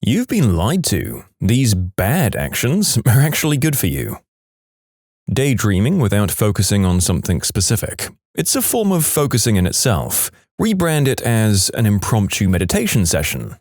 You've been lied to. These bad actions are actually good for you. Daydreaming without focusing on something specific. It's a form of focusing in itself. Rebrand it as an impromptu meditation session.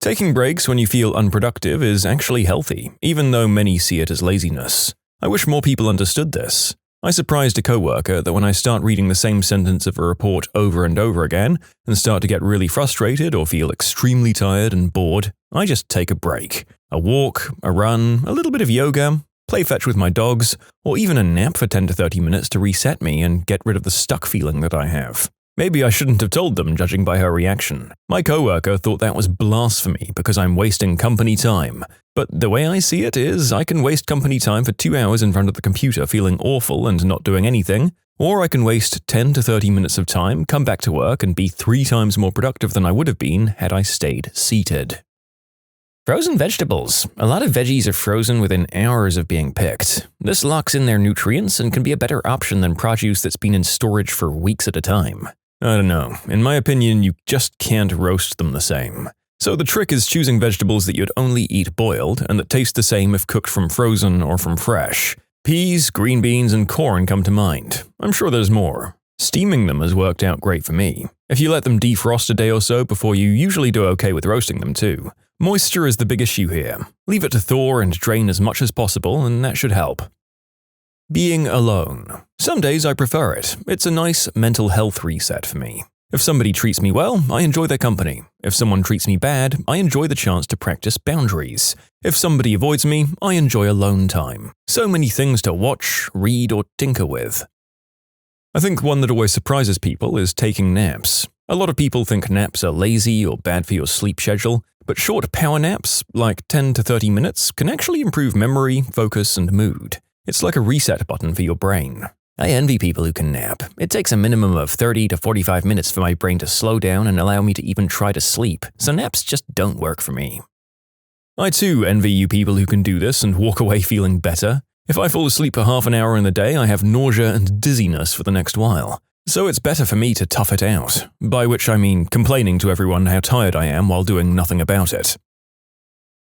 Taking breaks when you feel unproductive is actually healthy, even though many see it as laziness. I wish more people understood this. I surprised a coworker that when I start reading the same sentence of a report over and over again and start to get really frustrated or feel extremely tired and bored, I just take a break. A walk, a run, a little bit of yoga, play fetch with my dogs, or even a nap for 10 to 30 minutes to reset me and get rid of the stuck feeling that I have. Maybe I shouldn't have told them, judging by her reaction. My coworker thought that was blasphemy because I'm wasting company time. But the way I see it is, I can waste company time for 2 hours in front of the computer feeling awful and not doing anything, or I can waste 10 to 30 minutes of time, come back to work, and be 3 times more productive than I would have been had I stayed seated. Frozen vegetables. A lot of veggies are frozen within hours of being picked. This locks in their nutrients and can be a better option than produce that's been in storage for weeks at a time. I don't know. In my opinion, you just can't roast them the same. So the trick is choosing vegetables that you'd only eat boiled and that taste the same if cooked from frozen or from fresh. Peas, green beans, and corn come to mind. I'm sure there's more. Steaming them has worked out great for me. If you let them defrost a day or so before, you usually do okay with roasting them too. Moisture is the big issue here. Leave it to thaw and drain as much as possible, and that should help. Being alone. Some days I prefer it. It's a nice mental health reset for me. If somebody treats me well, I enjoy their company. If someone treats me bad, I enjoy the chance to practice boundaries. If somebody avoids me, I enjoy alone time. So many things to watch, read, or tinker with. I think one that always surprises people is taking naps. A lot of people think naps are lazy or bad for your sleep schedule, but short power naps, like 10 to 30 minutes, can actually improve memory, focus, and mood. It's like a reset button for your brain. I envy people who can nap. It takes a minimum of 30 to 45 minutes for my brain to slow down and allow me to even try to sleep, so naps just don't work for me. I too envy you people who can do this and walk away feeling better. If I fall asleep for half an hour in the day, I have nausea and dizziness for the next while. So it's better for me to tough it out, by which I mean complaining to everyone how tired I am while doing nothing about it.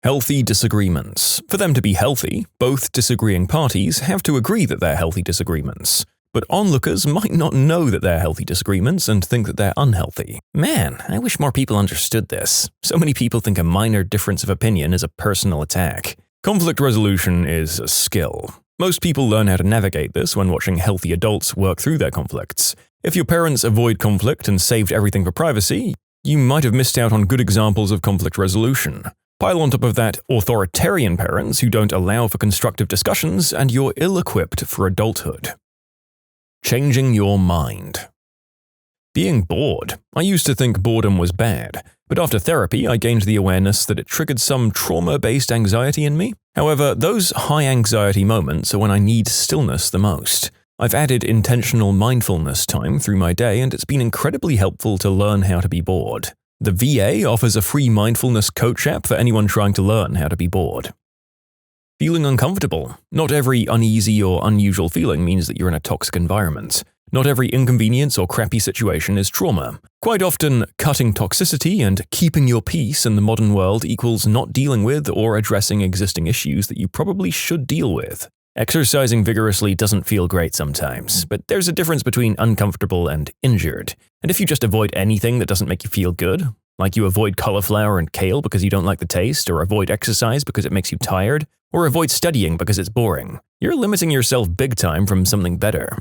Healthy disagreements. For them to be healthy, both disagreeing parties have to agree that they're healthy disagreements. But onlookers might not know that they're healthy disagreements and think that they're unhealthy. Man, I wish more people understood this. So many people think a minor difference of opinion is a personal attack. Conflict resolution is a skill. Most people learn how to navigate this when watching healthy adults work through their conflicts. If your parents avoid conflict and saved everything for privacy, you might have missed out on good examples of conflict resolution. Pile on top of that authoritarian parents who don't allow for constructive discussions, and you're ill-equipped for adulthood. Changing your mind. Being bored. I used to think boredom was bad, but after therapy I gained the awareness that it triggered some trauma-based anxiety in me. However, those high-anxiety moments are when I need stillness the most. I've added intentional mindfulness time through my day, and it's been incredibly helpful to learn how to be bored. The VA offers a free mindfulness coach app for anyone trying to learn how to be bored. Feeling uncomfortable. Not every uneasy or unusual feeling means that you're in a toxic environment. Not every inconvenience or crappy situation is trauma. Quite often, cutting toxicity and keeping your peace in the modern world equals not dealing with or addressing existing issues that you probably should deal with. Exercising vigorously doesn't feel great sometimes, but there's a difference between uncomfortable and injured. And if you just avoid anything that doesn't make you feel good, like you avoid cauliflower and kale because you don't like the taste, or avoid exercise because it makes you tired, or avoid studying because it's boring, you're limiting yourself big time from something better.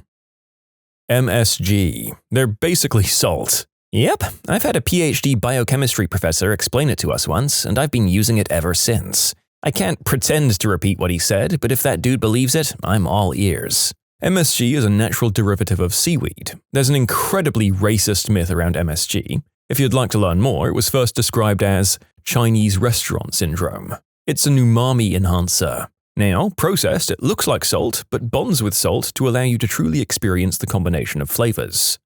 MSG. They're basically salt. Yep, I've had a PhD biochemistry professor explain it to us once, and I've been using it ever since. I can't pretend to repeat what he said, but if that dude believes it, I'm all ears. MSG is a natural derivative of seaweed. There's an incredibly racist myth around MSG. If you'd like to learn more, it was first described as Chinese restaurant syndrome. It's an umami enhancer. Now, processed, it looks like salt, but bonds with salt to allow you to truly experience the combination of flavors.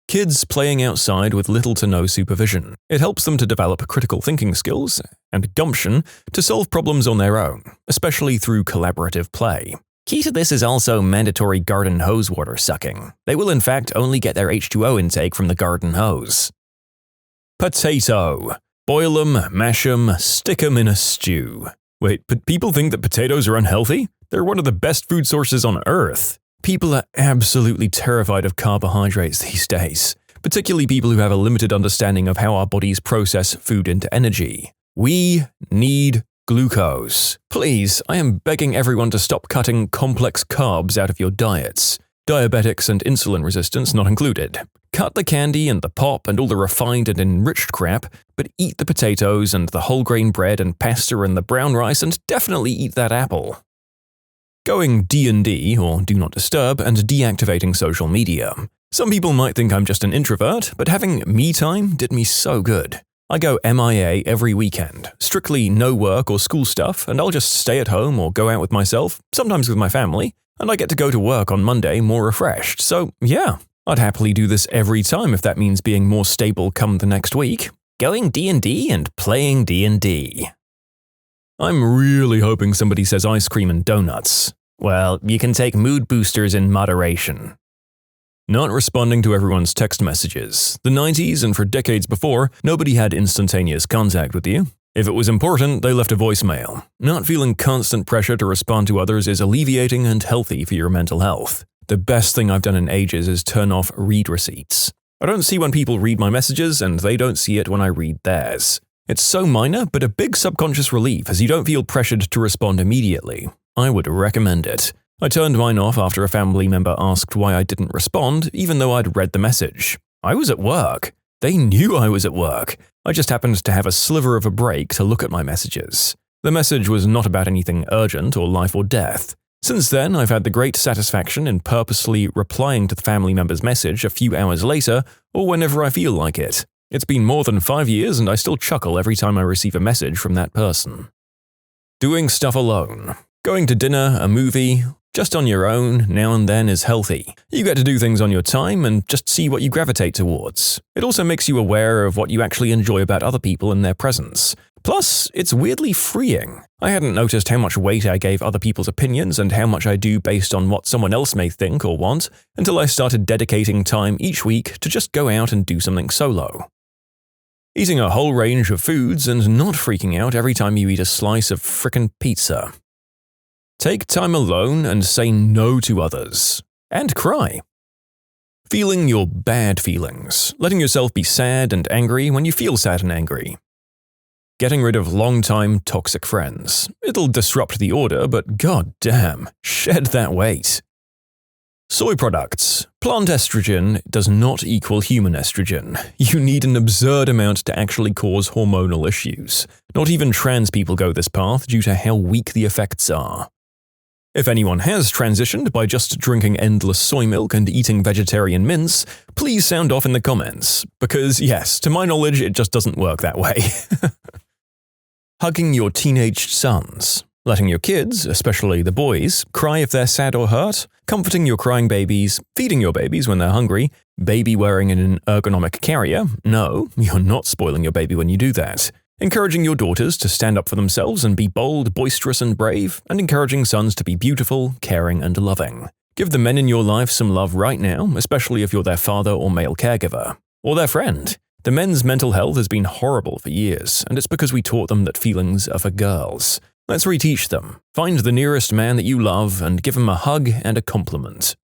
Kids playing outside with little to no supervision. It helps them to develop critical thinking skills and gumption to solve problems on their own, especially through collaborative play. Key to this is also mandatory garden hose water sucking. They will in fact only get their H2O intake from the garden hose. Potato. Boil 'em, mash 'em, stick 'em in a stew. Wait, but people think that potatoes are unhealthy? They're one of the best food sources on Earth. People are absolutely terrified of carbohydrates these days, particularly people who have a limited understanding of how our bodies process food into energy. We need glucose. Please, I am begging everyone to stop cutting complex carbs out of your diets. Diabetics and insulin resistance not included. Cut the candy and the pop and all the refined and enriched crap, but eat the potatoes and the whole grain bread and pasta and the brown rice, and definitely eat that apple. Going D&D, or Do Not Disturb, and deactivating social media. Some people might think I'm just an introvert, but having me time did me so good. I go MIA every weekend, strictly no work or school stuff, and I'll just stay at home or go out with myself, sometimes with my family, and I get to go to work on Monday more refreshed, so yeah. I'd happily do this every time if that means being more stable come the next week. Going D&D and playing D&D. I'm really hoping somebody says ice cream and donuts. Well, you can take mood boosters in moderation. Not responding to everyone's text messages. The 90s and for decades before, nobody had instantaneous contact with you. If it was important, they left a voicemail. Not feeling constant pressure to respond to others is alleviating and healthy for your mental health. The best thing I've done in ages is turn off read receipts. I don't see when people read my messages, and they don't see it when I read theirs. It's so minor, but a big subconscious relief as you don't feel pressured to respond immediately. I would recommend it. I turned mine off after a family member asked why I didn't respond, even though I'd read the message. I was at work. They knew I was at work. I just happened to have a sliver of a break to look at my messages. The message was not about anything urgent or life or death. Since then, I've had the great satisfaction in purposely replying to the family member's message a few hours later or whenever I feel like it. It's been more than 5 years and I still chuckle every time I receive a message from that person. Doing stuff alone. Going to dinner, a movie, just on your own, now and then is healthy. You get to do things on your time and just see what you gravitate towards. It also makes you aware of what you actually enjoy about other people in their presence. Plus, it's weirdly freeing. I hadn't noticed how much weight I gave other people's opinions and how much I do based on what someone else may think or want, until I started dedicating time each week to just go out and do something solo. Eating a whole range of foods and not freaking out every time you eat a slice of frickin' pizza. Take time alone and say no to others. And cry. Feeling your bad feelings. Letting yourself be sad and angry when you feel sad and angry. Getting rid of long-time toxic friends. It'll disrupt the order, but goddamn, shed that weight. Soy products. Plant estrogen does not equal human estrogen. You need an absurd amount to actually cause hormonal issues. Not even trans people go this path due to how weak the effects are. If anyone has transitioned by just drinking endless soy milk and eating vegetarian mince, please sound off in the comments, because yes, to my knowledge, it just doesn't work that way. Hugging your teenage sons. Letting your kids, especially the boys, cry if they're sad or hurt, comforting your crying babies, feeding your babies when they're hungry, baby wearing an ergonomic carrier. No, you're not spoiling your baby when you do that. Encouraging your daughters to stand up for themselves and be bold, boisterous, and brave, and encouraging sons to be beautiful, caring, and loving. Give the men in your life some love right now, especially if you're their father or male caregiver. Or their friend. The men's mental health has been horrible for years, and it's because we taught them that feelings are for girls. Let's reteach them. Find the nearest man that you love and give him a hug and a compliment.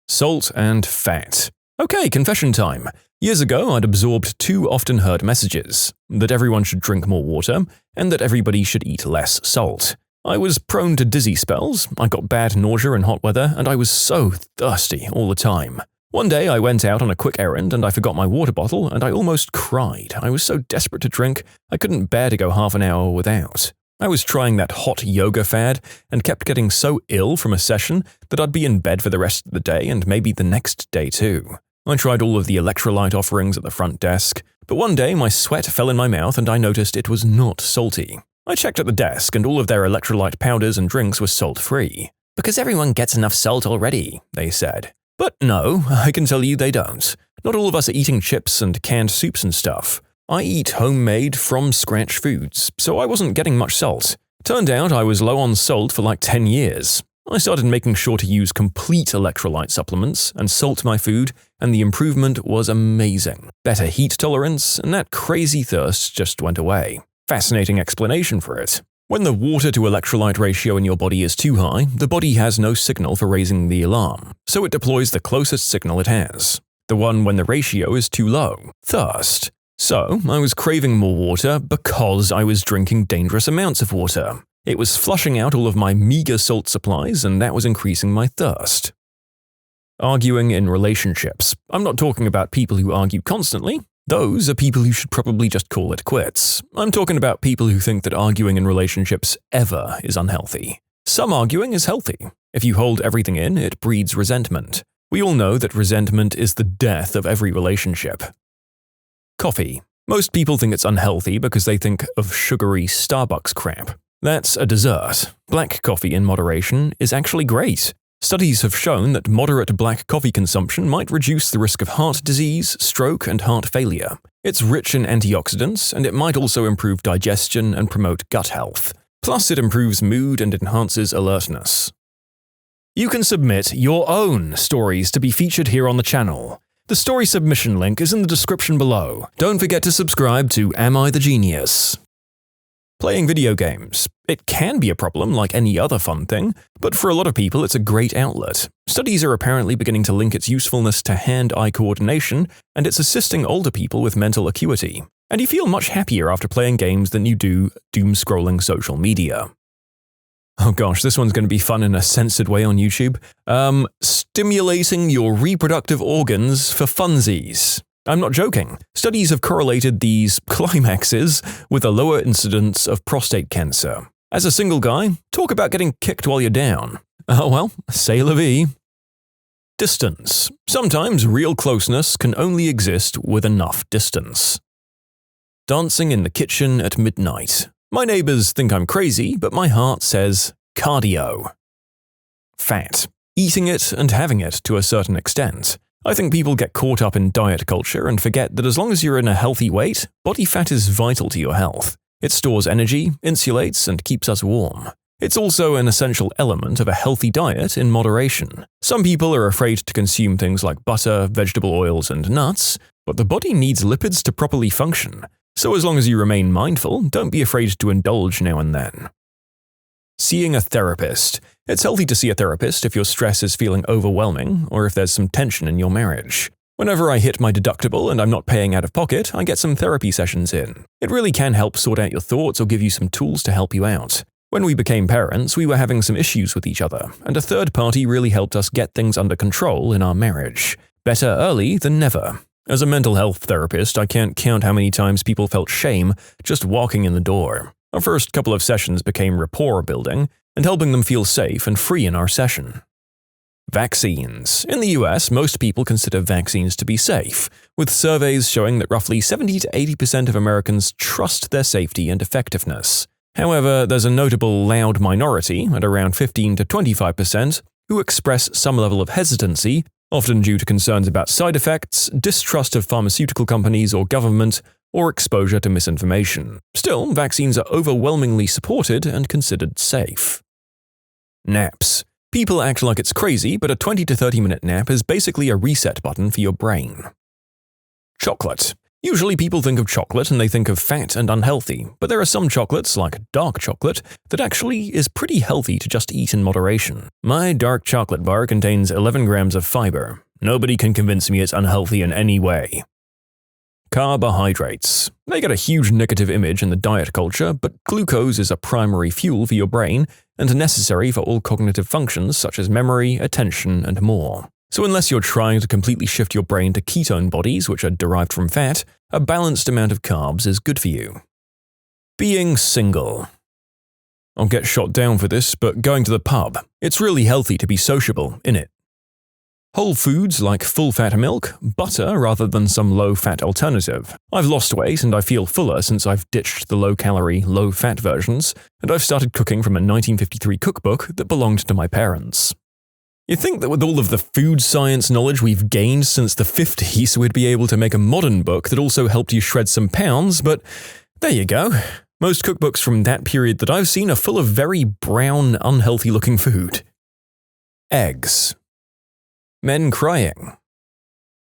Salt and fat. Okay, confession time. Years ago, I'd absorbed 2 often heard messages, that everyone should drink more water, and that everybody should eat less salt. I was prone to dizzy spells, I got bad nausea in hot weather, and I was so thirsty all the time. One day, I went out on a quick errand and I forgot my water bottle, and I almost cried. I was so desperate to drink, I couldn't bear to go half an hour without. I was trying that hot yoga fad and kept getting so ill from a session that I'd be in bed for the rest of the day and maybe the next day too. I tried all of the electrolyte offerings at the front desk, but one day my sweat fell in my mouth and I noticed it was not salty. I checked at the desk and all of their electrolyte powders and drinks were salt-free. Because everyone gets enough salt already, they said. But no, I can tell you they don't. Not all of us are eating chips and canned soups and stuff. I eat homemade, from-scratch foods, so I wasn't getting much salt. Turned out I was low on salt for like 10 years. I started making sure to use complete electrolyte supplements and salt my food, and the improvement was amazing. Better heat tolerance, and that crazy thirst just went away. Fascinating explanation for it. When the water to electrolyte ratio in your body is too high, the body has no signal for raising the alarm, so it deploys the closest signal it has. The one when the ratio is too low, thirst. So, I was craving more water because I was drinking dangerous amounts of water. It was flushing out all of my meager salt supplies, and that was increasing my thirst. Arguing in relationships. I'm not talking about people who argue constantly. Those are people who should probably just call it quits. I'm talking about people who think that arguing in relationships ever is unhealthy. Some arguing is healthy. If you hold everything in, it breeds resentment. We all know that resentment is the death of every relationship. Coffee. Most people think it's unhealthy because they think of sugary Starbucks crap. That's a dessert. Black coffee in moderation is actually great. Studies have shown that moderate black coffee consumption might reduce the risk of heart disease, stroke, and heart failure. It's rich in antioxidants, and it might also improve digestion and promote gut health. Plus, it improves mood and enhances alertness. You can submit your own stories to be featured here on the channel. The story submission link is in the description below. Don't forget to subscribe to Am I the Genius? Playing video games. It can be a problem like any other fun thing, but for a lot of people it's a great outlet. Studies are apparently beginning to link its usefulness to hand-eye coordination, and it's assisting older people with mental acuity. And you feel much happier after playing games than you do doom-scrolling social media. Oh gosh, this one's going to be fun in a censored way on YouTube. Stimulating your reproductive organs for funsies. I'm not joking. Studies have correlated these climaxes with a lower incidence of prostate cancer. As a single guy, talk about getting kicked while you're down. Oh well, c'est la vie. Distance. Sometimes real closeness can only exist with enough distance. Dancing in the kitchen at midnight. My neighbors think I'm crazy, but my heart says cardio. Fat. Eating it and having it to a certain extent. I think people get caught up in diet culture and forget that as long as you're in a healthy weight, body fat is vital to your health. It stores energy, insulates, and keeps us warm. It's also an essential element of a healthy diet in moderation. Some people are afraid to consume things like butter, vegetable oils, and nuts, but the body needs lipids to properly function. So as long as you remain mindful, don't be afraid to indulge now and then. Seeing a therapist. It's healthy to see a therapist if your stress is feeling overwhelming or if there's some tension in your marriage. Whenever I hit my deductible and I'm not paying out of pocket, I get some therapy sessions in. It really can help sort out your thoughts or give you some tools to help you out. When we became parents, we were having some issues with each other, and a third party really helped us get things under control in our marriage. Better early than never. As a mental health therapist, I can't count how many times people felt shame just walking in the door. Our first couple of sessions became rapport building and helping them feel safe and free in our session. Vaccines. In the US, most people consider vaccines to be safe, with surveys showing that roughly 70 to 80% of Americans trust their safety and effectiveness. However, there's a notable loud minority, at around 15 to 25%, who express some level of hesitancy, often due to concerns about side effects, distrust of pharmaceutical companies or government, or exposure to misinformation. Still, vaccines are overwhelmingly supported and considered safe. Naps. People act like it's crazy, but a 20 to 30 minute nap is basically a reset button for your brain. Chocolate. Usually people think of chocolate and they think of fat and unhealthy, but there are some chocolates, like dark chocolate, that actually is pretty healthy to just eat in moderation. My dark chocolate bar contains 11 grams of fiber. Nobody can convince me it's unhealthy in any way. Carbohydrates. They get a huge negative image in the diet culture, but glucose is a primary fuel for your brain and necessary for all cognitive functions such as memory, attention, and more. So unless you're trying to completely shift your brain to ketone bodies, which are derived from fat, a balanced amount of carbs is good for you. Being single. I'll get shot down for this, but going to the pub. It's really healthy to be sociable, innit? Whole foods like full-fat milk, butter rather than some low-fat alternative. I've lost weight and I feel fuller since I've ditched the low-calorie, low-fat versions, and I've started cooking from a 1953 cookbook that belonged to my parents. You'd think that with all of the food science knowledge we've gained since the 50s, we'd be able to make a modern book that also helped you shred some pounds, but there you go. Most cookbooks from that period that I've seen are full of very brown, unhealthy-looking food. Eggs. Men crying.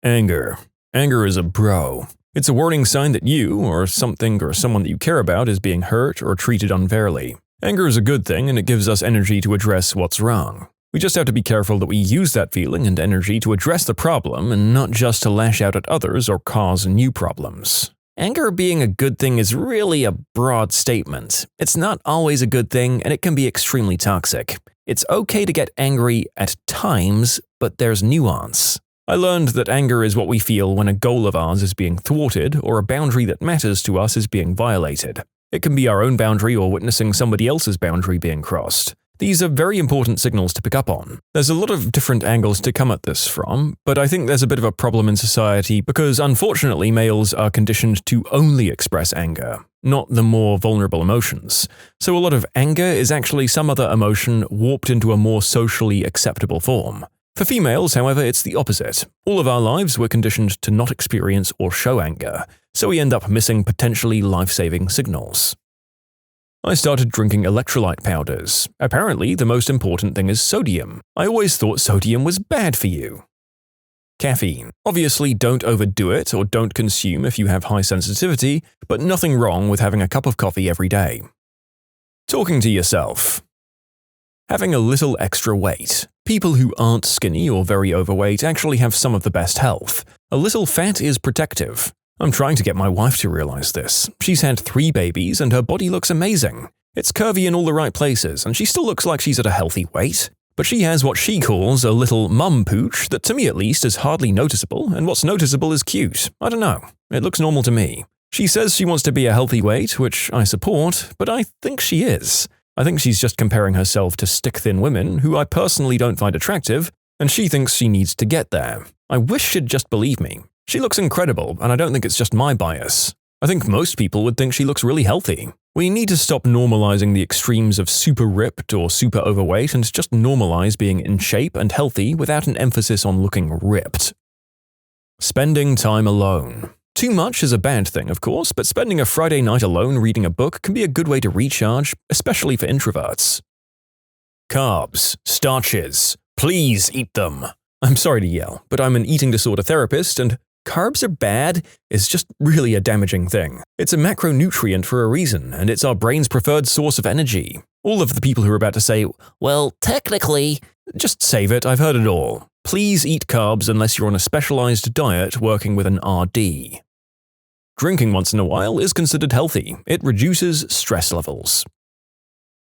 Anger. Anger is a bro. It's a warning sign that you, or something or someone that you care about, is being hurt or treated unfairly. Anger is a good thing, and it gives us energy to address what's wrong. We just have to be careful that we use that feeling and energy to address the problem and not just to lash out at others or cause new problems. Anger being a good thing is really a broad statement. It's not always a good thing, and it can be extremely toxic. It's okay to get angry at times, but there's nuance. I learned that anger is what we feel when a goal of ours is being thwarted or a boundary that matters to us is being violated. It can be our own boundary or witnessing somebody else's boundary being crossed. These are very important signals to pick up on. There's a lot of different angles to come at this from, but I think there's a bit of a problem in society because unfortunately males are conditioned to only express anger, not the more vulnerable emotions. So a lot of anger is actually some other emotion warped into a more socially acceptable form. For females, however, it's the opposite. All of our lives we're conditioned to not experience or show anger, so we end up missing potentially life-saving signals. I started drinking electrolyte powders. Apparently, the most important thing is sodium. I always thought sodium was bad for you. Caffeine. Obviously, don't overdo it or don't consume if you have high sensitivity, but nothing wrong with having a cup of coffee every day. Talking to yourself. Having a little extra weight. People who aren't skinny or very overweight actually have some of the best health. A little fat is protective. I'm trying to get my wife to realize this. She's had 3 babies and her body looks amazing. It's curvy in all the right places and she still looks like she's at a healthy weight. But she has what she calls a little mum pooch that to me at least is hardly noticeable, and what's noticeable is cute. I don't know. It looks normal to me. She says she wants to be a healthy weight, which I support, but I think she is. I think she's just comparing herself to stick-thin women, who I personally don't find attractive, and she thinks she needs to get there. I wish she'd just believe me. She looks incredible, and I don't think it's just my bias. I think most people would think she looks really healthy. We need to stop normalizing the extremes of super ripped or super overweight and just normalize being in shape and healthy without an emphasis on looking ripped. Spending time alone. Too much is a bad thing, of course, but spending a Friday night alone reading a book can be a good way to recharge, especially for introverts. Carbs, starches, please eat them. I'm sorry to yell, but I'm an eating disorder therapist, and carbs are bad is just really a damaging thing. It's a macronutrient for a reason, and it's our brain's preferred source of energy. All of the people who are about to say, well, technically, just save it, I've heard it all. Please eat carbs unless you're on a specialized diet working with an RD. Drinking once in a while is considered healthy. It reduces stress levels.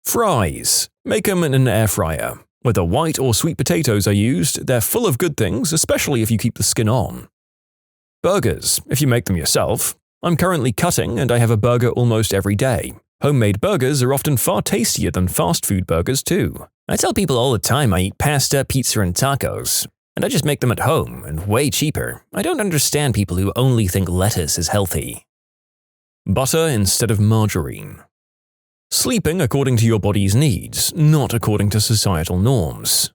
Fries. Make them in an air fryer. Whether white or sweet potatoes are used, they're full of good things, especially if you keep the skin on. Burgers, if you make them yourself. I'm currently cutting and I have a burger almost every day. Homemade burgers are often far tastier than fast food burgers too. I tell people all the time I eat pasta, pizza, and tacos, and I just make them at home and way cheaper. I don't understand people who only think lettuce is healthy. Butter instead of margarine. Sleeping according to your body's needs, not according to societal norms.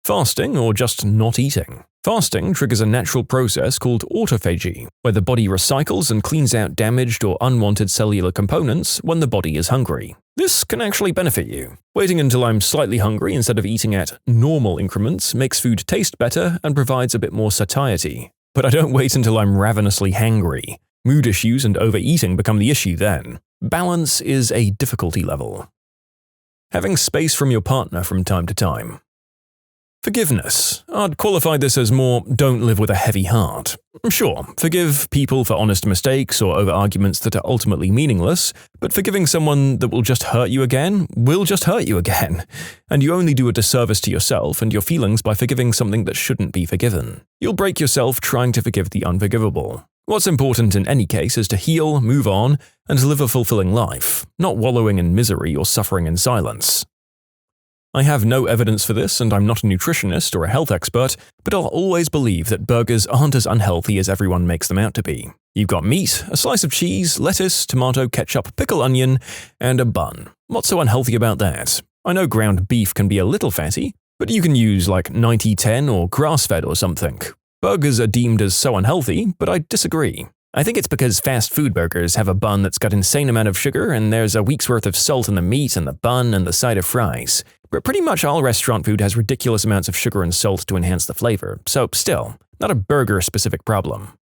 Fasting or just not eating. Fasting triggers a natural process called autophagy, where the body recycles and cleans out damaged or unwanted cellular components when the body is hungry. This can actually benefit you. Waiting until I'm slightly hungry instead of eating at normal increments makes food taste better and provides a bit more satiety. But I don't wait until I'm ravenously hangry. Mood issues and overeating become the issue then. Balance is a difficulty level. Having space from your partner from time to time. Forgiveness. I'd qualify this as more don't live with a heavy heart. Sure, forgive people for honest mistakes or over arguments that are ultimately meaningless, but forgiving someone that will just hurt you again will just hurt you again. And you only do a disservice to yourself and your feelings by forgiving something that shouldn't be forgiven. You'll break yourself trying to forgive the unforgivable. What's important in any case is to heal, move on, and live a fulfilling life, not wallowing in misery or suffering in silence. I have no evidence for this, and I'm not a nutritionist or a health expert, but I'll always believe that burgers aren't as unhealthy as everyone makes them out to be. You've got meat, a slice of cheese, lettuce, tomato, ketchup, pickle onion, and a bun. What's so unhealthy about that? I know ground beef can be a little fatty, but you can use like 90-10 or grass-fed or something. Burgers are deemed as so unhealthy, but I disagree. I think it's because fast food burgers have a bun that's got insane amount of sugar and there's a week's worth of salt in the meat and the bun and the side of fries. But pretty much all restaurant food has ridiculous amounts of sugar and salt to enhance the flavor, so still, not a burger-specific problem.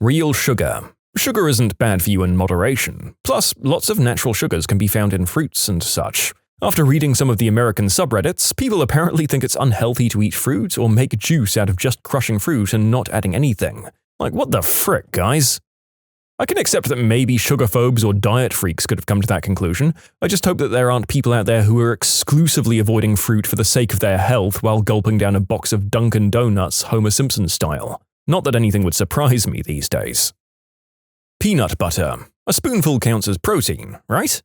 Real sugar. Sugar isn't bad for you in moderation. Plus, lots of natural sugars can be found in fruits and such. After reading some of the American subreddits, people apparently think it's unhealthy to eat fruit or make juice out of just crushing fruit and not adding anything. Like, what the frick, guys? I can accept that maybe sugar-phobes or diet freaks could have come to that conclusion. I just hope that there aren't people out there who are exclusively avoiding fruit for the sake of their health while gulping down a box of Dunkin' Donuts Homer Simpson style. Not that anything would surprise me these days. Peanut butter. A spoonful counts as protein, right?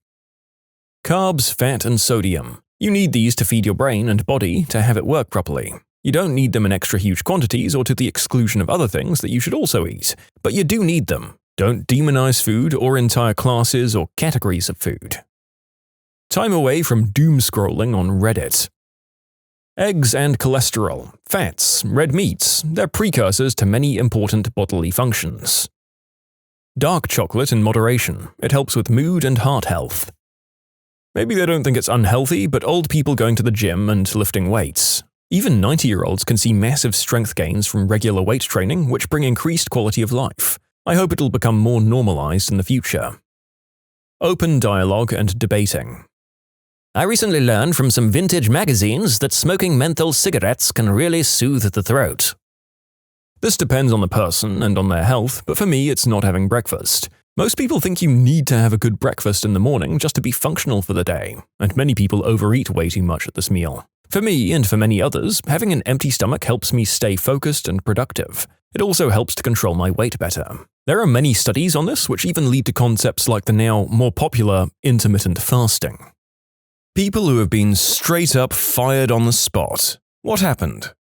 Carbs, fat, and sodium. You need these to feed your brain and body to have it work properly. You don't need them in extra huge quantities or to the exclusion of other things that you should also eat, but you do need them. Don't demonize food or entire classes or categories of food. Time away from doom scrolling on Reddit. Eggs and cholesterol, fats, red meats, they're precursors to many important bodily functions. Dark chocolate in moderation, it helps with mood and heart health. Maybe they don't think it's unhealthy, but old people going to the gym and lifting weights. Even 90-year-olds can see massive strength gains from regular weight training, which bring increased quality of life. I hope it'll become more normalized in the future. Open dialogue and debating. I recently learned from some vintage magazines that smoking menthol cigarettes can really soothe the throat. This depends on the person and on their health, but for me it's not having breakfast. Most people think you need to have a good breakfast in the morning just to be functional for the day, and many people overeat way too much at this meal. For me, and for many others, having an empty stomach helps me stay focused and productive. It also helps to control my weight better. There are many studies on this which even lead to concepts like the now more popular intermittent fasting. People who have been straight up fired on the spot. What happened?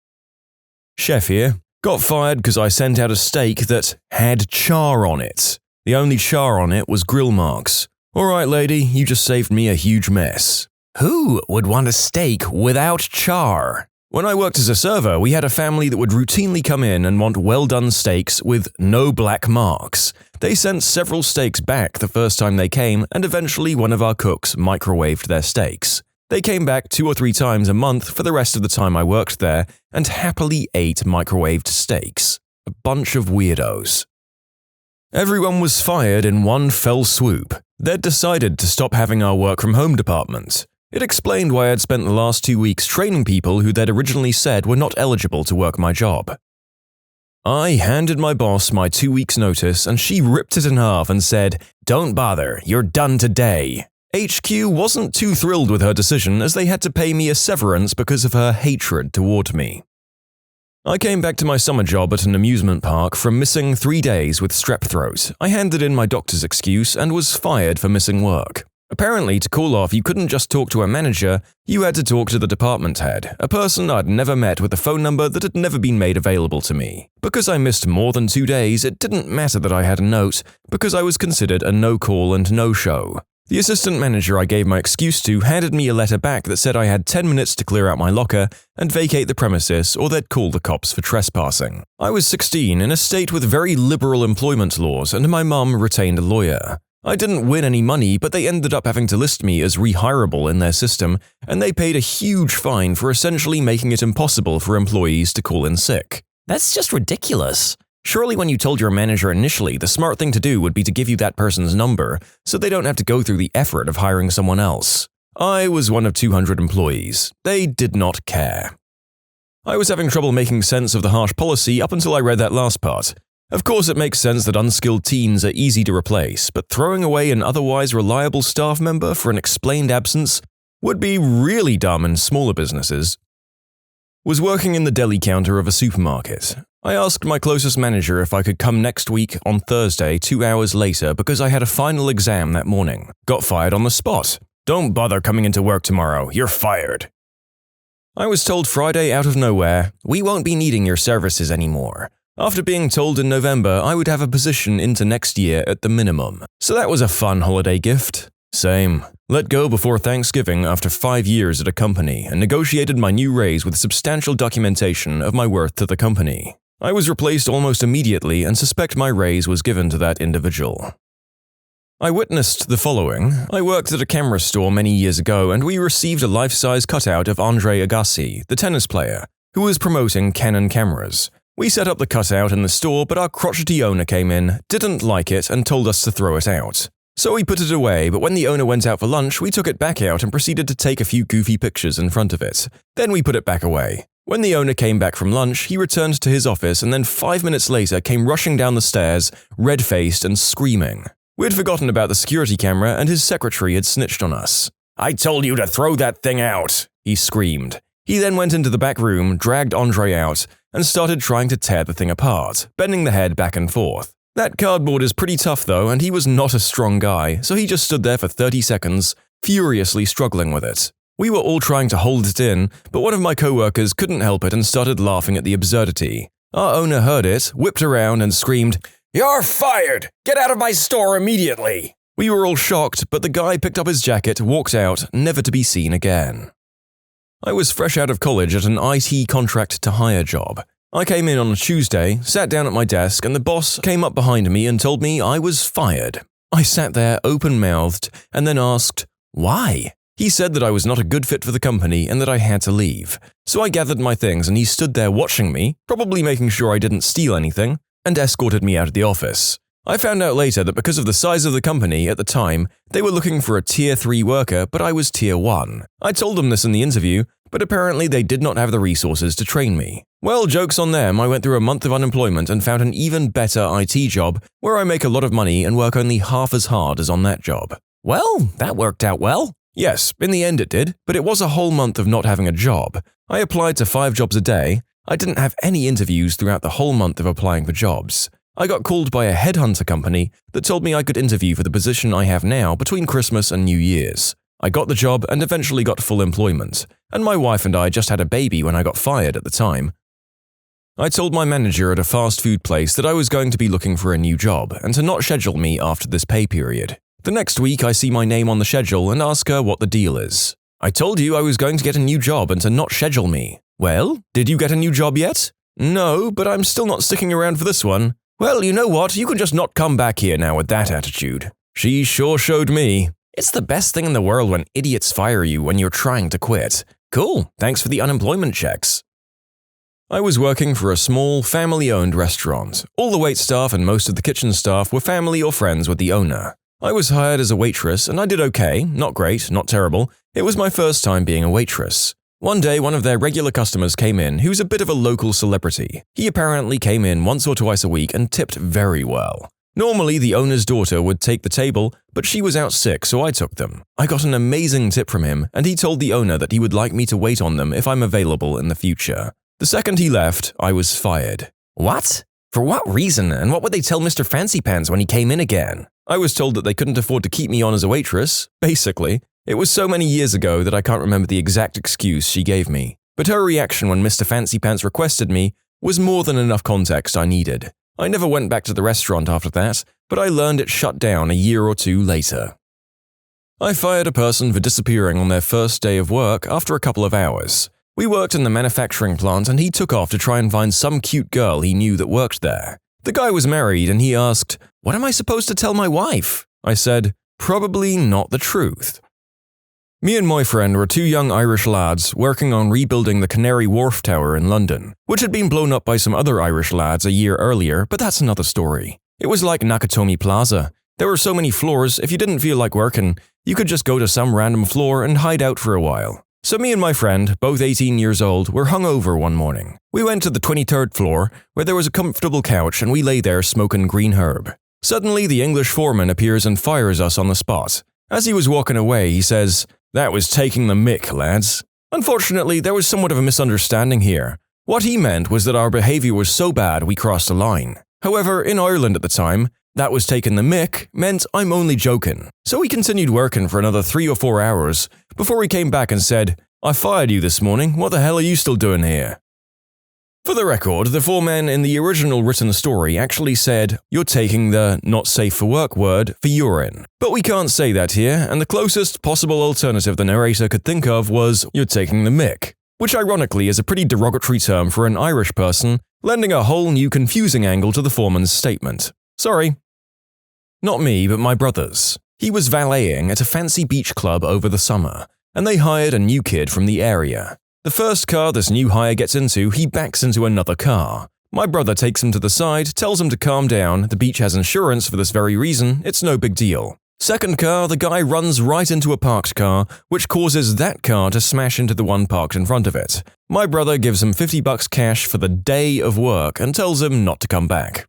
Chef here. Got fired because I sent out a steak that had char on it. The only char on it was grill marks. Alright lady, you just saved me a huge mess. Who would want a steak without char? When I worked as a server, we had a family that would routinely come in and want well-done steaks with no black marks. They sent several steaks back the first time they came, and eventually one of our cooks microwaved their steaks. They came back 2 or 3 times a month for the rest of the time I worked there, and happily ate microwaved steaks. A bunch of weirdos. Everyone was fired in one fell swoop. They'd decided to stop having our work-from-home department. It explained why I'd spent the last 2 weeks training people who they'd originally said were not eligible to work my job. I handed my boss my 2 weeks' notice and she ripped it in half and said, "Don't bother, you're done today." HQ wasn't too thrilled with her decision as they had to pay me a severance because of her hatred toward me. I came back to my summer job at an amusement park from missing 3 days with strep throat. I handed in my doctor's excuse and was fired for missing work. Apparently, to call off, you couldn't just talk to a manager, you had to talk to the department head, a person I'd never met with a phone number that had never been made available to me. Because I missed more than 2 days, it didn't matter that I had a note, because I was considered a no-call and no-show. The assistant manager I gave my excuse to handed me a letter back that said I had 10 minutes to clear out my locker and vacate the premises or they'd call the cops for trespassing. I was 16 in a state with very liberal employment laws and my mum retained a lawyer. I didn't win any money, but they ended up having to list me as rehirable in their system, and they paid a huge fine for essentially making it impossible for employees to call in sick. That's just ridiculous. Surely when you told your manager initially, the smart thing to do would be to give you that person's number, so they don't have to go through the effort of hiring someone else. I was one of 200 employees. They did not care. I was having trouble making sense of the harsh policy up until I read that last part. Of course, it makes sense that unskilled teens are easy to replace, but throwing away an otherwise reliable staff member for an explained absence would be really dumb in smaller businesses. Was working in the deli counter of a supermarket. I asked my closest manager if I could come next week on Thursday 2 hours later because I had a final exam that morning. Got fired on the spot. Don't bother coming into work tomorrow, you're fired. I was told Friday out of nowhere, we won't be needing your services anymore. After being told in November I would have a position into next year at the minimum. So that was a fun holiday gift. Same. Let go before Thanksgiving after 5 years at a company and negotiated my new raise with substantial documentation of my worth to the company. I was replaced almost immediately and suspect my raise was given to that individual. I witnessed the following. I worked at a camera store many years ago and we received a life-size cutout of Andre Agassi, the tennis player, who was promoting Canon cameras. We set up the cutout in the store, but our crotchety owner came in, didn't like it, and told us to throw it out. So we put it away, but when the owner went out for lunch, we took it back out and proceeded to take a few goofy pictures in front of it. Then we put it back away. When the owner came back from lunch, he returned to his office and then 5 minutes later came rushing down the stairs, red-faced and screaming. We had forgotten about the security camera and his secretary had snitched on us. "I told you to throw that thing out," he screamed. He then went into the back room, dragged Andre out, and started trying to tear the thing apart, bending the head back and forth. That cardboard is pretty tough though, and he was not a strong guy, so he just stood there for 30 seconds, furiously struggling with it. We were all trying to hold it in, but one of my coworkers couldn't help it and started laughing at the absurdity. Our owner heard it, whipped around, and screamed, "You're fired! Get out of my store immediately!" We were all shocked, but the guy picked up his jacket, walked out, never to be seen again. I was fresh out of college at an IT contract-to-hire job. I came in on a Tuesday, sat down at my desk, and the boss came up behind me and told me I was fired. I sat there open-mouthed and then asked, "Why?" He said that I was not a good fit for the company and that I had to leave. So I gathered my things and he stood there watching me, probably making sure I didn't steal anything, and escorted me out of the office. I found out later that because of the size of the company at the time, they were looking for a Tier 3 worker, but I was Tier 1. I told them this in the interview, but apparently they did not have the resources to train me. Well, joke's on them, I went through a month of unemployment and found an even better IT job where I make a lot of money and work only half as hard as on that job. Well, that worked out well. Yes, in the end it did, but it was a whole month of not having a job. I applied to 5 jobs a day. I didn't have any interviews throughout the whole month of applying for jobs. I got called by a headhunter company that told me I could interview for the position I have now between Christmas and New Year's. I got the job and eventually got full employment, and my wife and I just had a baby when I got fired at the time. I told my manager at a fast food place that I was going to be looking for a new job and to not schedule me after this pay period. The next week I see my name on the schedule and ask her what the deal is. "I told you I was going to get a new job and to not schedule me." "Well, did you get a new job yet?" "No, but I'm still not sticking around for this one." "Well, you know what, you can just not come back here now with that attitude." She sure showed me. It's the best thing in the world when idiots fire you when you're trying to quit. Cool, thanks for the unemployment checks. I was working for a small, family-owned restaurant. All the waitstaff and most of the kitchen staff were family or friends with the owner. I was hired as a waitress and I did okay, not great, not terrible. It was my first time being a waitress. One day, one of their regular customers came in who's a bit of a local celebrity. He apparently came in once or twice a week and tipped very well. Normally, the owner's daughter would take the table, but she was out sick, so I took them. I got an amazing tip from him, and he told the owner that he would like me to wait on them if I'm available in the future. The second he left, I was fired. What? For what reason, and what would they tell Mr. Fancy Pants when he came in again? I was told that they couldn't afford to keep me on as a waitress, basically. It was so many years ago that I can't remember the exact excuse she gave me. But her reaction when Mr. Fancy Pants requested me was more than enough context I needed. I never went back to the restaurant after that, but I learned it shut down a year or two later. I fired a person for disappearing on their first day of work after a couple of hours. We worked in the manufacturing plant and he took off to try and find some cute girl he knew that worked there. The guy was married and he asked, "What am I supposed to tell my wife?" I said, "Probably not the truth." Me and my friend were 2 young Irish lads working on rebuilding the Canary Wharf Tower in London, which had been blown up by some other Irish lads a year earlier, but that's another story. It was like Nakatomi Plaza. There were so many floors, if you didn't feel like working, you could just go to some random floor and hide out for a while. So me and my friend, both 18 years old, were hungover one morning. We went to the 23rd floor, where there was a comfortable couch and we lay there smoking green herb. Suddenly, the English foreman appears and fires us on the spot. As he was walking away, he says, "That was taking the mick, lads." Unfortunately, there was somewhat of a misunderstanding here. What he meant was that our behavior was so bad we crossed a line. However, in Ireland at the time, "that was taking the mick" meant "I'm only joking." So we continued working for another 3 or 4 hours before he came back and said, "I fired you this morning, what the hell are you still doing here?" For the record, the foreman in the original written story actually said, "You're taking the not safe for work word for urine." But we can't say that here, and the closest possible alternative the narrator could think of was, "You're taking the mick," which ironically is a pretty derogatory term for an Irish person lending a whole new confusing angle to the foreman's statement. Sorry. Not me, but my brothers. He was valeting at a fancy beach club over the summer, and they hired a new kid from the area. The first car this new hire gets into, he backs into another car. My brother takes him to the side, tells him to calm down, the beach has insurance for this very reason, it's no big deal. Second car, the guy runs right into a parked car, which causes that car to smash into the one parked in front of it. My brother gives him $50 cash for the day of work and tells him not to come back.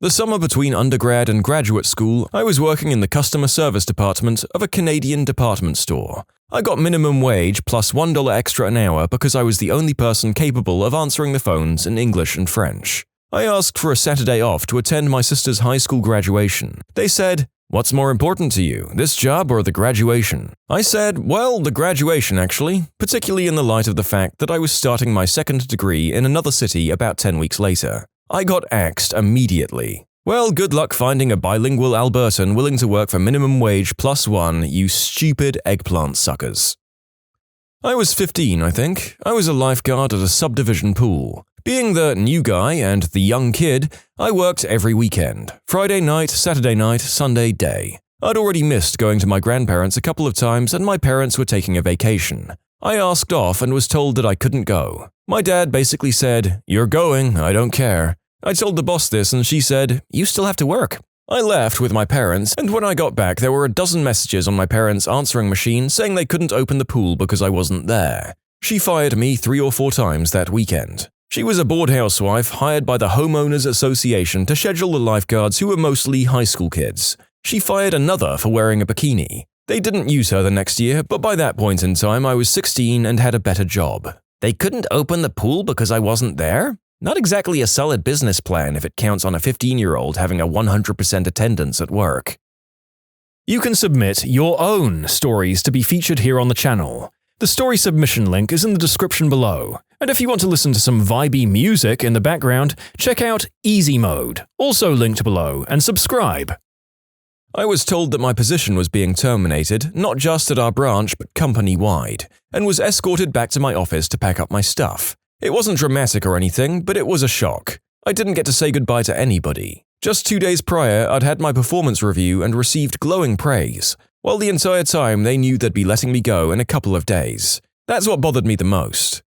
The summer between undergrad and graduate school, I was working in the customer service department of a Canadian department store. I got minimum wage plus $1 extra an hour because I was the only person capable of answering the phones in English and French. I asked for a Saturday off to attend my sister's high school graduation. They said, "What's more important to you, this job or the graduation?" I said, well, the graduation actually, particularly in the light of the fact that I was starting my second degree in another city about 10 weeks later. I got axed immediately. Well, good luck finding a bilingual Albertan willing to work for minimum wage plus one, you stupid eggplant suckers. I was 15, I think. I was a lifeguard at a subdivision pool. Being the new guy and the young kid, I worked every weekend. Friday night, Saturday night, Sunday day. I'd already missed going to my grandparents a couple of times and my parents were taking a vacation. I asked off and was told that I couldn't go. My dad basically said, "You're going, I don't care." I told the boss this and she said, "You still have to work." I left with my parents, and when I got back there were a dozen messages on my parents' answering machine saying they couldn't open the pool because I wasn't there. She fired me 3 or 4 times that weekend. She was a bored housewife hired by the Homeowners Association to schedule the lifeguards who were mostly high school kids. She fired another for wearing a bikini. They didn't use her the next year, but by that point in time I was 16 and had a better job. They couldn't open the pool because I wasn't there? Not exactly a solid business plan if it counts on a 15-year-old having a 100% attendance at work. You can submit your own stories to be featured here on the channel. The story submission link is in the description below. And if you want to listen to some vibey music in the background, check out easymode, also linked below, and subscribe. I was told that my position was being terminated, not just at our branch but company-wide, and was escorted back to my office to pack up my stuff. It wasn't dramatic or anything, but it was a shock. I didn't get to say goodbye to anybody. Just 2 days prior, I'd had my performance review and received glowing praise, while the entire time they knew they'd be letting me go in a couple of days. That's what bothered me the most.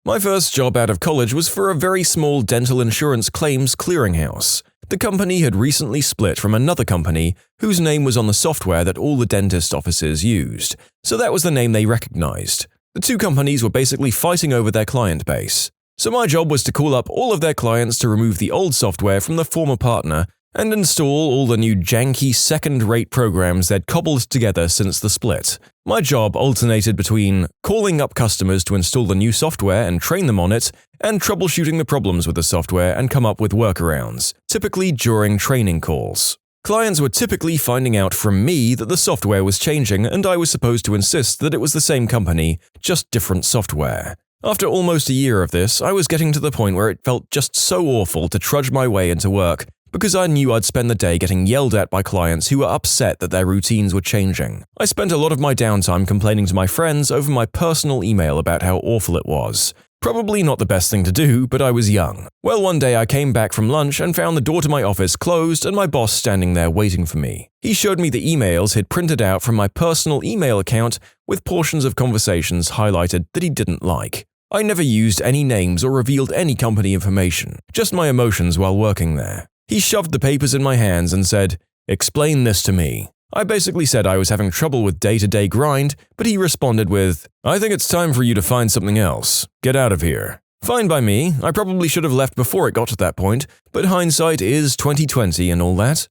My first job out of college was for a very small dental insurance claims clearinghouse. The company had recently split from another company whose name was on the software that all the dentist offices used, so that was the name they recognized. The two companies were basically fighting over their client base. So my job was to call up all of their clients to remove the old software from the former partner and install all the new janky second-rate programs they'd cobbled together since the split. My job alternated between calling up customers to install the new software and train them on it, and troubleshooting the problems with the software and come up with workarounds, typically during training calls. Clients were typically finding out from me that the software was changing and I was supposed to insist that it was the same company, just different software. After almost a year of this, I was getting to the point where it felt just so awful to trudge my way into work because I knew I'd spend the day getting yelled at by clients who were upset that their routines were changing. I spent a lot of my downtime complaining to my friends over my personal email about how awful it was. Probably not the best thing to do, but I was young. Well, one day I came back from lunch and found the door to my office closed and my boss standing there waiting for me. He showed me the emails he'd printed out from my personal email account with portions of conversations highlighted that he didn't like. I never used any names or revealed any company information, just my emotions while working there. He shoved the papers in my hands and said, "Explain this to me." I basically said I was having trouble with day-to-day grind, but he responded with, "I think it's time for you to find something else. Get out of here." Fine by me, I probably should have left before it got to that point, but hindsight is 20/20 and all that.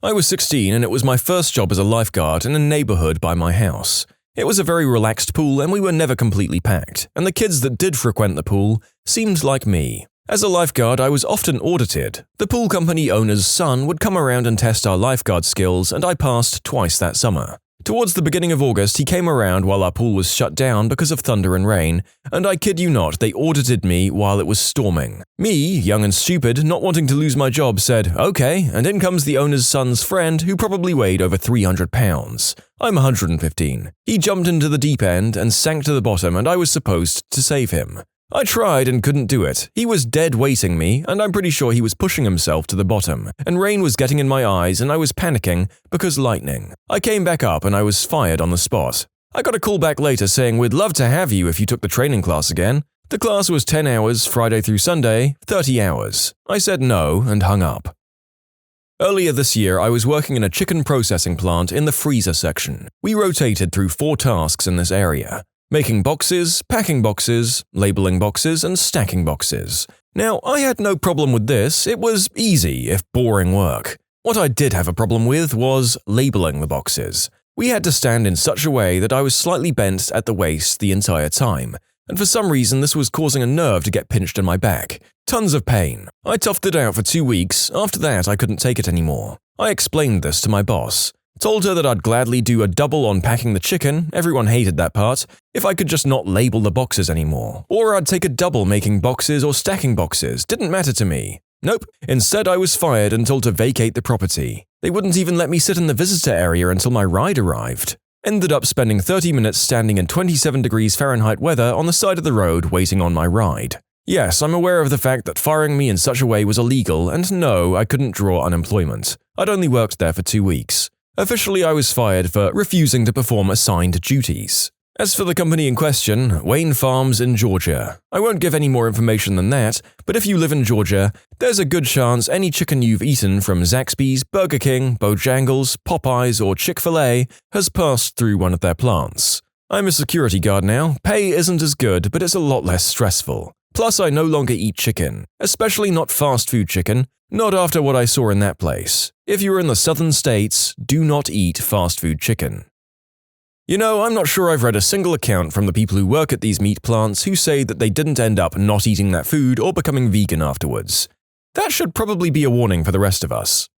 I was 16 and it was my first job as a lifeguard in a neighborhood by my house. It was a very relaxed pool and we were never completely packed, and the kids that did frequent the pool seemed like me. As a lifeguard, I was often audited. The pool company owner's son would come around and test our lifeguard skills, and I passed twice that summer. Towards the beginning of August, he came around while our pool was shut down because of thunder and rain, and I kid you not, they audited me while it was storming. Me, young and stupid, not wanting to lose my job, said, "Okay," and in comes the owner's son's friend who probably weighed over 300 pounds. I'm 115. He jumped into the deep end and sank to the bottom, and I was supposed to save him. I tried and couldn't do it. He was dead weighting me, and I'm pretty sure he was pushing himself to the bottom, and rain was getting in my eyes and I was panicking because lightning. I came back up and I was fired on the spot. I got a call back later saying we'd love to have you if you took the training class again. The class was 10 hours, Friday through Sunday, 30 hours. I said no and hung up. Earlier this year, I was working in a chicken processing plant in the freezer section. We rotated through 4 tasks in this area: making boxes, packing boxes, labeling boxes, and stacking boxes. Now, I had no problem with this. It was easy, if boring work. What I did have a problem with was labeling the boxes. We had to stand in such a way that I was slightly bent at the waist the entire time, and for some reason this was causing a nerve to get pinched in my back. Tons of pain. I toughed it out for 2 weeks. After that, I couldn't take it anymore. I explained this to my boss. Told her that I'd gladly do a double on packing the chicken, everyone hated that part, if I could just not label the boxes anymore. Or I'd take a double making boxes or stacking boxes, didn't matter to me. Nope. Instead, I was fired and told to vacate the property. They wouldn't even let me sit in the visitor area until my ride arrived. Ended up spending 30 minutes standing in 27 degrees Fahrenheit weather on the side of the road waiting on my ride. Yes, I'm aware of the fact that firing me in such a way was illegal, and no, I couldn't draw unemployment. I'd only worked there for 2 weeks. Officially, I was fired for refusing to perform assigned duties. As for the company in question, Wayne Farms in Georgia. I won't give any more information than that, but if you live in Georgia, there's a good chance any chicken you've eaten from Zaxby's, Burger King, Bojangles, Popeyes, or Chick-fil-A has passed through one of their plants. I'm a security guard now. Pay isn't as good, but it's a lot less stressful. Plus, I no longer eat chicken, especially not fast food chicken, not after what I saw in that place. If you're in the southern states, do not eat fast food chicken. You know, I'm not sure I've read a single account from the people who work at these meat plants who say that they didn't end up not eating that food or becoming vegan afterwards. That should probably be a warning for the rest of us.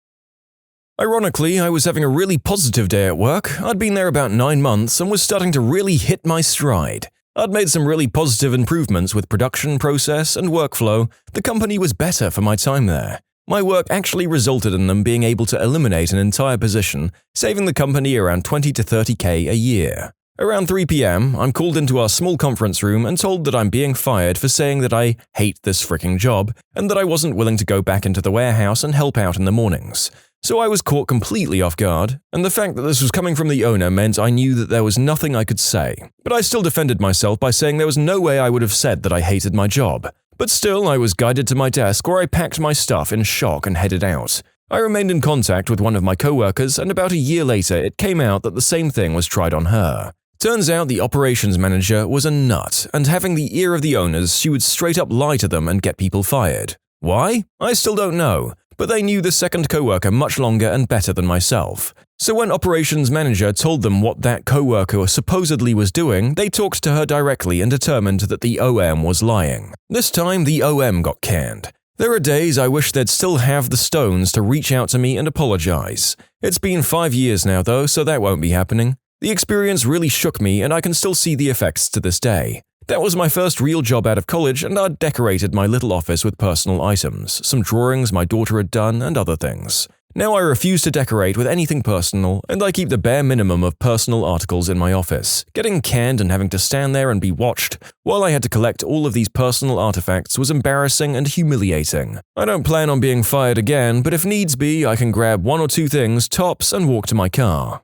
Ironically, I was having a really positive day at work. I'd been there about 9 months and was starting to really hit my stride. I'd made some really positive improvements with production process and workflow. The company was better for my time there. My work actually resulted in them being able to eliminate an entire position, saving the company around 20 to 30K a year. Around 3 p.m., I'm called into our small conference room and told that I'm being fired for saying that I hate this freaking job and that I wasn't willing to go back into the warehouse and help out in the mornings. So I was caught completely off guard, and the fact that this was coming from the owner meant I knew that there was nothing I could say. But I still defended myself by saying there was no way I would have said that I hated my job. But still, I was guided to my desk where I packed my stuff in shock and headed out. I remained in contact with one of my coworkers, and about a year later it came out that the same thing was tried on her. Turns out the operations manager was a nut, and having the ear of the owners, she would straight up lie to them and get people fired. Why? I still don't know, but they knew the second coworker much longer and better than myself. So when operations manager told them what that coworker supposedly was doing, they talked to her directly and determined that the OM was lying. This time, the OM got canned. There are days I wish they'd still have the stones to reach out to me and apologize. It's been 5 years now though, so that won't be happening. The experience really shook me, and I can still see the effects to this day. That was my first real job out of college, and I'd decorated my little office with personal items, some drawings my daughter had done, and other things. Now I refuse to decorate with anything personal, and I keep the bare minimum of personal articles in my office. Getting canned and having to stand there and be watched while I had to collect all of these personal artifacts was embarrassing and humiliating. I don't plan on being fired again, but if needs be, I can grab 1 or 2 things, tops, and walk to my car.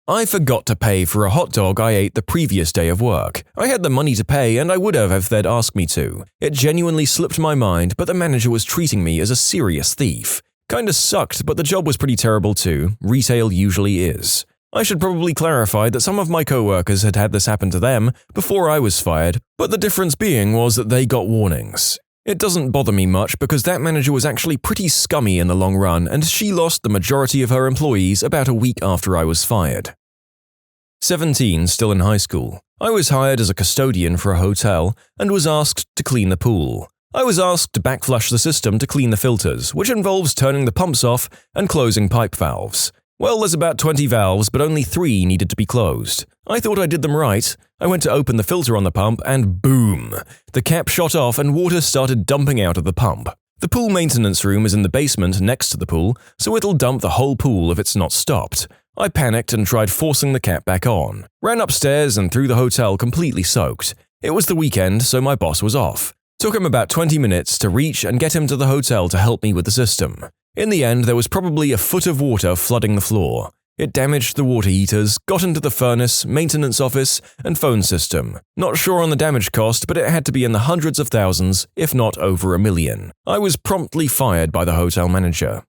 I forgot to pay for a hot dog I ate the previous day of work. I had the money to pay, and I would have if they'd asked me to. It genuinely slipped my mind, but the manager was treating me as a serious thief. Kinda sucked, but the job was pretty terrible too. Retail usually is. I should probably clarify that some of my coworkers had had this happen to them before I was fired, but the difference being was that they got warnings. It doesn't bother me much because that manager was actually pretty scummy in the long run, and she lost the majority of her employees about a week after I was fired. 17, still in high school. I was hired as a custodian for a hotel and was asked to clean the pool. I was asked to backflush the system to clean the filters, which involves turning the pumps off and closing pipe valves. Well, there's about 20 valves, but only 3 needed to be closed. I thought I did them right. I went to open the filter on the pump and boom! The cap shot off and water started dumping out of the pump. The pool maintenance room is in the basement next to the pool, so it'll dump the whole pool if it's not stopped. I panicked and tried forcing the cap back on. Ran upstairs and through the hotel completely soaked. It was the weekend, so my boss was off. Took him about 20 minutes to reach and get him to the hotel to help me with the system. In the end, there was probably a foot of water flooding the floor. It damaged the water heaters, got into the furnace, maintenance office, and phone system. Not sure on the damage cost, but it had to be in the hundreds of thousands, if not over $1 million. I was promptly fired by the hotel manager.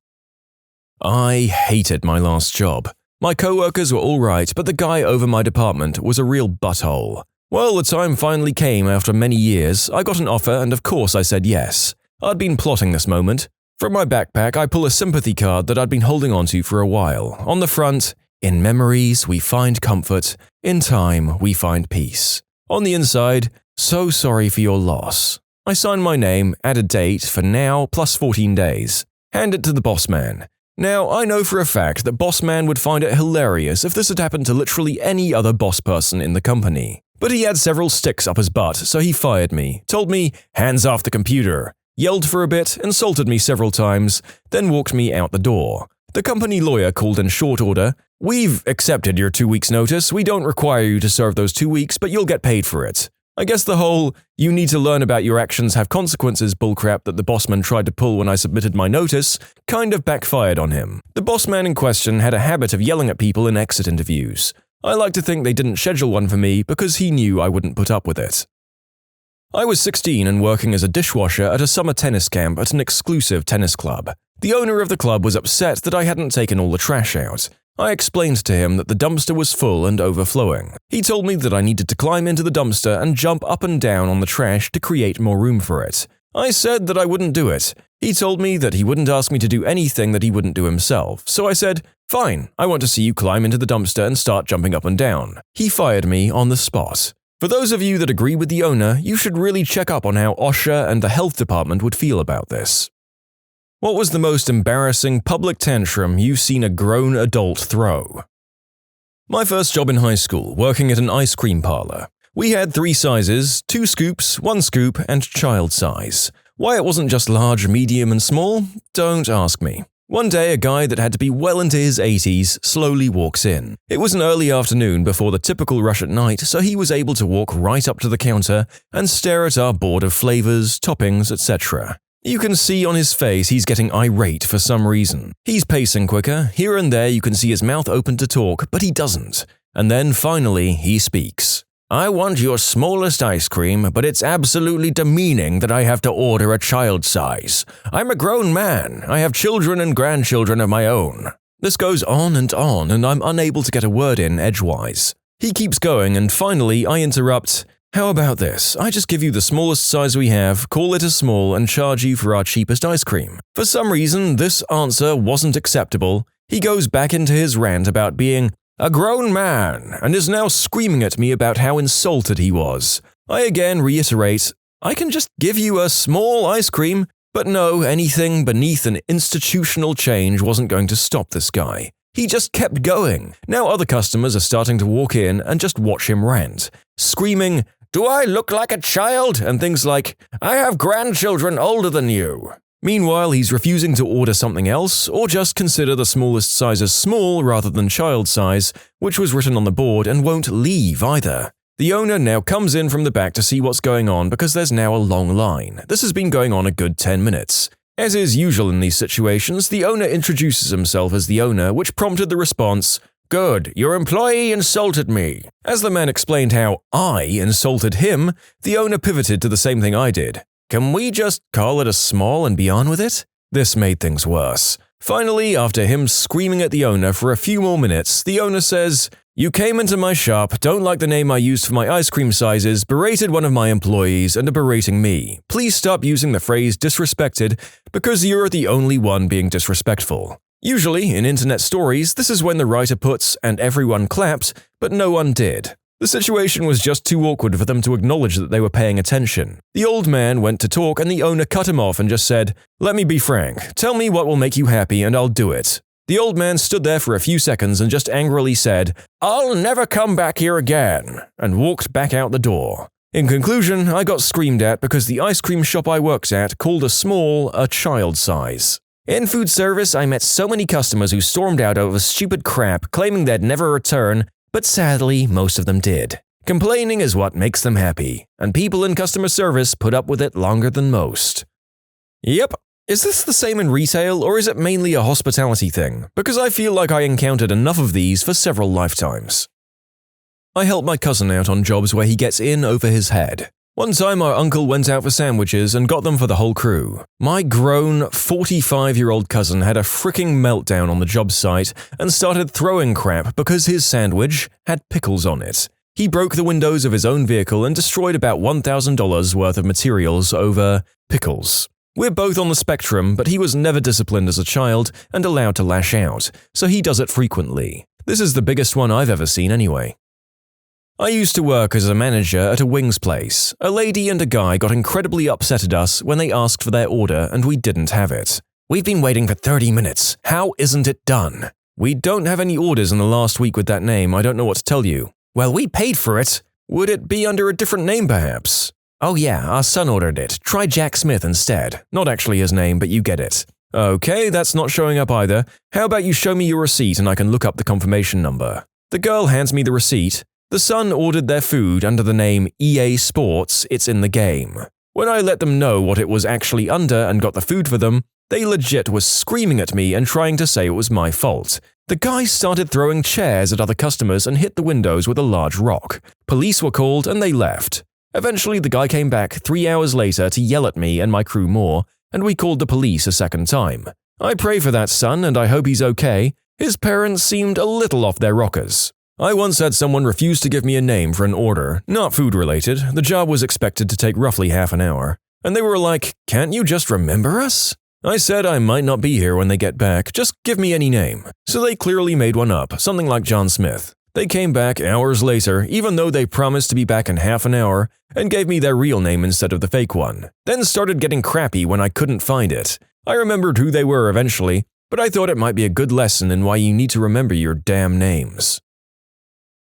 I hated my last job. My coworkers were all right, but the guy over my department was a real butthole. Well, the time finally came after many years. I got an offer and of course I said yes. I'd been plotting this moment. From my backpack, I pull a sympathy card that I'd been holding onto for a while. On the front, "In memories we find comfort, in time we find peace." On the inside, "So sorry for your loss." I sign my name, add a date for now plus 14 days. Hand it to the boss man. Now, I know for a fact that boss man would find it hilarious if this had happened to literally any other boss person in the company. But he had several sticks up his butt, so he fired me, told me, "Hands off the computer," yelled for a bit, insulted me several times, then walked me out the door. The company lawyer called in short order, "We've accepted your 2 weeks' notice. We don't require you to serve those 2 weeks, but you'll get paid for it." I guess the whole "you need to learn about your actions have consequences" bullcrap that the bossman tried to pull when I submitted my notice kind of backfired on him. The bossman in question had a habit of yelling at people in exit interviews. I like to think they didn't schedule one for me because he knew I wouldn't put up with it. I was 16 and working as a dishwasher at a summer tennis camp at an exclusive tennis club. The owner of the club was upset that I hadn't taken all the trash out. I explained to him that the dumpster was full and overflowing. He told me that I needed to climb into the dumpster and jump up and down on the trash to create more room for it. I said that I wouldn't do it. He told me that he wouldn't ask me to do anything that he wouldn't do himself, so I said, "Fine, I want to see you climb into the dumpster and start jumping up and down." He fired me on the spot. For those of you that agree with the owner, you should really check up on how OSHA and the health department would feel about this. What was the most embarrassing public tantrum you've seen a grown adult throw? My first job in high school, working at an ice cream parlor. We had 3 sizes, 2 scoops, 1 scoop, and child size. Why it wasn't just large, medium, and small? Don't ask me. One day, a guy that had to be well into his 80s slowly walks in. It was an early afternoon before the typical rush at night, so he was able to walk right up to the counter and stare at our board of flavors, toppings, etc. You can see on his face he's getting irate for some reason. He's pacing quicker. Here and there you can see his mouth open to talk, but he doesn't. And then finally he speaks. "I want your smallest ice cream, but it's absolutely demeaning that I have to order a child size. I'm a grown man. I have children and grandchildren of my own." This goes on, and I'm unable to get a word in edgewise. He keeps going, and finally I interrupt. "How about this? I just give you the smallest size we have, call it a small, and charge you for our cheapest ice cream." For some reason, this answer wasn't acceptable. He goes back into his rant about being a grown man, and is now screaming at me about how insulted he was. I again reiterate, I can just give you a small ice cream, but no, anything beneath an institutional change wasn't going to stop this guy. He just kept going. Now other customers are starting to walk in and just watch him rant, screaming, "Do I look like a child?" and things like, "I have grandchildren older than you." Meanwhile, he's refusing to order something else, or just consider the smallest size as small rather than child size, which was written on the board, and won't leave either. The owner now comes in from the back to see what's going on because there's now a long line. This has been going on a good 10 minutes. As is usual in these situations, the owner introduces himself as the owner, which prompted the response, "Good, your employee insulted me." As the man explained how I insulted him, the owner pivoted to the same thing I did. "Can we just call it a small and be on with it?" This made things worse. Finally, after him screaming at the owner for a few more minutes, the owner says, "You came into my shop, don't like the name I used for my ice cream sizes, berated one of my employees, and are berating me. Please stop using the phrase disrespected because you're the only one being disrespectful." Usually, in internet stories, this is when the writer puts, "and everyone clapped," but no one did. The situation was just too awkward for them to acknowledge that they were paying attention. The old man went to talk and the owner cut him off and just said, "Let me be frank. Tell me what will make you happy and I'll do it." The old man stood there for a few seconds and just angrily said, "I'll never come back here again," and walked back out the door. In conclusion, I got screamed at because the ice cream shop I worked at called a small a child size. In food service, I met so many customers who stormed out over stupid crap claiming they'd never return, but sadly, most of them did. Complaining is what makes them happy, and people in customer service put up with it longer than most. Yep. Is this the same in retail, or is it mainly a hospitality thing? Because I feel like I encountered enough of these for several lifetimes. I help my cousin out on jobs where he gets in over his head. One time our uncle went out for sandwiches and got them for the whole crew. My grown, 45-year-old cousin had a freaking meltdown on the job site and started throwing crap because his sandwich had pickles on it. He broke the windows of his own vehicle and destroyed about $1,000 worth of materials over pickles. We're both on the spectrum, but he was never disciplined as a child and allowed to lash out, so he does it frequently. This is the biggest one I've ever seen anyway. I used to work as a manager at a wings place. A lady and a guy got incredibly upset at us when they asked for their order and we didn't have it. We've been waiting for 30 minutes. How isn't it done? We don't have any orders in the last week with that name. I don't know what to tell you. Well, we paid for it. Would it be under a different name perhaps? Oh yeah, our son ordered it. Try Jack Smith instead. Not actually his name, but you get it. Okay, that's not showing up either. How about you show me your receipt and I can look up the confirmation number? The girl hands me the receipt. The son ordered their food under the name EA Sports, It's in the Game. When I let them know what it was actually under and got the food for them, they legit was screaming at me and trying to say it was my fault. The guy started throwing chairs at other customers and hit the windows with a large rock. Police were called and they left. Eventually, the guy came back 3 hours later to yell at me and my crew more, and we called the police a second time. I pray for that son and I hope he's okay. His parents seemed a little off their rockers. I once had someone refuse to give me a name for an order, not food-related. The job was expected to take roughly half an hour. And they were like, "Can't you just remember us?" I said I might not be here when they get back, just give me any name. So they clearly made one up, something like John Smith. They came back hours later, even though they promised to be back in half an hour, and gave me their real name instead of the fake one. Then started getting crappy when I couldn't find it. I remembered who they were eventually, but I thought it might be a good lesson in why you need to remember your damn names.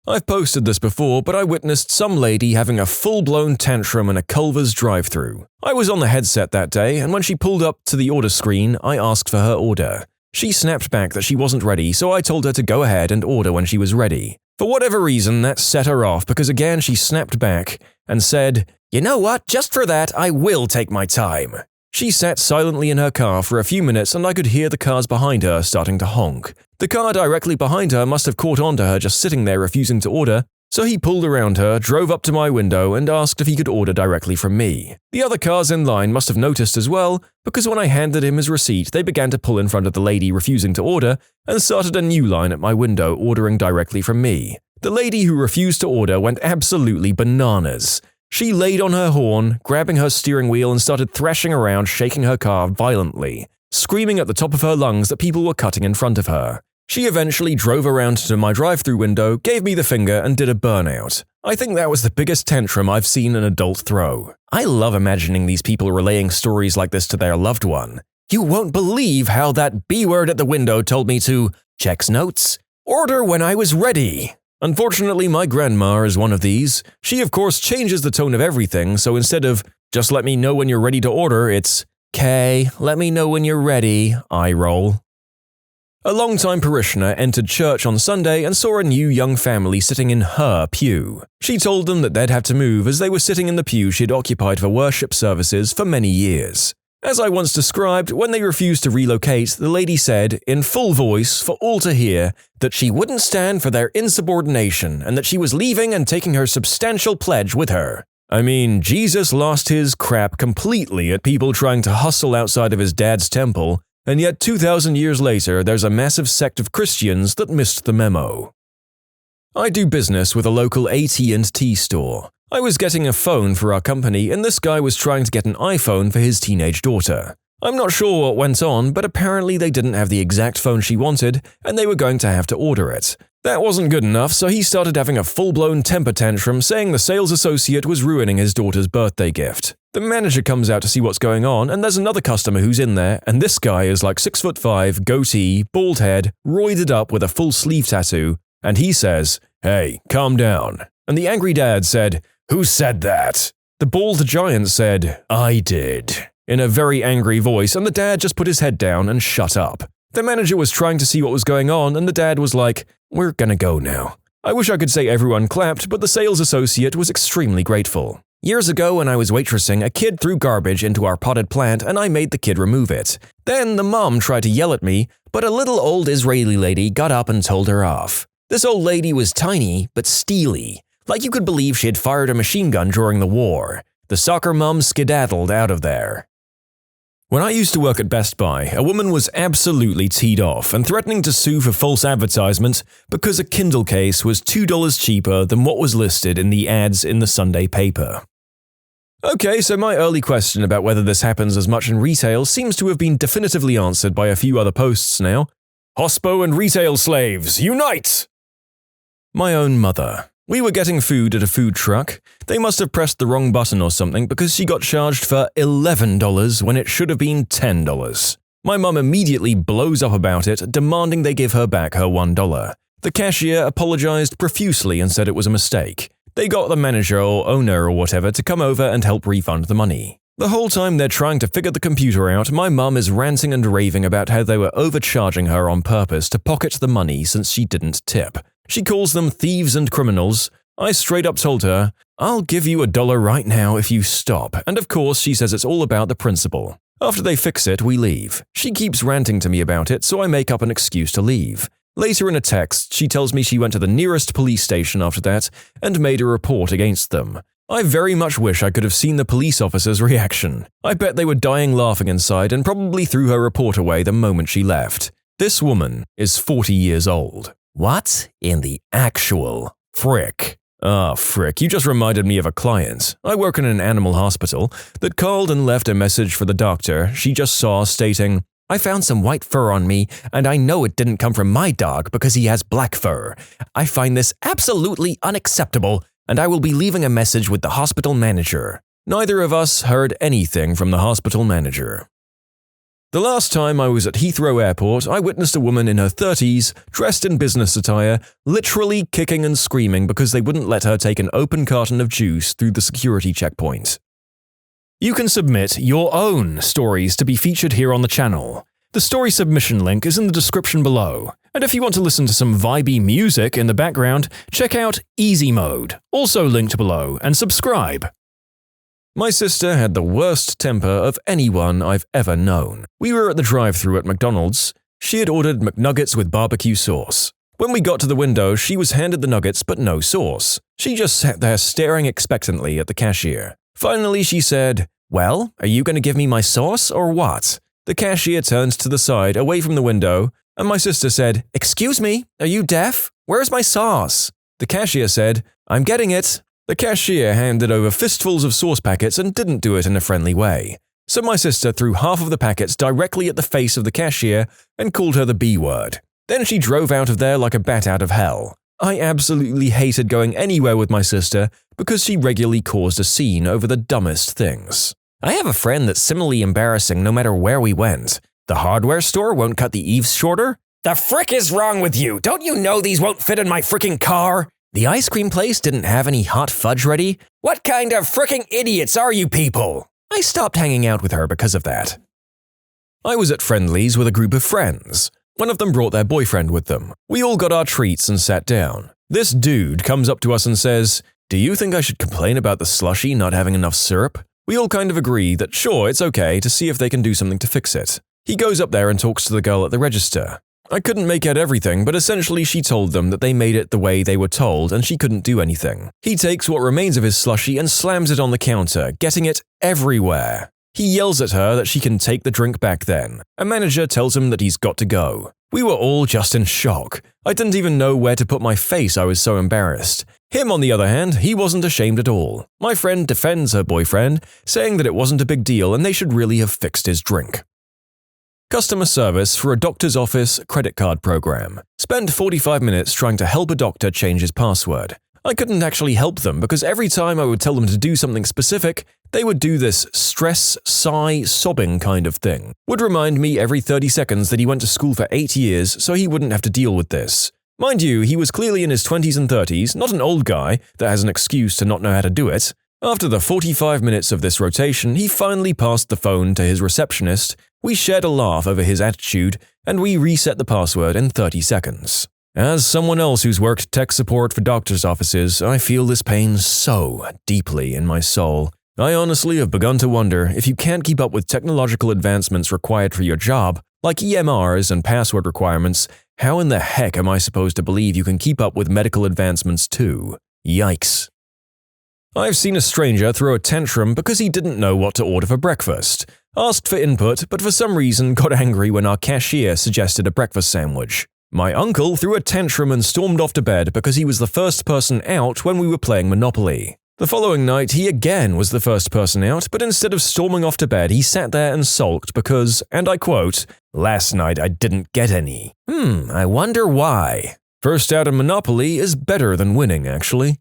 I've posted this before, but I witnessed some lady having a full-blown tantrum in a Culver's drive-thru. I was on the headset that day, and when she pulled up to the order screen, I asked for her order. She snapped back that she wasn't ready, so I told her to go ahead and order when she was ready. For whatever reason, that set her off because again she snapped back and said, "You know what, just for that, I will take my time." She sat silently in her car for a few minutes and I could hear the cars behind her starting to honk. The car directly behind her must have caught on to her just sitting there refusing to order, so he pulled around her, drove up to my window and asked if he could order directly from me. The other cars in line must have noticed as well, because when I handed him his receipt, they began to pull in front of the lady refusing to order and started a new line at my window ordering directly from me. The lady who refused to order went absolutely bananas. She laid on her horn, grabbing her steering wheel and started thrashing around, shaking her car violently, screaming at the top of her lungs that people were cutting in front of her. She eventually drove around to my drive-thru window, gave me the finger and did a burnout. I think that was the biggest tantrum I've seen an adult throw. I love imagining these people relaying stories like this to their loved one. "You won't believe how that B-word at the window told me to, checks notes, order when I was ready." Unfortunately, my grandma is one of these. She of course changes the tone of everything, so instead of, "Just let me know when you're ready to order," it's, "'Kay, let me know when you're ready," eye roll. A longtime parishioner entered church on Sunday and saw a new young family sitting in her pew. She told them that they'd have to move as they were sitting in the pew she'd occupied for worship services for many years. As I once described, when they refused to relocate, the lady said, in full voice for all to hear, that she wouldn't stand for their insubordination and that she was leaving and taking her substantial pledge with her. I mean, Jesus lost his crap completely at people trying to hustle outside of his dad's temple, and yet 2,000 years later there's a massive sect of Christians that missed the memo. I do business with a local AT&T store. I was getting a phone for our company and this guy was trying to get an iPhone for his teenage daughter. I'm not sure what went on, but apparently they didn't have the exact phone she wanted and they were going to have to order it. That wasn't good enough, so he started having a full-blown temper tantrum saying the sales associate was ruining his daughter's birthday gift. The manager comes out to see what's going on and there's another customer who's in there and this guy is like 6'5", goatee, bald head, roided up with a full sleeve tattoo, and he says, "Hey, calm down." And the angry dad said, "Who said that?" The bald giant said, "I did," in a very angry voice, and the dad just put his head down and shut up. The manager was trying to see what was going on, and the dad was like, "We're gonna go now." I wish I could say everyone clapped, but the sales associate was extremely grateful. Years ago when I was waitressing, a kid threw garbage into our potted plant and I made the kid remove it. Then the mom tried to yell at me, but a little old Israeli lady got up and told her off. This old lady was tiny, but steely. Like you could believe she had fired a machine gun during the war. The soccer mom skedaddled out of there. When I used to work at Best Buy, a woman was absolutely teed off and threatening to sue for false advertisement because a Kindle case was $2 cheaper than what was listed in the ads in the Sunday paper. Okay, so my early question about whether this happens as much in retail seems to have been definitively answered by a few other posts now. Hospo and retail slaves, unite! My own mother. We were getting food at a food truck. They must have pressed the wrong button or something because she got charged for $11 when it should have been $10. My mum immediately blows up about it, demanding they give her back her $1. The cashier apologized profusely and said it was a mistake. They got the manager or owner or whatever to come over and help refund the money. The whole time they're trying to figure the computer out, my mum is ranting and raving about how they were overcharging her on purpose to pocket the money since she didn't tip. She calls them thieves and criminals. I straight up told her, I'll give you $1 right now if you stop, and of course she says it's all about the principle. After they fix it, we leave. She keeps ranting to me about it, so I make up an excuse to leave. Later in a text, she tells me she went to the nearest police station after that and made a report against them. I very much wish I could have seen the police officer's reaction. I bet they were dying laughing inside and probably threw her report away the moment she left. This woman is 40 years old. What in the actual frick? Frick, you just reminded me of a client. I work in an animal hospital that called and left a message for the doctor she just saw stating, I found some white fur on me, and I know it didn't come from my dog because he has black fur. I find this absolutely unacceptable, and I will be leaving a message with the hospital manager. Neither of us heard anything from the hospital manager. The last time I was at Heathrow Airport, I witnessed a woman in her 30s, dressed in business attire, literally kicking and screaming because they wouldn't let her take an open carton of juice through the security checkpoint. You can submit your own stories to be featured here on the channel. The story submission link is in the description below. And if you want to listen to some vibey music in the background, check out easymode, also linked below, and subscribe. My sister had the worst temper of anyone I've ever known. We were at the drive-thru at McDonald's. She had ordered McNuggets with barbecue sauce. When we got to the window, she was handed the nuggets but no sauce. She just sat there staring expectantly at the cashier. Finally, she said, Well, are you going to give me my sauce or what? The cashier turned to the side, away from the window, and my sister said, Excuse me, are you deaf? Where's my sauce? The cashier said, I'm getting it. The cashier handed over fistfuls of sauce packets and didn't do it in a friendly way. So my sister threw half of the packets directly at the face of the cashier and called her the B word. Then she drove out of there like a bat out of hell. I absolutely hated going anywhere with my sister because she regularly caused a scene over the dumbest things. I have a friend that's similarly embarrassing no matter where we went. The hardware store won't cut the eaves shorter? The frick is wrong with you? Don't you know these won't fit in my fricking car? The ice cream place didn't have any hot fudge ready? What kind of fricking idiots are you people? I stopped hanging out with her because of that. I was at Friendly's with a group of friends. One of them brought their boyfriend with them. We all got our treats and sat down. This dude comes up to us and says, Do you think I should complain about the slushie not having enough syrup? We all kind of agree that sure, it's okay to see if they can do something to fix it. He goes up there and talks to the girl at the register. I couldn't make out everything, but essentially she told them that they made it the way they were told and she couldn't do anything. He takes what remains of his slushie and slams it on the counter, getting it everywhere. He yells at her that she can take the drink back then. A manager tells him that he's got to go. We were all just in shock. I didn't even know where to put my face, I was so embarrassed. Him, on the other hand, he wasn't ashamed at all. My friend defends her boyfriend, saying that it wasn't a big deal and they should really have fixed his drink. Customer service for a doctor's office credit card program. Spent 45 minutes trying to help a doctor change his password. I couldn't actually help them because every time I would tell them to do something specific, they would do this stress, sigh, sobbing kind of thing. Would remind me every 30 seconds that he went to school for 8 years so he wouldn't have to deal with this. Mind you, he was clearly in his 20s and 30s, not an old guy that has an excuse to not know how to do it. After the 45 minutes of this rotation, he finally passed the phone to his receptionist. We shared a laugh over his attitude, and we reset the password in 30 seconds. As someone else who's worked tech support for doctors' offices, I feel this pain so deeply in my soul. I honestly have begun to wonder if you can't keep up with technological advancements required for your job, like EMRs and password requirements, how in the heck am I supposed to believe you can keep up with medical advancements too? Yikes. I've seen a stranger throw a tantrum because he didn't know what to order for breakfast, asked for input, but for some reason got angry when our cashier suggested a breakfast sandwich. My uncle threw a tantrum and stormed off to bed because he was the first person out when we were playing Monopoly. The following night, he again was the first person out, but instead of storming off to bed, he sat there and sulked because, and I quote, "Last night I didn't get any. I wonder why." First out in Monopoly is better than winning, actually.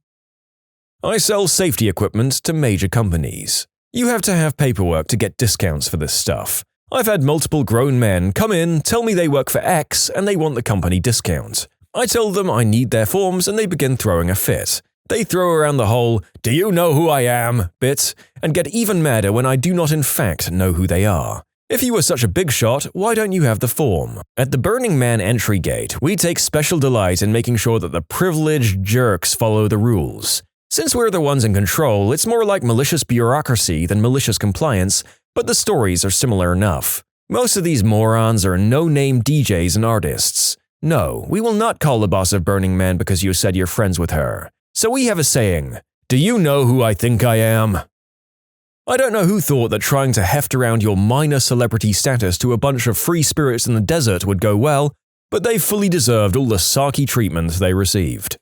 I sell safety equipment to major companies. You have to have paperwork to get discounts for this stuff. I've had multiple grown men come in, tell me they work for X, and they want the company discount. I tell them I need their forms, and they begin throwing a fit. They throw around the whole, "Do you know who I am?" bit, and get even madder when I do not in fact know who they are. If you were such a big shot, why don't you have the form? At the Burning Man entry gate, we take special delight in making sure that the privileged jerks follow the rules. Since we're the ones in control, it's more like malicious bureaucracy than malicious compliance, but the stories are similar enough. Most of these morons are no-name DJs and artists. No, we will not call the boss of Burning Man because you said you're friends with her. So we have a saying, "Do you know who I think I am?" I don't know who thought that trying to heft around your minor celebrity status to a bunch of free spirits in the desert would go well, but they fully deserved all the sarky treatment they received.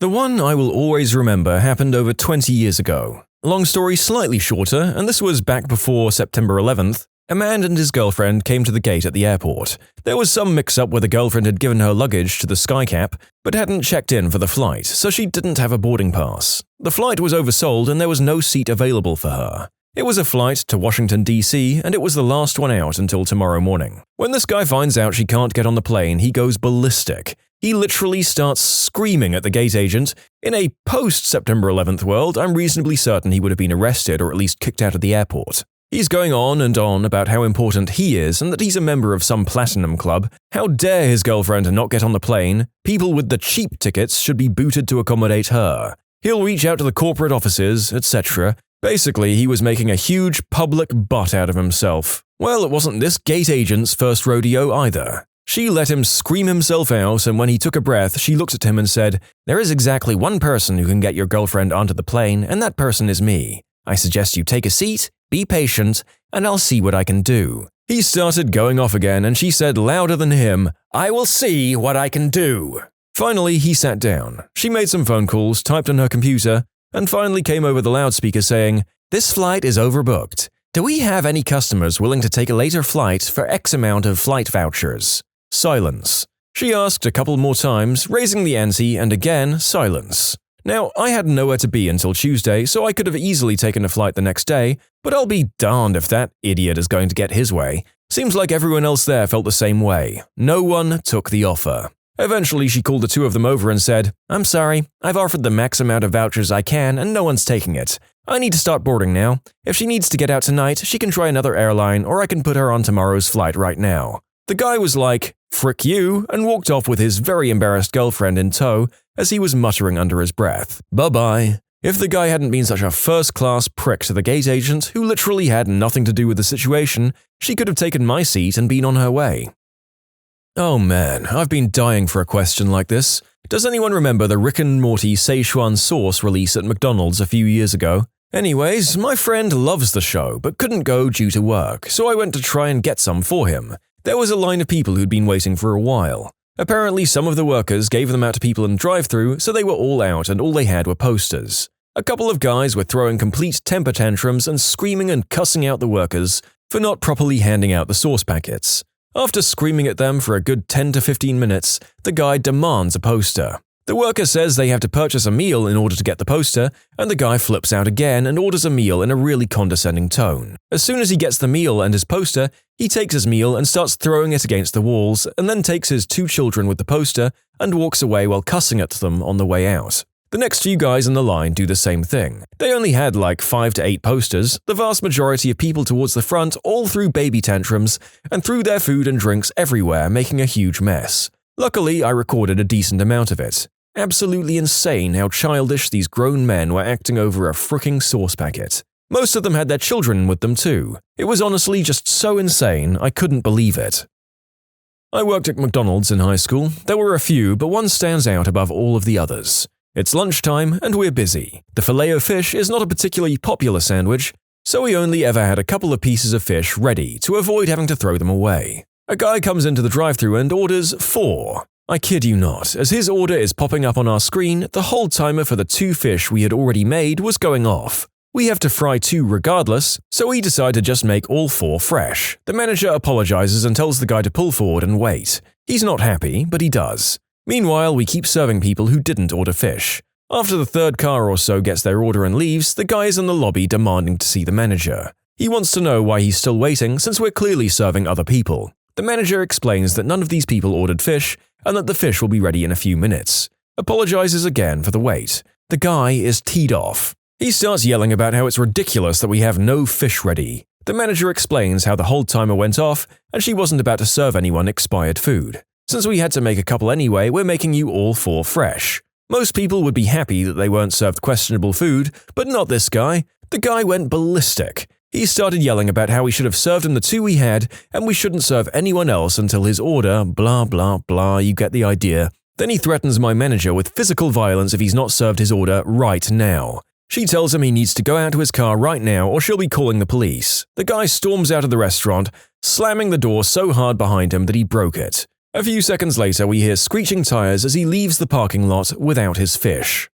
The one I will always remember happened over 20 years ago. Long story slightly shorter, and this was back before September 11th, a man and his girlfriend came to the gate at the airport. There was some mix-up where the girlfriend had given her luggage to the skycap, but hadn't checked in for the flight, so she didn't have a boarding pass. The flight was oversold and there was no seat available for her. It was a flight to Washington, D.C., and it was the last one out until tomorrow morning. When this guy finds out she can't get on the plane, he goes ballistic. He literally starts screaming at the gate agent. In a post-September 11th world, I'm reasonably certain he would have been arrested or at least kicked out of the airport. He's going on and on about how important he is and that he's a member of some platinum club. How dare his girlfriend not get on the plane? People with the cheap tickets should be booted to accommodate her. He'll reach out to the corporate offices, etc. Basically, he was making a huge public butt out of himself. Well, it wasn't this gate agent's first rodeo either. She let him scream himself out, and when he took a breath, she looked at him and said, "There is exactly one person who can get your girlfriend onto the plane, and that person is me. I suggest you take a seat, be patient, and I'll see what I can do." He started going off again, and she said louder than him, "I will see what I can do." Finally, he sat down. She made some phone calls, typed on her computer, and finally came over the loudspeaker saying, "This flight is overbooked. Do we have any customers willing to take a later flight for X amount of flight vouchers?" Silence. She asked a couple more times, raising the ante, and again, silence. Now, I had nowhere to be until Tuesday, so I could have easily taken a flight the next day, but I'll be darned if that idiot is going to get his way. Seems like everyone else there felt the same way. No one took the offer. Eventually, she called the two of them over and said, "I'm sorry, I've offered the max amount of vouchers I can and no one's taking it. I need to start boarding now. If she needs to get out tonight, she can try another airline or I can put her on tomorrow's flight right now." The guy was like, "Frick you," and walked off with his very embarrassed girlfriend in tow as he was muttering under his breath, "Bye-bye." If the guy hadn't been such a first-class prick to the gate agent, who literally had nothing to do with the situation, she could have taken my seat and been on her way. Oh man, I've been dying for a question like this. Does anyone remember the Rick and Morty Szechuan sauce release at McDonald's a few years ago? Anyways, my friend loves the show, but couldn't go due to work, so I went to try and get some for him. There was a line of people who'd been waiting for a while. Apparently, some of the workers gave them out to people in the drive-thru, so they were all out and all they had were posters. A couple of guys were throwing complete temper tantrums and screaming and cussing out the workers for not properly handing out the sauce packets. After screaming at them for a good 10 to 15 minutes, the guy demands a poster. The worker says they have to purchase a meal in order to get the poster, and the guy flips out again and orders a meal in a really condescending tone. As soon as he gets the meal and his poster, he takes his meal and starts throwing it against the walls, and then takes his two children with the poster and walks away while cussing at them on the way out. The next few guys in the line do the same thing. They only had like 5 to 8 posters. The vast majority of people towards the front all threw baby tantrums and threw their food and drinks everywhere, making a huge mess. Luckily, I recorded a decent amount of it. Absolutely insane how childish these grown men were acting over a fricking sauce packet. Most of them had their children with them too. It was honestly just so insane, I couldn't believe it. I worked at McDonald's in high school. There were a few, but one stands out above all of the others. It's lunchtime and we're busy. The Filet-O-Fish is not a particularly popular sandwich, so we only ever had a couple of pieces of fish ready to avoid having to throw them away. A guy comes into the drive-thru and orders 4. I kid you not, as his order is popping up on our screen, the whole timer for the 2 fish we had already made was going off. We have to fry 2 regardless, so we decide to just make all 4 fresh. The manager apologizes and tells the guy to pull forward and wait. He's not happy, but he does. Meanwhile, we keep serving people who didn't order fish. After the third car or so gets their order and leaves, the guy is in the lobby demanding to see the manager. He wants to know why he's still waiting since we're clearly serving other people. The manager explains that none of these people ordered fish and that the fish will be ready in a few minutes. Apologizes again for the wait. The guy is teed off. He starts yelling about how it's ridiculous that we have no fish ready. The manager explains how the whole timer went off and she wasn't about to serve anyone expired food. Since we had to make a couple anyway, we're making you all 4 fresh. Most people would be happy that they weren't served questionable food, but not this guy. The guy went ballistic. He started yelling about how we should have served him the 2 we had and we shouldn't serve anyone else until his order, blah blah blah, you get the idea. Then he threatens my manager with physical violence if he's not served his order right now. She tells him he needs to go out to his car right now or she'll be calling the police. The guy storms out of the restaurant, slamming the door so hard behind him that he broke it. A few seconds later, we hear screeching tires as he leaves the parking lot without his fish.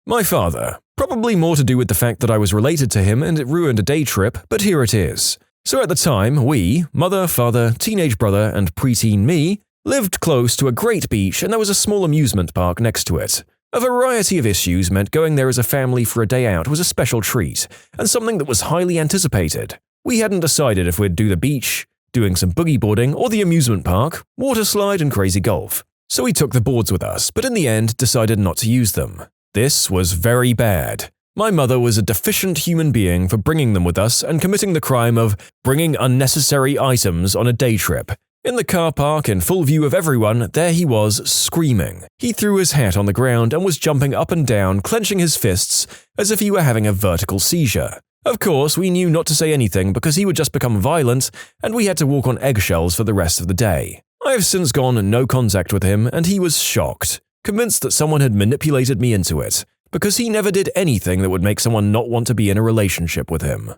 My father. Probably more to do with the fact that I was related to him and it ruined a day trip, but here it is. So at the time, we, mother, father, teenage brother, and preteen me, lived close to a great beach and there was a small amusement park next to it. A variety of issues meant going there as a family for a day out was a special treat, and something that was highly anticipated. We hadn't decided if we'd do the beach, doing some boogie boarding, or the amusement park, water slide, and crazy golf. So we took the boards with us, but in the end decided not to use them. This was very bad. My mother was a deficient human being for bringing them with us and committing the crime of bringing unnecessary items on a day trip. In the car park, in full view of everyone, there he was, screaming. He threw his hat on the ground and was jumping up and down, clenching his fists as if he were having a vertical seizure. Of course, we knew not to say anything because he would just become violent, and we had to walk on eggshells for the rest of the day. I have since gone no contact with him, and he was shocked, convinced that someone had manipulated me into it, because he never did anything that would make someone not want to be in a relationship with him.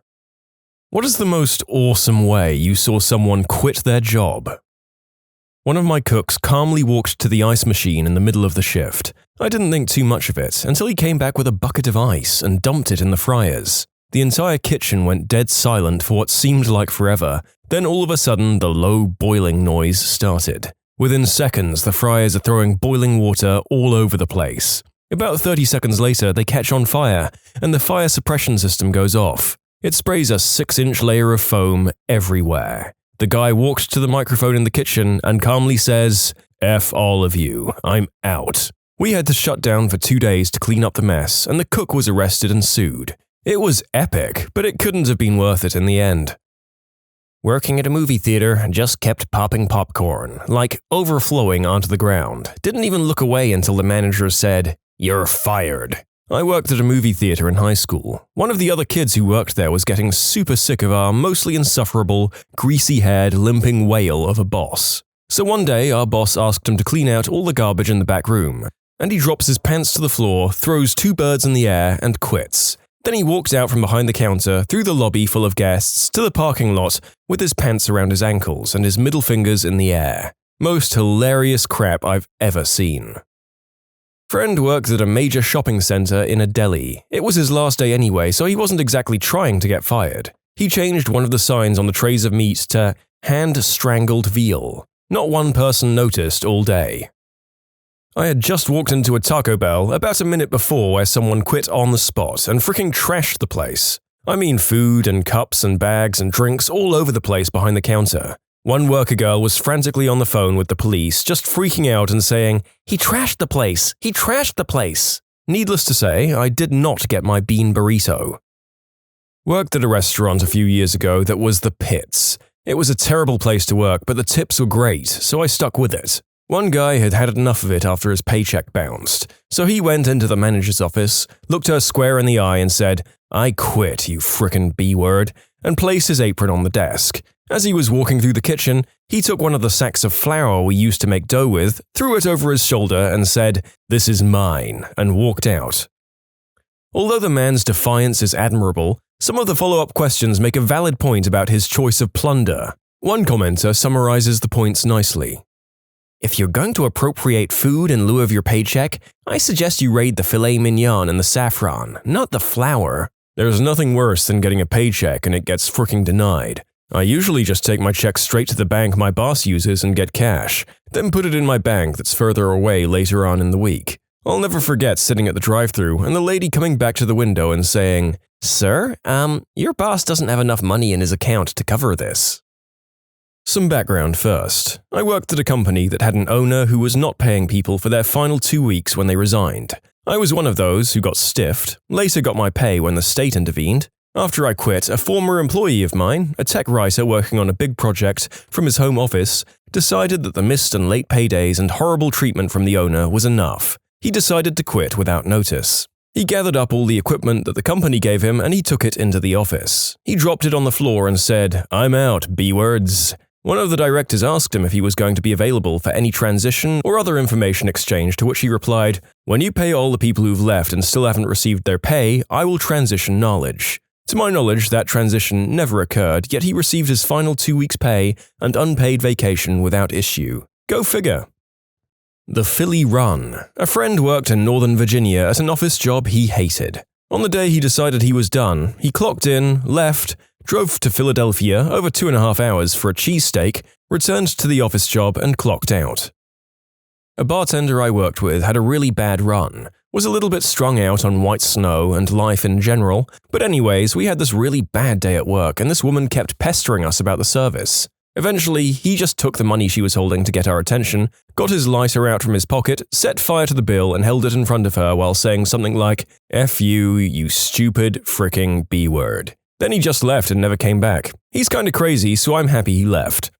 What is the most awesome way you saw someone quit their job? One of my cooks calmly walked to the ice machine in the middle of the shift. I didn't think too much of it until he came back with a bucket of ice and dumped it in the fryers. The entire kitchen went dead silent for what seemed like forever. Then all of a sudden, the low boiling noise started. Within seconds, the fryers are throwing boiling water all over the place. About 30 seconds later, they catch on fire, and the fire suppression system goes off. It sprays a 6-inch layer of foam everywhere. The guy walked to the microphone in the kitchen and calmly says, "F all of you, I'm out." We had to shut down for 2 days to clean up the mess, and the cook was arrested and sued. It was epic, but it couldn't have been worth it in the end. Working at a movie theater just kept popping popcorn, like overflowing onto the ground. Didn't even look away until the manager said, "You're fired." I worked at a movie theater in high school. One of the other kids who worked there was getting super sick of our mostly insufferable, greasy-haired, limping whale of a boss. So one day, our boss asked him to clean out all the garbage in the back room, and he drops his pants to the floor, throws 2 birds in the air, and quits. Then he walked out from behind the counter, through the lobby full of guests, to the parking lot with his pants around his ankles and his middle fingers in the air. Most hilarious crap I've ever seen. Friend works at a major shopping center in a deli. It was his last day anyway, so he wasn't exactly trying to get fired. He changed one of the signs on the trays of meat to hand-strangled veal. Not one person noticed all day. I had just walked into a Taco Bell about a minute before where someone quit on the spot and freaking trashed the place. I mean food and cups and bags and drinks all over the place behind the counter. One worker girl was frantically on the phone with the police, just freaking out and saying, "He trashed the place! He trashed the place!" Needless to say, I did not get my bean burrito. Worked at a restaurant a few years ago that was the pits. It was a terrible place to work, but the tips were great, so I stuck with it. One guy had had enough of it after his paycheck bounced, so he went into the manager's office, looked her square in the eye and said, "I quit, you frickin' B-word," and placed his apron on the desk. As he was walking through the kitchen, he took one of the sacks of flour we used to make dough with, threw it over his shoulder and said, "This is mine," and walked out. Although the man's defiance is admirable, some of the follow-up questions make a valid point about his choice of plunder. One commenter summarizes the points nicely. "If you're going to appropriate food in lieu of your paycheck, I suggest you raid the filet mignon and the saffron, not the flour. There's nothing worse than getting a paycheck and it gets fricking denied. I usually just take my check straight to the bank my boss uses and get cash, then put it in my bank that's further away later on in the week. I'll never forget sitting at the drive-thru and the lady coming back to the window and saying, 'Sir, your boss doesn't have enough money in his account to cover this.'" Some background first. I worked at a company that had an owner who was not paying people for their final 2 weeks when they resigned. I was one of those who got stiffed, later got my pay when the state intervened. After I quit, a former employee of mine, a tech writer working on a big project from his home office, decided that the missed and late paydays and horrible treatment from the owner was enough. He decided to quit without notice. He gathered up all the equipment that the company gave him and he took it into the office. He dropped it on the floor and said, "I'm out, B-words." One of the directors asked him if he was going to be available for any transition or other information exchange, to which he replied, "When you pay all the people who've left and still haven't received their pay, I will transition knowledge." To my knowledge, that transition never occurred, yet he received his final 2 weeks' pay and unpaid vacation without issue. Go figure. The Philly Run. A friend worked in Northern Virginia at an office job he hated. On the day he decided he was done, he clocked in, left, drove to Philadelphia over 2.5 hours for a cheesesteak, returned to the office job and clocked out. A bartender I worked with had a really bad run, was a little bit strung out on white snow and life in general, but anyways, we had this really bad day at work and this woman kept pestering us about the service. Eventually, he just took the money she was holding to get our attention, got his lighter out from his pocket, set fire to the bill and held it in front of her while saying something like, "F you, you stupid fricking B-word." Then he just left and never came back. He's kinda crazy, so I'm happy he left.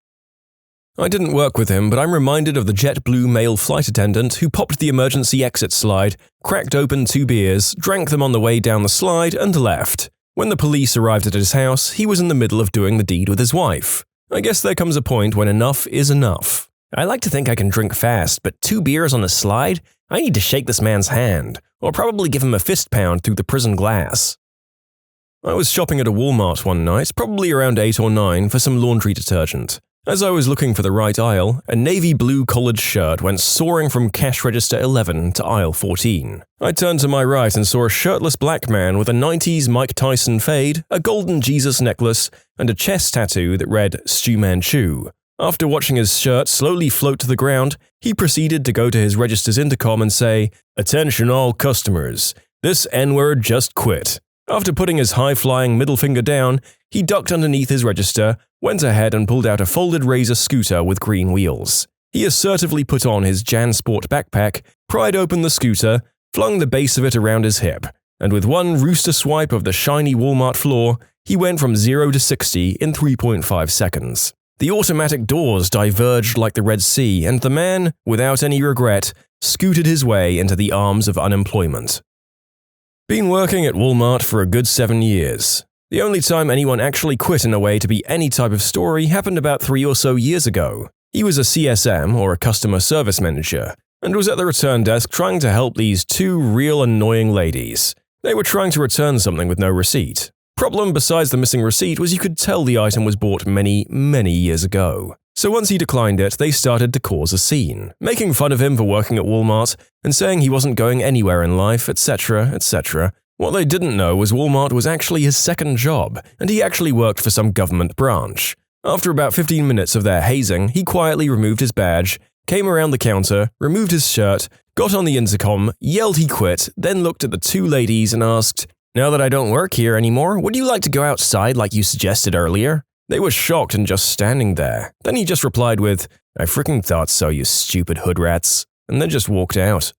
I didn't work with him, but I'm reminded of the JetBlue male flight attendant who popped the emergency exit slide, cracked open 2 beers, drank them on the way down the slide, and left. When the police arrived at his house, he was in the middle of doing the deed with his wife. I guess there comes a point when enough is enough. I like to think I can drink fast, but 2 beers on the slide? I need to shake this man's hand, or probably give him a fist pound through the prison glass. I was shopping at a Walmart one night, probably around 8 or 9, for some laundry detergent. As I was looking for the right aisle, a navy blue collared shirt went soaring from cash register 11 to aisle 14. I turned to my right and saw a shirtless black man with a 90s Mike Tyson fade, a golden Jesus necklace, and a chest tattoo that read Stu Manchu. After watching his shirt slowly float to the ground, he proceeded to go to his register's intercom and say, "Attention all customers, this N-word just quit." After putting his high-flying middle finger down, he ducked underneath his register, went ahead and pulled out a folded razor scooter with green wheels. He assertively put on his JanSport backpack, pried open the scooter, flung the base of it around his hip, and with one rooster swipe of the shiny Walmart floor, he went from 0 to 60 in 3.5 seconds. The automatic doors diverged like the Red Sea, and the man, without any regret, scooted his way into the arms of unemployment. Been working at Walmart for a good 7 years. The only time anyone actually quit in a way to be any type of story happened about 3 or so years ago. He was a CSM, or a customer service manager, and was at the return desk trying to help these 2 real annoying ladies. They were trying to return something with no receipt. Problem besides the missing receipt was you could tell the item was bought many, many years ago. So once he declined it, they started to cause a scene, making fun of him for working at Walmart and saying he wasn't going anywhere in life, etc., etc. What they didn't know was Walmart was actually his second job, and he actually worked for some government branch. After about 15 minutes of their hazing, he quietly removed his badge, came around the counter, removed his shirt, got on the intercom, yelled he quit, then looked at the 2 ladies and asked, "Now that I don't work here anymore, would you like to go outside like you suggested earlier?" They were shocked and just standing there. Then he just replied with, "I freaking thought so, you stupid hood rats," and then just walked out.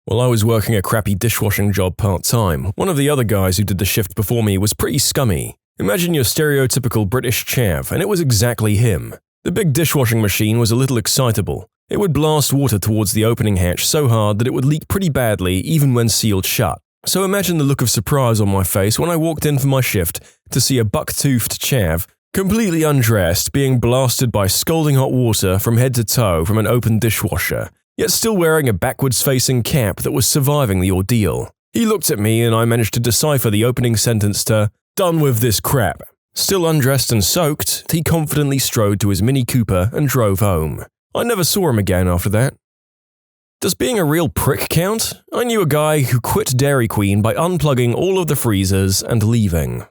While I was working a crappy dishwashing job part-time, one of the other guys who did the shift before me was pretty scummy. Imagine your stereotypical British chav, and it was exactly him. The big dishwashing machine was a little excitable. It would blast water towards the opening hatch so hard that it would leak pretty badly even when sealed shut. So imagine the look of surprise on my face when I walked in for my shift to see a buck-toothed chav, completely undressed, being blasted by scalding hot water from head to toe from an open dishwasher, yet still wearing a backwards-facing cap that was surviving the ordeal. He looked at me and I managed to decipher the opening sentence to, "Done with this crap." Still undressed and soaked, he confidently strode to his Mini Cooper and drove home. I never saw him again after that. Does being a real prick count? I knew a guy who quit Dairy Queen by unplugging all of the freezers and leaving.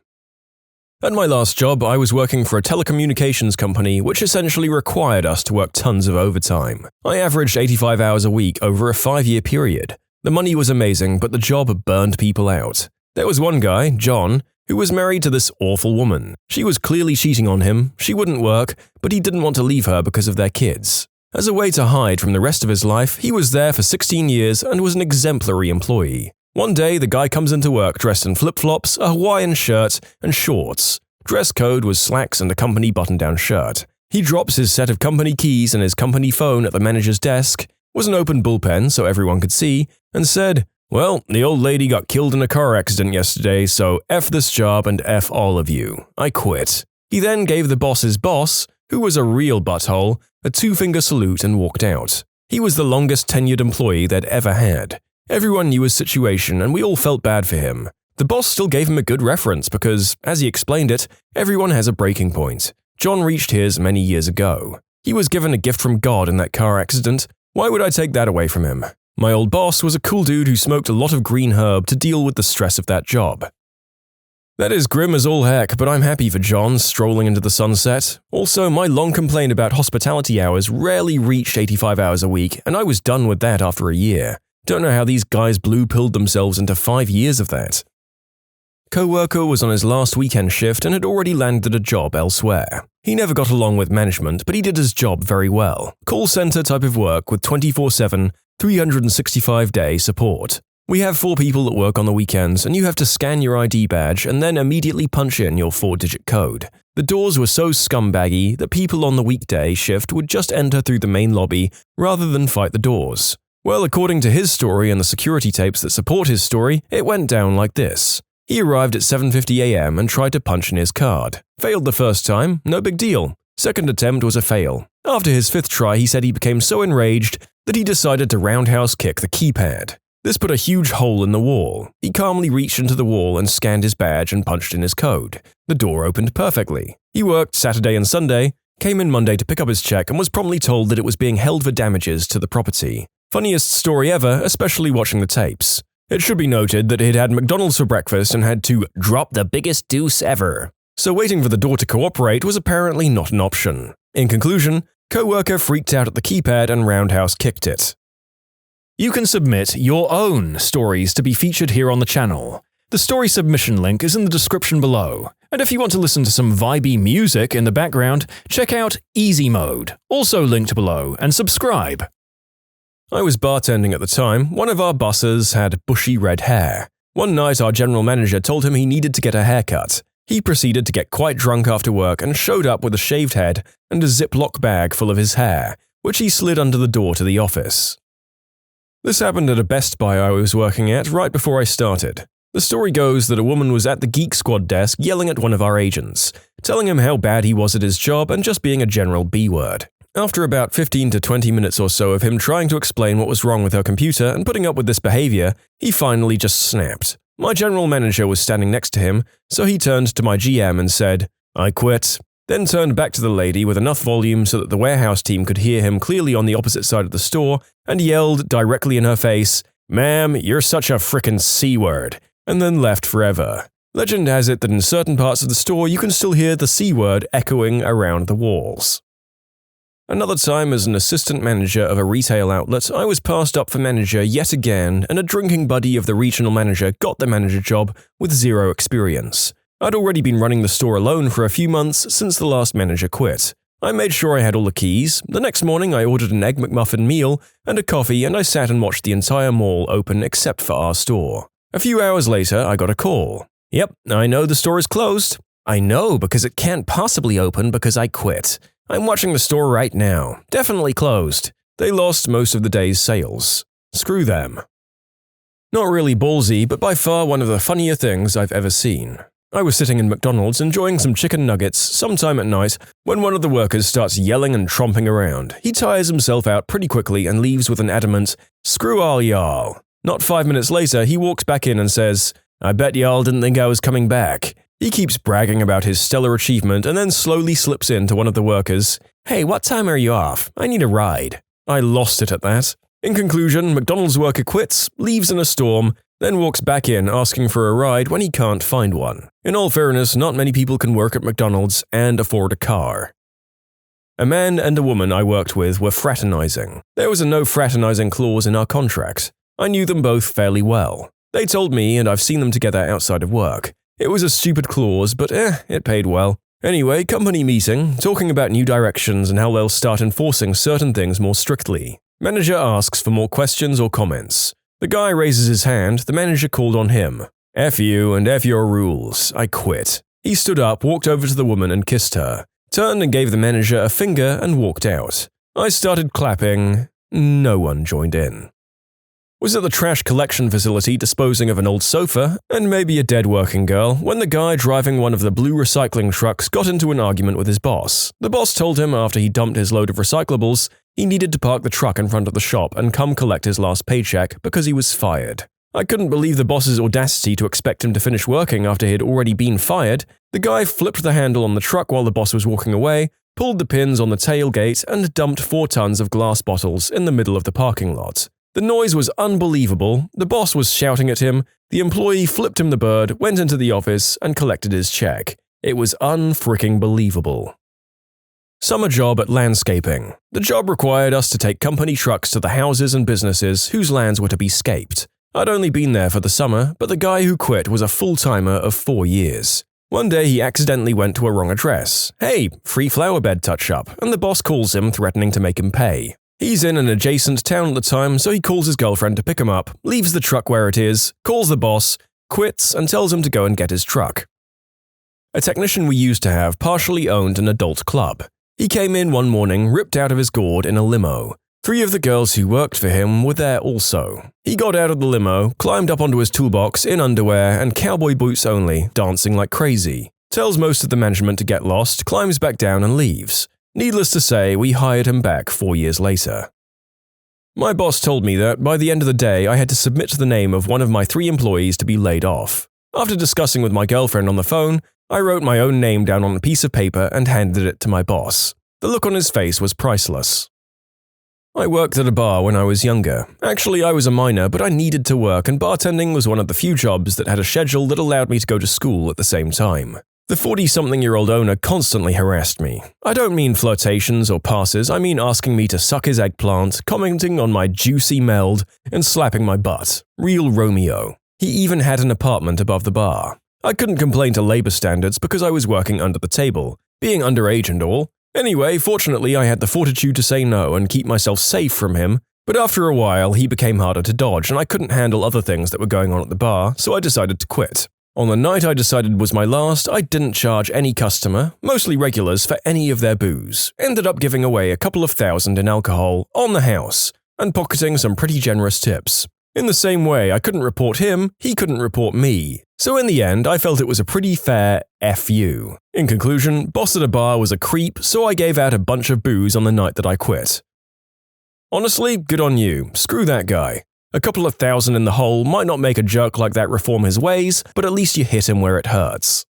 At my last job, I was working for a telecommunications company which essentially required us to work tons of overtime. I averaged 85 hours a week over a 5-year period. The money was amazing, but the job burned people out. There was one guy, John, who was married to this awful woman. She was clearly cheating on him, she wouldn't work, but he didn't want to leave her because of their kids. As a way to hide from the rest of his life, he was there for 16 years and was an exemplary employee. One day, the guy comes into work dressed in flip-flops, a Hawaiian shirt, and shorts. Dress code was slacks and a company button-down shirt. He drops his set of company keys and his company phone at the manager's desk, was an open bullpen so everyone could see, and said, "Well, the old lady got killed in a car accident yesterday, so F this job and F all of you. I quit." He then gave the boss's boss, who was a real butthole, a 2-finger salute and walked out. He was the longest tenured employee they'd ever had. Everyone knew his situation and we all felt bad for him. The boss still gave him a good reference because, as he explained it, everyone has a breaking point. John reached his many years ago. He was given a gift from God in that car accident. Why would I take that away from him? My old boss was a cool dude who smoked a lot of green herb to deal with the stress of that job. That is grim as all heck, but I'm happy for John strolling into the sunset. Also, my long complaint about hospitality hours rarely reached 85 hours a week, and I was done with that after a year. Don't know how these guys blue-pilled themselves into 5 years of that. Co-worker was on his last weekend shift and had already landed a job elsewhere. He never got along with management, but he did his job very well. Call center type of work with 24/7, 365-day support. We have 4 people that work on the weekends, and you have to scan your ID badge and then immediately punch in your 4-digit code. The doors were so scumbaggy that people on the weekday shift would just enter through the main lobby rather than fight the doors. Well, according to his story and the security tapes that support his story, it went down like this. He arrived at 7:50 a.m. and tried to punch in his card. Failed the first time, no big deal. Second attempt was a fail. After his 5th try, he said he became so enraged that he decided to roundhouse kick the keypad. This put a huge hole in the wall. He calmly reached into the wall and scanned his badge and punched in his code. The door opened perfectly. He worked Saturday and Sunday, came in Monday to pick up his check and was promptly told that it was being held for damages to the property. Funniest story ever, especially watching the tapes. It should be noted that he'd had McDonald's for breakfast and had to drop the biggest deuce ever. So waiting for the door to cooperate was apparently not an option. In conclusion, co-worker freaked out at the keypad and roundhouse kicked it. You can submit your own stories to be featured here on the channel. The story submission link is in the description below. And if you want to listen to some vibey music in the background, check out easymode, also linked below, and subscribe. I was bartending at the time. One of our bosses had bushy red hair. One night our general manager told him he needed to get a haircut. He proceeded to get quite drunk after work and showed up with a shaved head and a Ziploc bag full of his hair, which he slid under the door to the office. This happened at a Best Buy I was working at right before I started. The story goes that a woman was at the Geek Squad desk yelling at one of our agents, telling him how bad he was at his job and just being a general B-word. After about 15 to 20 minutes or so of him trying to explain what was wrong with her computer and putting up with this behavior, he finally just snapped. My general manager was standing next to him, so he turned to my GM and said, "I quit," then turned back to the lady with enough volume so that the warehouse team could hear him clearly on the opposite side of the store and yelled directly in her face, "Ma'am, you're such a frickin' C-word," and then left forever. Legend has it that in certain parts of the store you can still hear the C-word echoing around the walls. Another time as an assistant manager of a retail outlet, I was passed up for manager yet again, and a drinking buddy of the regional manager got the manager job with 0 experience. I'd already been running the store alone for a few months since the last manager quit. I made sure I had all the keys. The next morning I ordered an Egg McMuffin meal and a coffee and I sat and watched the entire mall open except for our store. A few hours later I got a call. "Yep, I know the store is closed." "I know, because it can't possibly open because I quit." I'm watching the store right now. Definitely closed. They lost most of the day's sales. Screw them. Not really ballsy, but by far one of the funnier things I've ever seen. I was sitting in McDonald's enjoying some chicken nuggets sometime at night when one of the workers starts yelling and tromping around. He tires himself out pretty quickly and leaves with an adamant, "Screw all y'all." Not 5 minutes later, he walks back in and says, "I bet y'all didn't think I was coming back." He keeps bragging about his stellar achievement and then slowly slips in to one of the workers, "Hey, what time are you off? I need a ride." I lost it at that. In conclusion, McDonald's worker quits, leaves in a storm, then walks back in asking for a ride when he can't find one. In all fairness, not many people can work at McDonald's and afford a car. A man and a woman I worked with were fraternizing. There was a no fraternizing clause in our contract. I knew them both fairly well. They told me, and I've seen them together outside of work. It was a stupid clause, but it paid well. Anyway, company meeting, talking about new directions and how they'll start enforcing certain things more strictly. Manager asks for more questions or comments. The guy raises his hand, the manager called on him. "F you and F your rules, I quit." He stood up, walked over to the woman and kissed her, turned and gave the manager a finger and walked out. I started clapping. No one joined in. Was at the trash collection facility disposing of an old sofa and maybe a dead working girl when the guy driving one of the blue recycling trucks got into an argument with his boss. The boss told him after he dumped his load of recyclables, he needed to park the truck in front of the shop and come collect his last paycheck because he was fired. I couldn't believe the boss's audacity to expect him to finish working after he had already been fired. The guy flipped the handle on the truck while the boss was walking away, pulled the pins on the tailgate, and dumped 4 tons of glass bottles in the middle of the parking lot. The noise was unbelievable, the boss was shouting at him, the employee flipped him the bird, went into the office, and collected his check. It was unfreaking believable. Summer job at landscaping. The job required us to take company trucks to the houses and businesses whose lands were to be scaped. I'd only been there for the summer, but the guy who quit was a full-timer of 4 years. One day he accidentally went to a wrong address. "Hey, free flower bed touch-up," and the boss calls him, threatening to make him pay. He's in an adjacent town at the time, so he calls his girlfriend to pick him up, leaves the truck where it is, calls the boss, quits, and tells him to go and get his truck. A technician we used to have partially owned an adult club. He came in one morning, ripped out of his gourd in a limo. 3 of the girls who worked for him were there also. He got out of the limo, climbed up onto his toolbox in underwear and cowboy boots only, dancing like crazy. Tells most of the management to get lost, climbs back down and leaves. Needless to say, we hired him back 4 years later. My boss told me that by the end of the day I had to submit the name of one of my 3 employees to be laid off. After discussing with my girlfriend on the phone, I wrote my own name down on a piece of paper and handed it to my boss. The look on his face was priceless. I worked at a bar when I was younger. Actually, I was a minor, but I needed to work, and bartending was one of the few jobs that had a schedule that allowed me to go to school at the same time. The 40-something-year-old owner constantly harassed me. I don't mean flirtations or passes, I mean asking me to suck his eggplant, commenting on my juicy meld, and slapping my butt. Real Romeo. He even had an apartment above the bar. I couldn't complain to labor standards because I was working under the table, being underage and all. Anyway, fortunately I had the fortitude to say no and keep myself safe from him, but after a while he became harder to dodge and I couldn't handle other things that were going on at the bar, so I decided to quit. On the night I decided was my last, I didn't charge any customer, mostly regulars, for any of their booze. Ended up giving away a couple of $1,000 in alcohol on the house, and pocketing some pretty generous tips. In the same way, I couldn't report him, he couldn't report me. So in the end, I felt it was a pretty fair F you. In conclusion, boss at a bar was a creep, so I gave out a bunch of booze on the night that I quit. Honestly, good on you. Screw that guy. A couple of $1,000 in the hole might not make a jerk like that reform his ways, but at least you hit him where it hurts.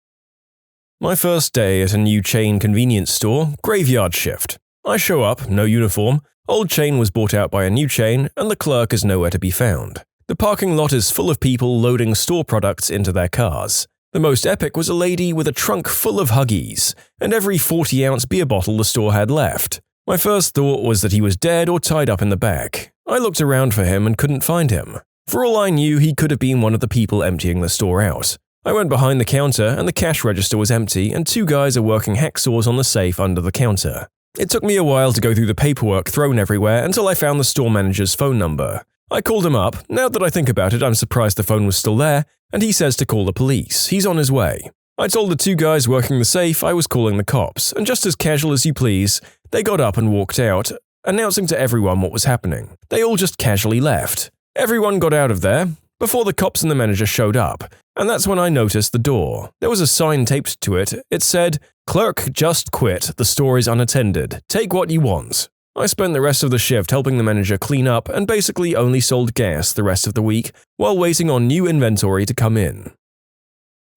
My first day at a new chain convenience store, graveyard shift. I show up, no uniform, old chain was bought out by a new chain, and the clerk is nowhere to be found. The parking lot is full of people loading store products into their cars. The most epic was a lady with a trunk full of Huggies, and every 40-ounce beer bottle the store had left. My first thought was that he was dead or tied up in the back. I looked around for him and couldn't find him. For all I knew, he could have been one of the people emptying the store out. I went behind the counter and the cash register was empty and 2 guys are working hacksaws on the safe under the counter. It took me a while to go through the paperwork thrown everywhere until I found the store manager's phone number. I called him up. Now that I think about it, I'm surprised the phone was still there, and he says to call the police. He's on his way. I told the 2 guys working the safe I was calling the cops, and just as casual as you please, they got up and walked out, announcing to everyone what was happening. They all just casually left. Everyone got out of there before the cops and the manager showed up, and that's when I noticed the door. There was a sign taped to it. It said, "Clerk just quit, the store is unattended. Take what you want." I spent the rest of the shift helping the manager clean up and basically only sold gas the rest of the week while waiting on new inventory to come in.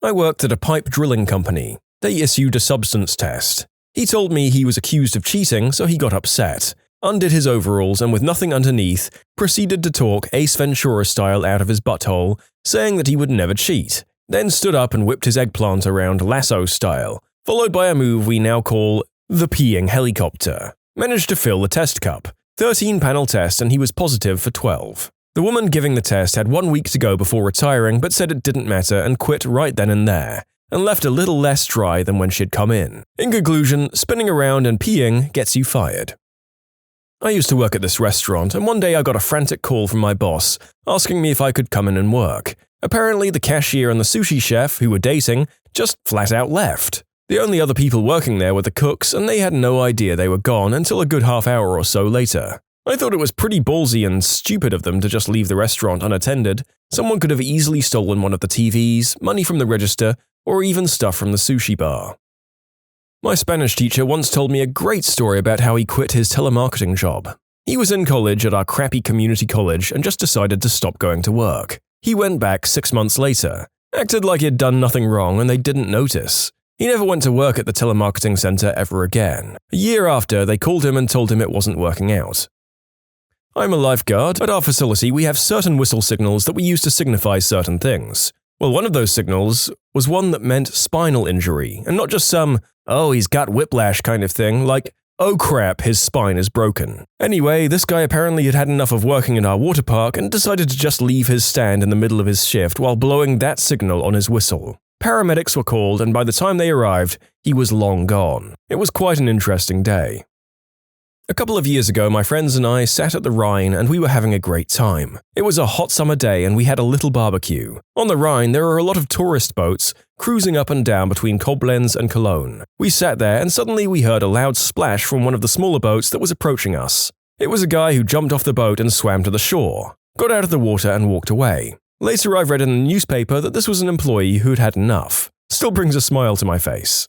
I worked at a pipe drilling company. They issued a substance test. He told me he was accused of cheating, so he got upset, undid his overalls, and with nothing underneath, proceeded to talk Ace Ventura style out of his butthole, saying that he would never cheat, then stood up and whipped his eggplant around lasso style, followed by a move we now call the peeing helicopter. Managed to fill the test cup. 13-panel test, and he was positive for 12. The woman giving the test had 1 week to go before retiring, but said it didn't matter and quit right then and there, and left a little less dry than when she'd come in. In conclusion, spinning around and peeing gets you fired. I used to work at this restaurant, and one day I got a frantic call from my boss, asking me if I could come in and work. Apparently, the cashier and the sushi chef, who were dating, just flat out left. The only other people working there were the cooks, and they had no idea they were gone until a good half hour or so later. I thought it was pretty ballsy and stupid of them to just leave the restaurant unattended. Someone could have easily stolen one of the TVs, money from the register, or even stuff from the sushi bar. My Spanish teacher once told me a great story about how he quit his telemarketing job. He was in college at our crappy community college and just decided to stop going to work. He went back 6 months later, acted like he'd done nothing wrong and they didn't notice. He never went to work at the telemarketing center ever again. A year after, they called him and told him it wasn't working out. I'm a lifeguard. At our facility, we have certain whistle signals that we use to signify certain things. Well, one of those signals was one that meant spinal injury, and not just some, "oh, he's got whiplash" kind of thing, like, "oh crap, his spine is broken." Anyway, this guy apparently had had enough of working in our water park and decided to just leave his stand in the middle of his shift while blowing that signal on his whistle. Paramedics were called, and by the time they arrived, he was long gone. It was quite an interesting day. A couple of years ago, my friends and I sat at the Rhine and we were having a great time. It was a hot summer day and we had a little barbecue. On the Rhine, there are a lot of tourist boats cruising up and down between Koblenz and Cologne. We sat there and suddenly we heard a loud splash from one of the smaller boats that was approaching us. It was a guy who jumped off the boat and swam to the shore, got out of the water and walked away. Later, I read in the newspaper that this was an employee who'd had enough. Still brings a smile to my face.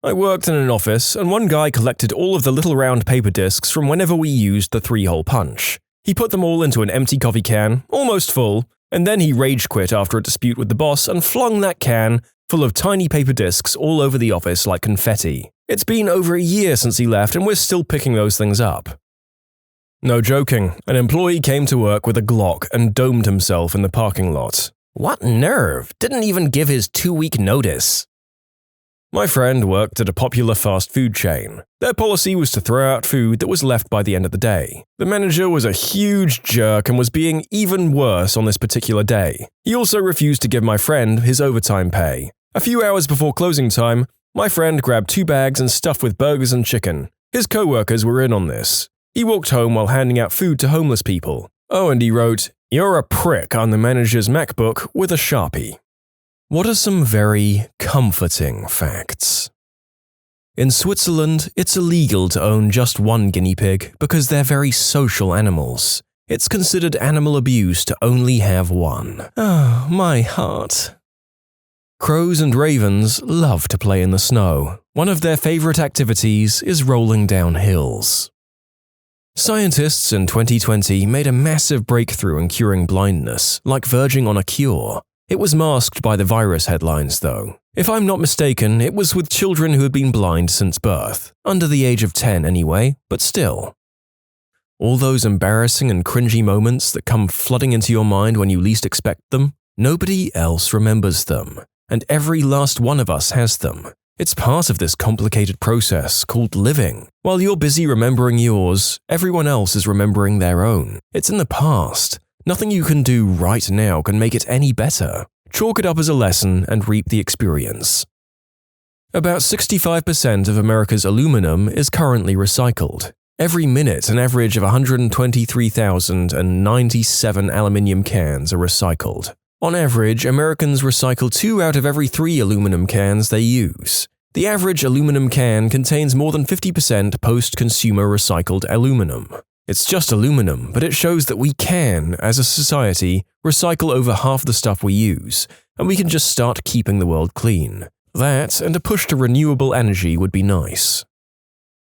I worked in an office, and one guy collected all of the little round paper discs from whenever we used the 3-hole punch. He put them all into an empty coffee can, almost full, and then he rage quit after a dispute with the boss and flung that can, full of tiny paper discs, all over the office like confetti. It's been over a year since he left, and we're still picking those things up. No joking, an employee came to work with a Glock and domed himself in the parking lot. What nerve! Didn't even give his 2-week notice. My friend worked at a popular fast food chain. Their policy was to throw out food that was left by the end of the day. The manager was a huge jerk and was being even worse on this particular day. He also refused to give my friend his overtime pay. A few hours before closing time, my friend grabbed 2 bags and stuffed with burgers and chicken. His co-workers were in on this. He walked home while handing out food to homeless people. Oh, and he wrote, "You're a prick" on the manager's MacBook with a Sharpie. What are some very comforting facts? In Switzerland, it's illegal to own just one guinea pig because they're very social animals. It's considered animal abuse to only have one. Oh, my heart. Crows and ravens love to play in the snow. One of their favorite activities is rolling down hills. Scientists in 2020 made a massive breakthrough in curing blindness, like verging on a cure. It was masked by the virus headlines, though. If I'm not mistaken, it was with children who had been blind since birth, under the age of 10 anyway, but still. All those embarrassing and cringy moments that come flooding into your mind when you least expect them, nobody else remembers them, and every last one of us has them. It's part of this complicated process called living. While you're busy remembering yours, everyone else is remembering their own. It's in the past. Nothing you can do right now can make it any better. Chalk it up as a lesson and reap the experience. About 65% of America's aluminum is currently recycled. Every minute, an average of 123,097 aluminium cans are recycled. On average, Americans recycle 2 out of every 3 aluminum cans they use. The average aluminum can contains more than 50% post-consumer recycled aluminum. It's just aluminum, but it shows that we can, as a society, recycle over half the stuff we use, and we can just start keeping the world clean. That, and a push to renewable energy would be nice.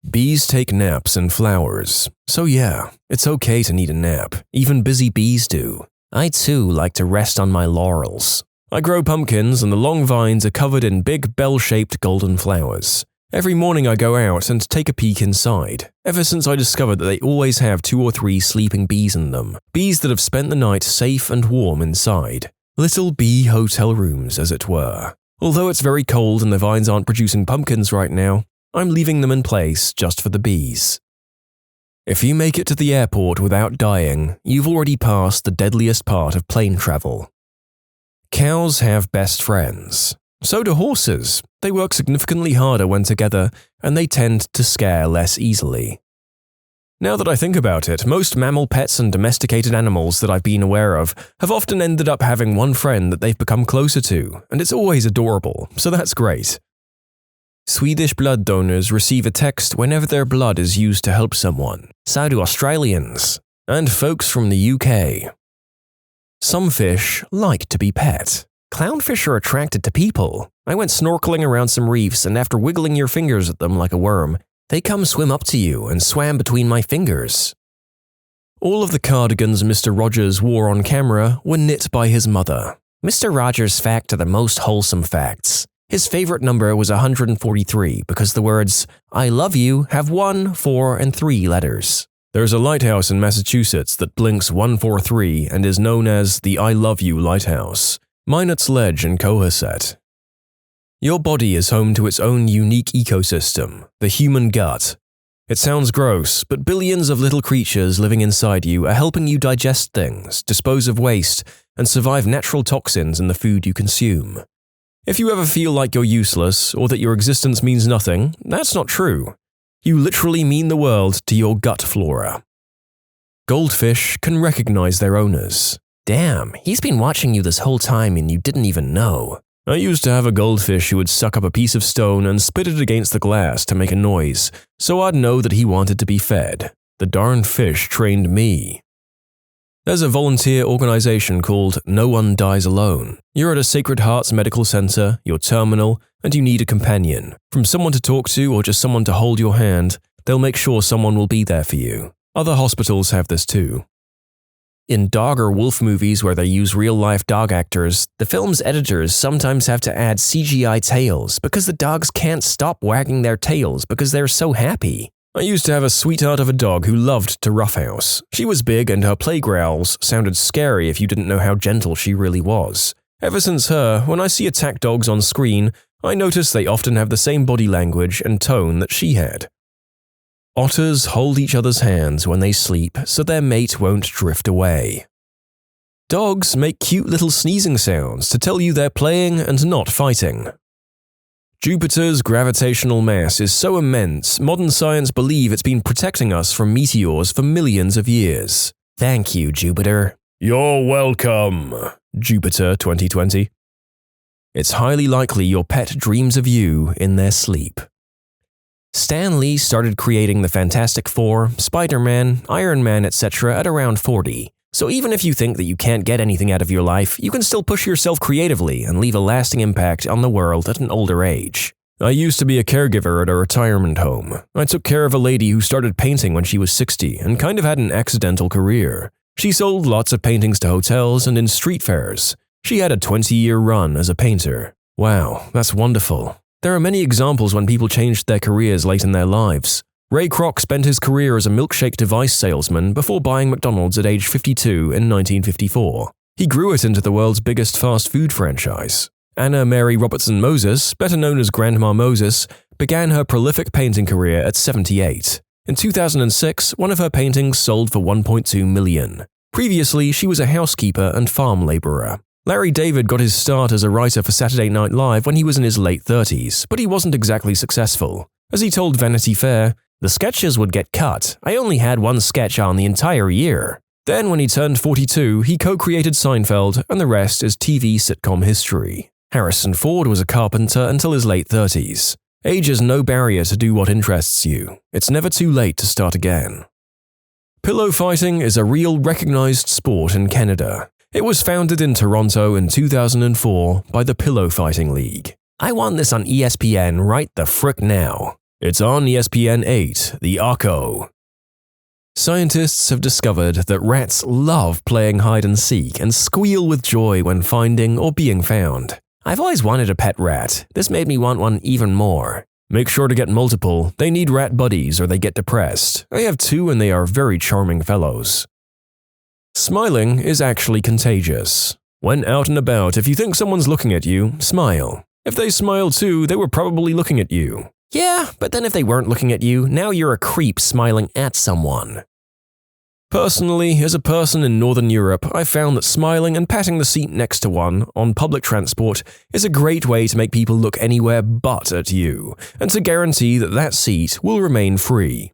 Bees take naps in flowers. So yeah, it's okay to need a nap. Even busy bees do. I too like to rest on my laurels. I grow pumpkins and the long vines are covered in big bell-shaped golden flowers. Every morning I go out and take a peek inside, ever since I discovered that they always have 2 or 3 sleeping bees in them. Bees that have spent the night safe and warm inside. Little bee hotel rooms, as it were. Although it's very cold and the vines aren't producing pumpkins right now, I'm leaving them in place just for the bees. If you make it to the airport without dying, you've already passed the deadliest part of plane travel. Cows have best friends. So do horses. They work significantly harder when together, and they tend to scare less easily. Now that I think about it, most mammal pets and domesticated animals that I've been aware of have often ended up having one friend that they've become closer to, and it's always adorable, so that's great. Swedish blood donors receive a text whenever their blood is used to help someone. So do Australians. And folks from the UK. Some fish like to be pet. Clownfish are attracted to people. I went snorkeling around some reefs, and after wiggling your fingers at them like a worm, they come swim up to you and swam between my fingers. All of the cardigans Mr. Rogers wore on camera were knit by his mother. Mr. Rogers' facts are the most wholesome facts. His favorite number was 143 because the words, "I love you" have 1, 4, and 3 letters. There's a lighthouse in Massachusetts that blinks 143 and is known as the I Love You Lighthouse. Minot's Ledge in Cohasset. Your body is home to its own unique ecosystem, the human gut. It sounds gross, but billions of little creatures living inside you are helping you digest things, dispose of waste, and survive natural toxins in the food you consume. If you ever feel like you're useless or that your existence means nothing, that's not true. You literally mean the world to your gut flora. Goldfish can recognize their owners. Damn, he's been watching you this whole time and you didn't even know. I used to have a goldfish who would suck up a piece of stone and spit it against the glass to make a noise, so I'd know that he wanted to be fed. The darn fish trained me. There's a volunteer organization called No One Dies Alone. You're at a Sacred Hearts medical center, you're terminal, and you need a companion. From someone to talk to or just someone to hold your hand, they'll make sure someone will be there for you. Other hospitals have this too. In dog or wolf movies where they use real-life dog actors, the film's editors sometimes have to add CGI tails because the dogs can't stop wagging their tails because they're so happy. I used to have a sweetheart of a dog who loved to roughhouse. She was big and her play growls sounded scary if you didn't know how gentle she really was. Ever since her, when I see attack dogs on screen, I notice they often have the same body language and tone that she had. Otters hold each other's hands when they sleep so their mate won't drift away. Dogs make cute little sneezing sounds to tell you they're playing and not fighting. Jupiter's gravitational mass is so immense, modern science believe it's been protecting us from meteors for millions of years. Thank you, Jupiter. You're welcome, Jupiter 2020. It's highly likely your pet dreams of you in their sleep. Stan Lee started creating the Fantastic Four, Spider-Man, Iron Man, etc. at around 40. So even if you think that you can't get anything out of your life, you can still push yourself creatively and leave a lasting impact on the world at an older age. I used to be a caregiver at a retirement home. I took care of a lady who started painting when she was 60 and kind of had an accidental career. She sold lots of paintings to hotels and in street fairs. She had a 20-year run as a painter. Wow, that's wonderful. There are many examples when people changed their careers late in their lives. Ray Kroc spent his career as a milkshake device salesman before buying McDonald's at age 52 in 1954. He grew it into the world's biggest fast food franchise. Anna Mary Robertson Moses, better known as Grandma Moses, began her prolific painting career at 78. In 2006, one of her paintings sold for $1.2 million. Previously, she was a housekeeper and farm laborer. Larry David got his start as a writer for Saturday Night Live when he was in his late 30s, but he wasn't exactly successful. As he told Vanity Fair, "The sketches would get cut. I only had one sketch on the entire year." Then when he turned 42, he co-created Seinfeld, and the rest is TV sitcom history. Harrison Ford was a carpenter until his late 30s. Age is no barrier to do what interests you. It's never too late to start again. Pillow fighting is a real recognized sport in Canada. It was founded in Toronto in 2004 by the Pillow Fighting League. I want this on ESPN right the frick now. It's on ESPN 8, the ACO. Scientists have discovered that rats love playing hide and seek and squeal with joy when finding or being found. I've always wanted a pet rat. This made me want one even more. Make sure to get multiple. They need rat buddies or they get depressed. I have 2 and they are very charming fellows. Smiling is actually contagious. When out and about, if you think someone's looking at you, smile. If they smile too, they were probably looking at you. Yeah, but then if they weren't looking at you, now you're a creep smiling at someone. Personally, as a person in Northern Europe, I've found that smiling and patting the seat next to one on public transport is a great way to make people look anywhere but at you, and to guarantee that that seat will remain free.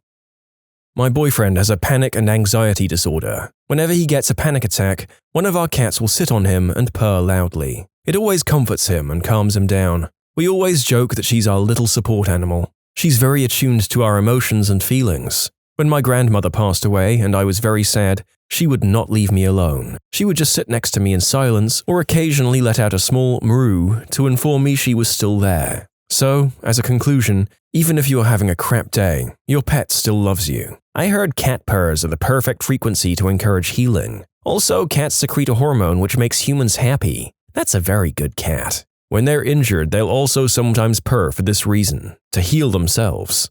My boyfriend has a panic and anxiety disorder. Whenever he gets a panic attack, one of our cats will sit on him and purr loudly. It always comforts him and calms him down. We always joke that she's our little support animal. She's very attuned to our emotions and feelings. When my grandmother passed away and I was very sad, she would not leave me alone. She would just sit next to me in silence or occasionally let out a small meow to inform me she was still there. So, as a conclusion, even if you are having a crap day, your pet still loves you. I heard cat purrs are the perfect frequency to encourage healing. Also, cats secrete a hormone which makes humans happy. That's a very good cat. When they're injured, they'll also sometimes purr for this reason, to heal themselves.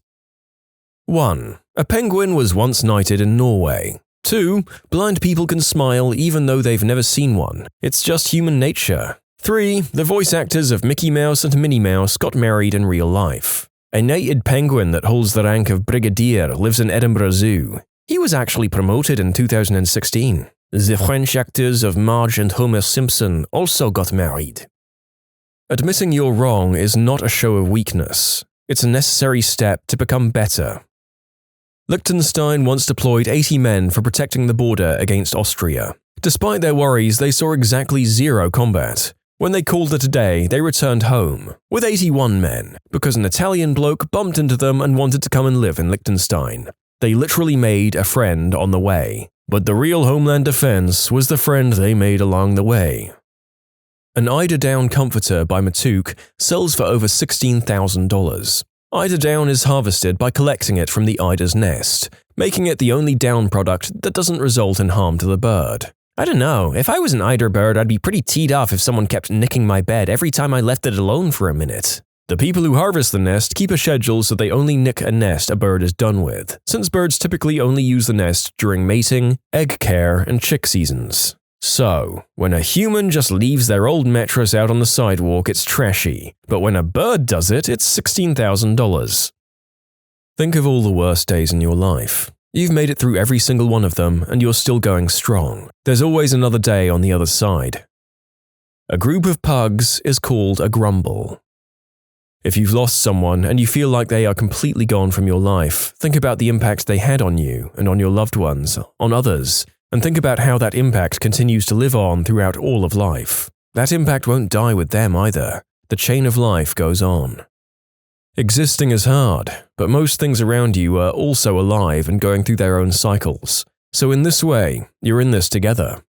1. A penguin was once knighted in Norway. 2. Blind people can smile even though they've never seen one. It's just human nature. 3. The voice actors of Mickey Mouse and Minnie Mouse got married in real life. A knighted penguin that holds the rank of brigadier lives in Edinburgh Zoo. He was actually promoted in 2016. The French actors of Marge and Homer Simpson also got married. Admitting you're wrong is not a show of weakness. It's a necessary step to become better. Liechtenstein once deployed 80 men for protecting the border against Austria. Despite their worries, they saw exactly 0 combat. When they called it a day, they returned home, with 81 men, because an Italian bloke bumped into them and wanted to come and live in Liechtenstein. They literally made a friend on the way. But the real Homeland Defense was the friend they made along the way. An Eider Down comforter by Matuk sells for over $16,000. Eider Down is harvested by collecting it from the eider's nest, making it the only down product that doesn't result in harm to the bird. I don't know, if I was an eider bird, I'd be pretty teed off if someone kept nicking my bed every time I left it alone for a minute. The people who harvest the nest keep a schedule so they only nick a nest a bird is done with, since birds typically only use the nest during mating, egg care, and chick seasons. So, when a human just leaves their old mattress out on the sidewalk, it's trashy, but when a bird does it, it's $16,000. Think of all the worst days in your life. You've made it through every single one of them, and you're still going strong. There's always another day on the other side. A group of pugs is called a grumble. If you've lost someone and you feel like they are completely gone from your life, think about the impact they had on you and on your loved ones, on others, and think about how that impact continues to live on throughout all of life. That impact won't die with them either. The chain of life goes on. Existing is hard, but most things around you are also alive and going through their own cycles. So in this way, you're in this together.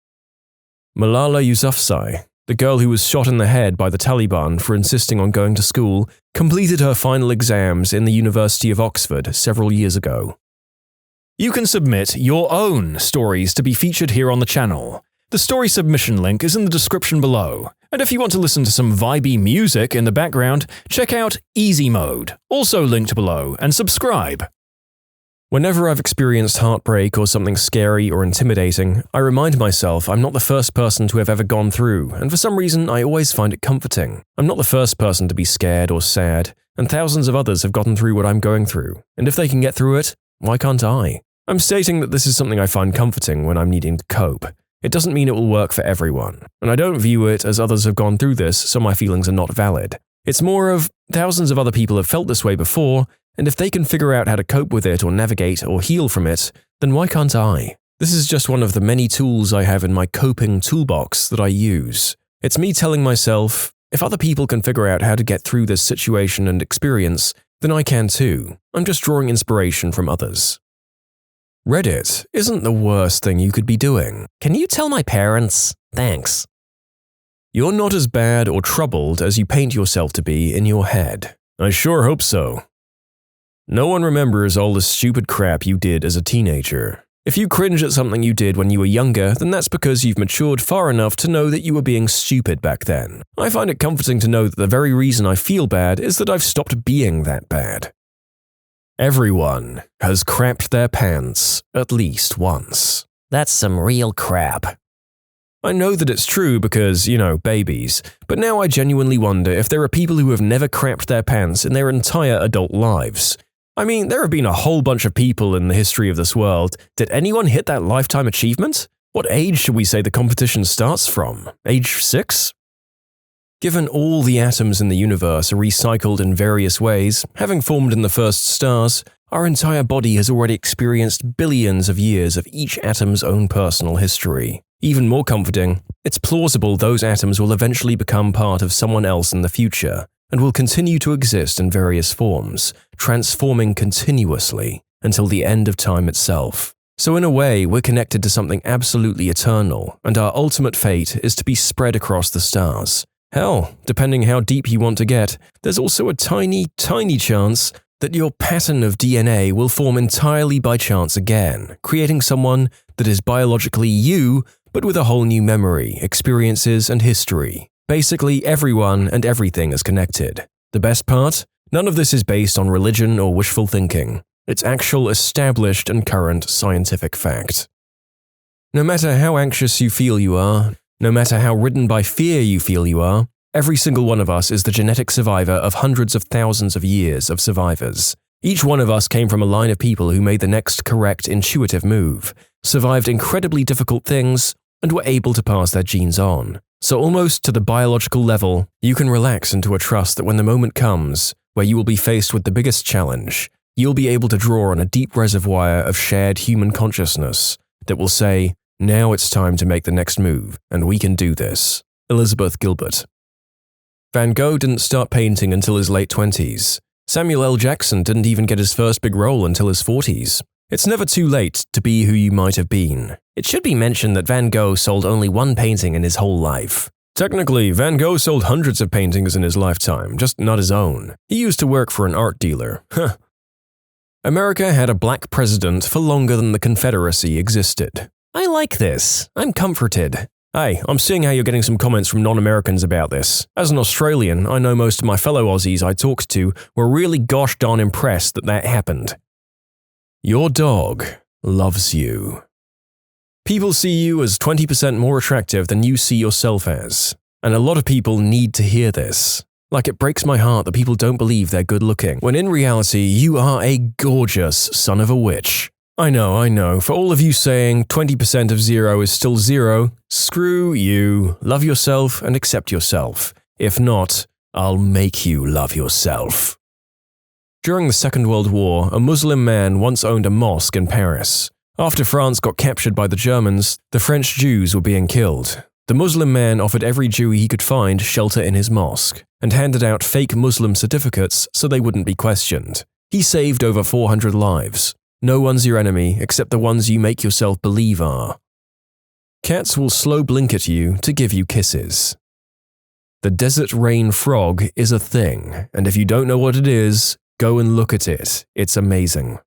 Malala Yousafzai, the girl who was shot in the head by the Taliban for insisting on going to school, completed her final exams in the University of Oxford several years ago. You can submit your own stories to be featured here on the channel. The story submission link is in the description below. And if you want to listen to some vibey music in the background, check out easymode, also linked below, and subscribe. Whenever I've experienced heartbreak or something scary or intimidating, I remind myself I'm not the first person to have ever gone through, and for some reason I always find it comforting. I'm not the first person to be scared or sad, and thousands of others have gotten through what I'm going through, and if they can get through it, why can't I? I'm stating that this is something I find comforting when I'm needing to cope. It doesn't mean it will work for everyone, and I don't view it as others have gone through this, so my feelings are not valid. It's more of, thousands of other people have felt this way before, and if they can figure out how to cope with it or navigate or heal from it, then why can't I? This is just one of the many tools I have in my coping toolbox that I use. It's me telling myself, if other people can figure out how to get through this situation and experience, then I can too. I'm just drawing inspiration from others. Reddit isn't the worst thing you could be doing. Can you tell my parents? Thanks. You're not as bad or troubled as you paint yourself to be in your head. I sure hope so. No one remembers all the stupid crap you did as a teenager. If you cringe at something you did when you were younger, then that's because you've matured far enough to know that you were being stupid back then. I find it comforting to know that the very reason I feel bad is that I've stopped being that bad. Everyone has crapped their pants at least once. That's some real crap. I know that it's true because, babies, but now I genuinely wonder if there are people who have never crapped their pants in their entire adult lives. I mean, there have been a whole bunch of people in the history of this world. Did anyone hit that lifetime achievement? What age should we say the competition starts from? Age 6? Given all the atoms in the universe are recycled in various ways, having formed in the first stars, our entire body has already experienced billions of years of each atom's own personal history. Even more comforting, it's plausible those atoms will eventually become part of someone else in the future, and will continue to exist in various forms, transforming continuously until the end of time itself. So in a way, we're connected to something absolutely eternal, and our ultimate fate is to be spread across the stars. Hell, depending how deep you want to get, there's also a tiny, tiny chance that your pattern of DNA will form entirely by chance again, creating someone that is biologically you, but with a whole new memory, experiences, and history. Basically, everyone and everything is connected. The best part? None of this is based on religion or wishful thinking. It's actual established and current scientific fact. No matter how anxious you feel you are, no matter how ridden by fear you feel you are, every single one of us is the genetic survivor of hundreds of thousands of years of survivors. Each one of us came from a line of people who made the next correct intuitive move, survived incredibly difficult things, and were able to pass their genes on. So almost to the biological level, you can relax into a trust that when the moment comes, where you will be faced with the biggest challenge, you'll be able to draw on a deep reservoir of shared human consciousness that will say, now it's time to make the next move, and we can do this. Elizabeth Gilbert. Van Gogh didn't start painting until his late 20s. Samuel L. Jackson didn't even get his first big role until his 40s. It's never too late to be who you might have been. It should be mentioned that Van Gogh sold only one painting in his whole life. Technically, Van Gogh sold hundreds of paintings in his lifetime, just not his own. He used to work for an art dealer. America had a black president for longer than the Confederacy existed. I like this. I'm comforted. Hey, I'm seeing how you're getting some comments from non-Americans about this. As an Australian, I know most of my fellow Aussies I talked to were really gosh darn impressed that happened. Your dog loves you. People see you as 20% more attractive than you see yourself as. And a lot of people need to hear this. Like, it breaks my heart that people don't believe they're good looking, when in reality, you are a gorgeous son of a witch. I know, for all of you saying 20% of 0 is still 0, screw you. Love yourself and accept yourself. If not, I'll make you love yourself. During the Second World War, a Muslim man once owned a mosque in Paris. After France got captured by the Germans, the French Jews were being killed. The Muslim man offered every Jew he could find shelter in his mosque, and handed out fake Muslim certificates so they wouldn't be questioned. He saved over 400 lives. No one's your enemy except the ones you make yourself believe are. Cats will slow blink at you to give you kisses. The desert rain frog is a thing, and if you don't know what it is, go and look at it. It's amazing.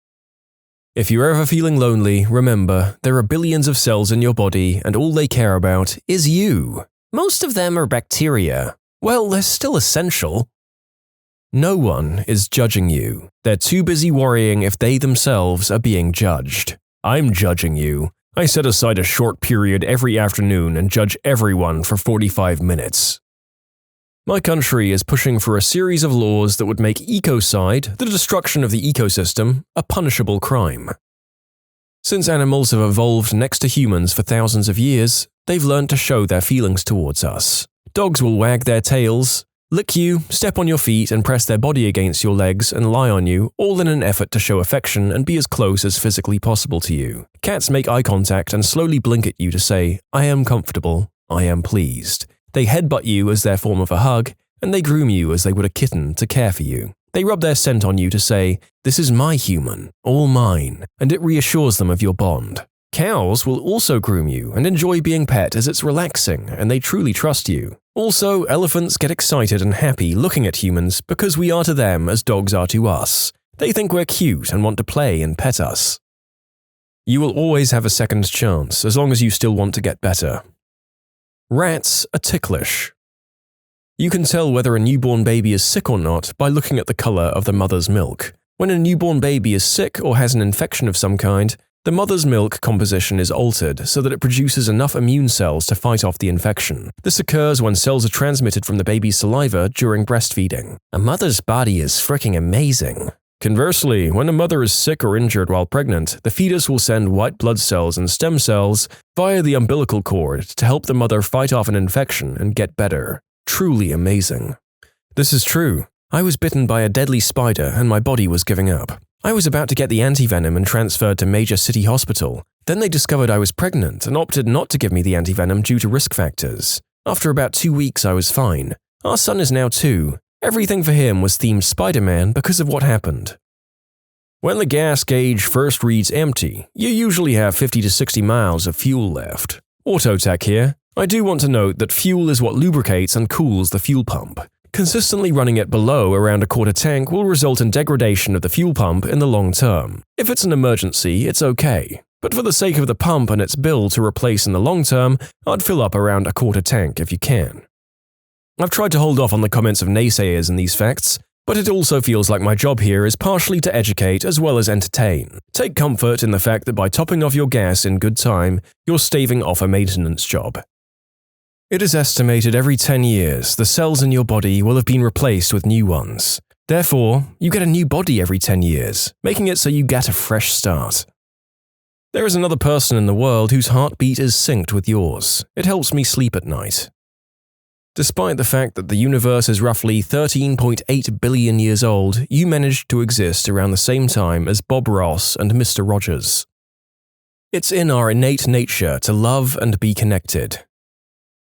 If you're ever feeling lonely, remember, there are billions of cells in your body and all they care about is you. Most of them are bacteria. Well, they're still essential. No one is judging you. They're too busy worrying if they themselves are being judged. I'm judging you. I set aside a short period every afternoon and judge everyone for 45 minutes. My country is pushing for a series of laws that would make ecocide, the destruction of the ecosystem, a punishable crime. Since animals have evolved next to humans for thousands of years, they've learned to show their feelings towards us. Dogs will wag their tails, lick you, step on your feet and press their body against your legs and lie on you, all in an effort to show affection and be as close as physically possible to you. Cats make eye contact and slowly blink at you to say, "I am comfortable, I am pleased." They headbutt you as their form of a hug, and they groom you as they would a kitten to care for you. They rub their scent on you to say, "This is my human, all mine," and it reassures them of your bond. Cows will also groom you and enjoy being pet as it's relaxing and they truly trust you. Also, elephants get excited and happy looking at humans because we are to them as dogs are to us. They think we're cute and want to play and pet us. You will always have a second chance as long as you still want to get better. Rats are ticklish. You can tell whether a newborn baby is sick or not by looking at the color of the mother's milk. When a newborn baby is sick or has an infection of some kind, the mother's milk composition is altered so that it produces enough immune cells to fight off the infection. This occurs when cells are transmitted from the baby's saliva during breastfeeding. A mother's body is freaking amazing. Conversely, when a mother is sick or injured while pregnant, the fetus will send white blood cells and stem cells via the umbilical cord to help the mother fight off an infection and get better. Truly amazing. This is true. I was bitten by a deadly spider and my body was giving up. I was about to get the antivenom and transferred to major city hospital. Then they discovered I was pregnant and opted not to give me the antivenom due to risk factors. After about 2 weeks, I was fine. Our son is now 2. Everything for him was themed Spider-Man because of what happened. When the gas gauge first reads empty, you usually have 50 to 60 miles of fuel left. Autotech here. I do want to note that fuel is what lubricates and cools the fuel pump. Consistently running it below around a quarter tank will result in degradation of the fuel pump in the long term. If it's an emergency, it's okay. But for the sake of the pump and its bill to replace in the long term, I'd fill up around a quarter tank if you can. I've tried to hold off on the comments of naysayers in these facts, but it also feels like my job here is partially to educate as well as entertain. Take comfort in the fact that by topping off your gas in good time, you're staving off a maintenance job. It is estimated every 10 years the cells in your body will have been replaced with new ones. Therefore, you get a new body every 10 years, making it so you get a fresh start. There is another person in the world whose heartbeat is synced with yours. It helps me sleep at night. Despite the fact that the universe is roughly 13.8 billion years old, you managed to exist around the same time as Bob Ross and Mr. Rogers. It's in our innate nature to love and be connected.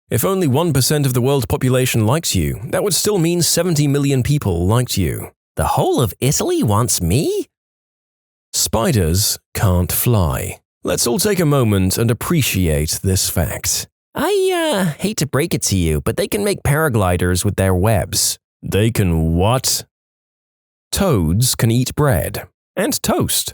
If only 1% of the world's population likes you, that would still mean 70 million people liked you. The whole of Italy wants me? Spiders can't fly. Let's all take a moment and appreciate this fact. I hate to break it to you, but they can make paragliders with their webs. They can what? Toads can eat bread and toast.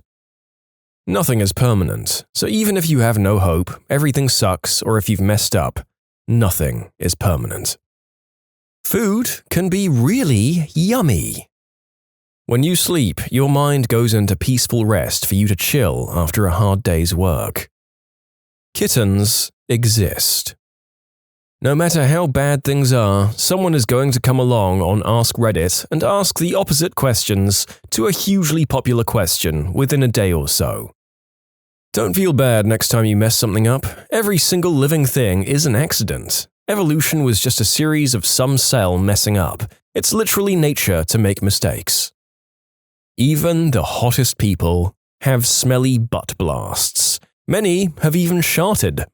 Nothing is permanent, so even if you have no hope, everything sucks, or if you've messed up, nothing is permanent. Food can be really yummy. When you sleep, your mind goes into peaceful rest for you to chill after a hard day's work. Kittens exist. No matter how bad things are, someone is going to come along on Ask Reddit and ask the opposite questions to a hugely popular question within a day or so. Don't feel bad next time you mess something up. Every single living thing is an accident. Evolution was just a series of some cell messing up. It's literally nature to make mistakes. Even the hottest people have smelly butt blasts. Many have even sharted.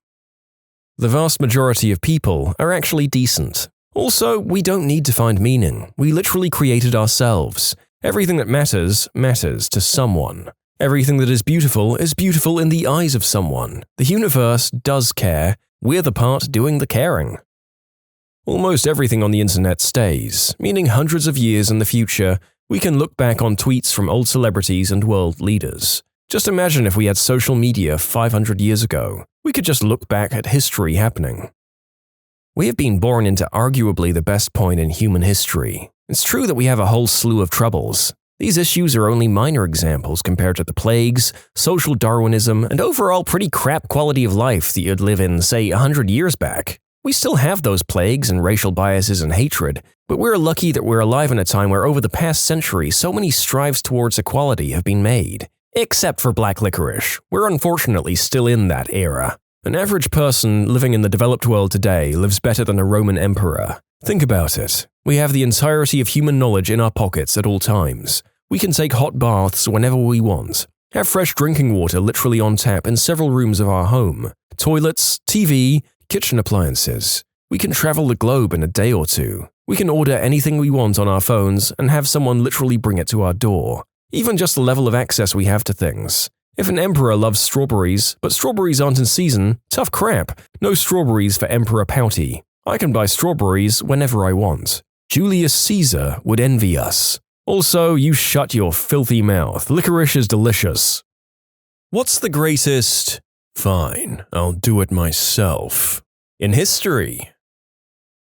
The vast majority of people are actually decent. Also, we don't need to find meaning. We literally created ourselves. Everything that matters, matters to someone. Everything that is beautiful in the eyes of someone. The universe does care. We're the part doing the caring. Almost everything on the internet stays, meaning hundreds of years in the future, we can look back on tweets from old celebrities and world leaders. Just imagine if we had social media 500 years ago. We could just look back at history happening. We have been born into arguably the best point in human history. It's true that we have a whole slew of troubles. These issues are only minor examples compared to the plagues, social Darwinism, and overall pretty crap quality of life that you'd live in, say, 100 years back. We still have those plagues and racial biases and hatred, but we're lucky that we're alive in a time where over the past century so many strives towards equality have been made. Except for black licorice. We're unfortunately still in that era. An average person living in the developed world today lives better than a Roman emperor. Think about it. We have the entirety of human knowledge in our pockets at all times. We can take hot baths whenever we want, have fresh drinking water literally on tap in several rooms of our home, toilets, TV, kitchen appliances. We can travel the globe in a day or two. We can order anything we want on our phones and have someone literally bring it to our door. Even just the level of access we have to things. If an emperor loves strawberries, but strawberries aren't in season, tough crap. No strawberries for Emperor Pouty. I can buy strawberries whenever I want. Julius Caesar would envy us. Also, you shut your filthy mouth. Licorice is delicious. What's the greatest? Fine, I'll do it myself. In history.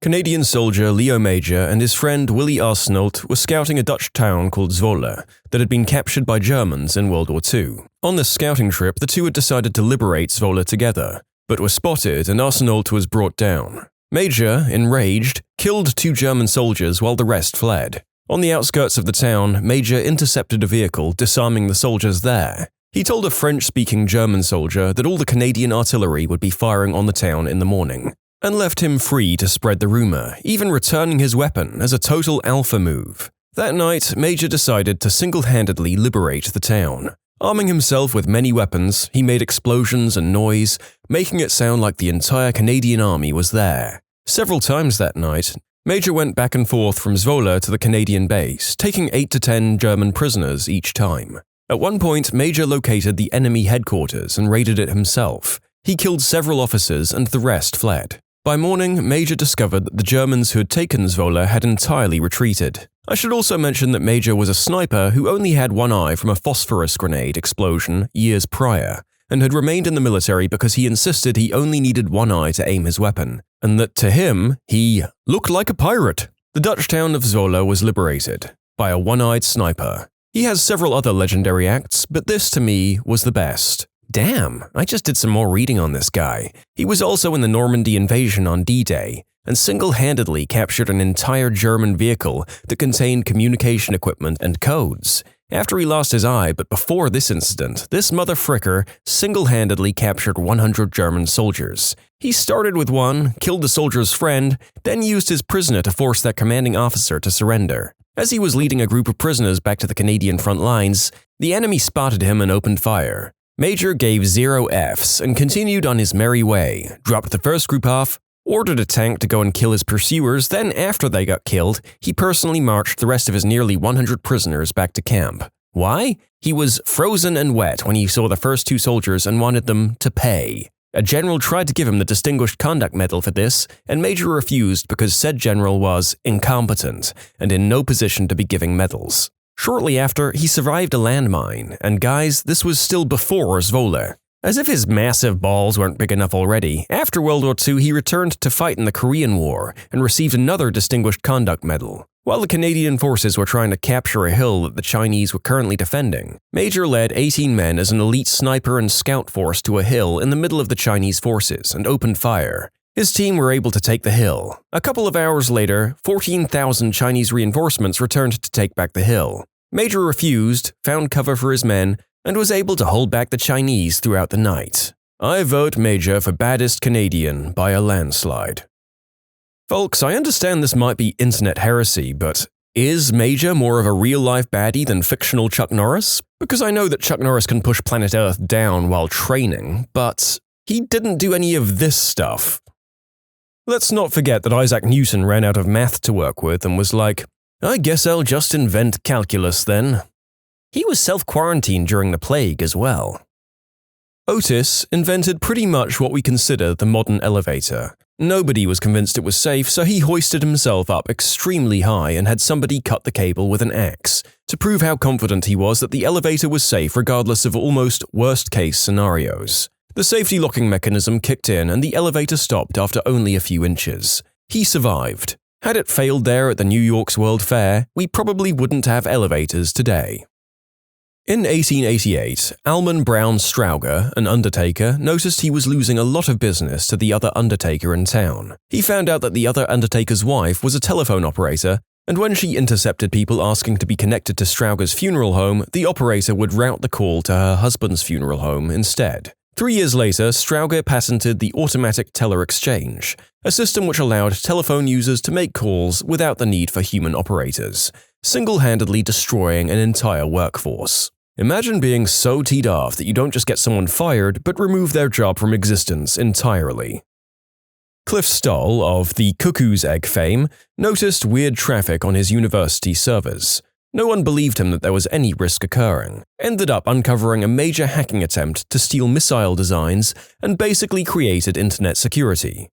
Canadian soldier Leo Major and his friend Willie Arsenault were scouting a Dutch town called Zwolle that had been captured by Germans in World War II. On this scouting trip, the two had decided to liberate Zwolle together, but were spotted and Arsenault was brought down. Major, enraged, killed 2 German soldiers while the rest fled. On the outskirts of the town, Major intercepted a vehicle, disarming the soldiers there. He told a French-speaking German soldier that all the Canadian artillery would be firing on the town in the morning, and left him free to spread the rumor, even returning his weapon as a total alpha move. That night, Major decided to single-handedly liberate the town. Arming himself with many weapons, he made explosions and noise, making it sound like the entire Canadian army was there. Several times that night, Major went back and forth from Zwolle to the Canadian base, taking 8 to 10 German prisoners each time. At one point, Major located the enemy headquarters and raided it himself. He killed several officers and the rest fled. By morning, Major discovered that the Germans who had taken Zwolle had entirely retreated. I should also mention that Major was a sniper who only had one eye from a phosphorus grenade explosion years prior, and had remained in the military because he insisted he only needed one eye to aim his weapon, and that to him, he looked like a pirate. The Dutch town of Zwolle was liberated by a one-eyed sniper. He has several other legendary acts, but this to me was the best. Damn, I just did some more reading on this guy. He was also in the Normandy invasion on D-Day, and single-handedly captured an entire German vehicle that contained communication equipment and codes. After he lost his eye, but before this incident, this motherfricker single-handedly captured 100 German soldiers. He started with one, killed the soldier's friend, then used his prisoner to force that commanding officer to surrender. As he was leading a group of prisoners back to the Canadian front lines, the enemy spotted him and opened fire. Major gave 0 Fs and continued on his merry way, dropped the first group off, ordered a tank to go and kill his pursuers, then after they got killed, he personally marched the rest of his nearly 100 prisoners back to camp. Why? He was frozen and wet when he saw the first 2 soldiers and wanted them to pay. A general tried to give him the Distinguished Conduct Medal for this, and Major refused because said general was incompetent and in no position to be giving medals. Shortly after, he survived a landmine, and guys, this was still before Zwolle. As if his massive balls weren't big enough already, after World War II he returned to fight in the Korean War and received another Distinguished Conduct Medal. While the Canadian forces were trying to capture a hill that the Chinese were currently defending, Major led 18 men as an elite sniper and scout force to a hill in the middle of the Chinese forces and opened fire. His team were able to take the hill. A couple of hours later, 14,000 Chinese reinforcements returned to take back the hill. Major refused, found cover for his men, and was able to hold back the Chinese throughout the night. I vote Major for baddest Canadian by a landslide. Folks, I understand this might be internet heresy, but is Major more of a real-life baddie than fictional Chuck Norris? Because I know that Chuck Norris can push planet Earth down while training, but he didn't do any of this stuff. Let's not forget that Isaac Newton ran out of math to work with and was like, I guess I'll just invent calculus then. He was self-quarantined during the plague as well. Otis invented pretty much what we consider the modern elevator. Nobody was convinced it was safe, so he hoisted himself up extremely high and had somebody cut the cable with an axe to prove how confident he was that the elevator was safe regardless of almost worst-case scenarios. The safety locking mechanism kicked in and the elevator stopped after only a few inches. He survived. Had it failed there at the New York's World Fair, we probably wouldn't have elevators today. In 1888, Alman Brown Strauger, an undertaker, noticed he was losing a lot of business to the other undertaker in town. He found out that the other undertaker's wife was a telephone operator, and when she intercepted people asking to be connected to Strauger's funeral home, the operator would route the call to her husband's funeral home instead. 3 years later, Strauger patented the automatic teller exchange, a system which allowed telephone users to make calls without the need for human operators, single-handedly destroying an entire workforce. Imagine being so teed off that you don't just get someone fired, but remove their job from existence entirely. Cliff Stoll, of the Cuckoo's Egg fame, noticed weird traffic on his university servers. No one believed him that there was any risk occurring. Ended up uncovering a major hacking attempt to steal missile designs and basically created internet security.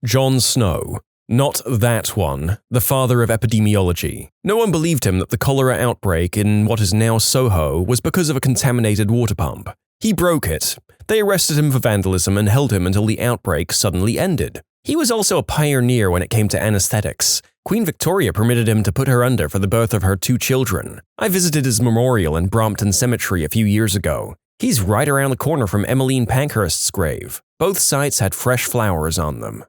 John Snow. Not that one, the father of epidemiology. No one believed him that the cholera outbreak in what is now Soho was because of a contaminated water pump. He broke it. They arrested him for vandalism and held him until the outbreak suddenly ended. He was also a pioneer when it came to anesthetics. Queen Victoria permitted him to put her under for the birth of her 2 children. I visited his memorial in Brompton Cemetery a few years ago. He's right around the corner from Emmeline Pankhurst's grave. Both sites had fresh flowers on them.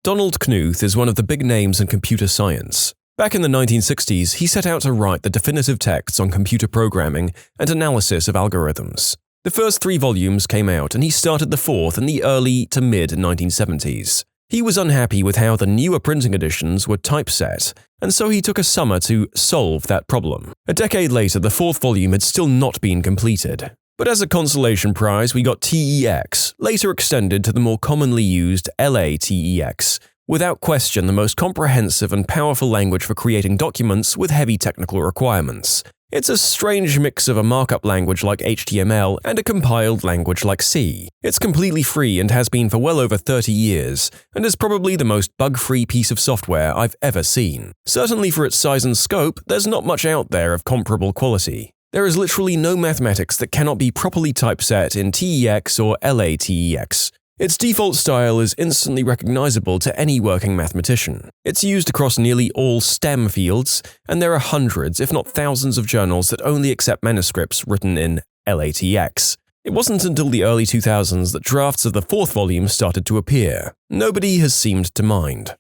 Donald Knuth is one of the big names in computer science. Back in the 1960s, he set out to write the definitive texts on computer programming and analysis of algorithms. The first 3 volumes came out, and he started the 4th in the early to mid-1970s. He was unhappy with how the newer printing editions were typeset, and so he took a summer to solve that problem. A decade later, the 4th volume had still not been completed. But as a consolation prize, we got TEX, later extended to the more commonly used LATEX, without question the most comprehensive and powerful language for creating documents with heavy technical requirements. It's a strange mix of a markup language like HTML and a compiled language like C. It's completely free and has been for well over 30 years, and is probably the most bug-free piece of software I've ever seen. Certainly for its size and scope, there's not much out there of comparable quality. There is literally no mathematics that cannot be properly typeset in TEX or LATEX. Its default style is instantly recognizable to any working mathematician. It's used across nearly all STEM fields, and there are hundreds, if not thousands, of journals that only accept manuscripts written in LATX. It wasn't until the early 2000s that drafts of the 4th volume started to appear. Nobody has seemed to mind.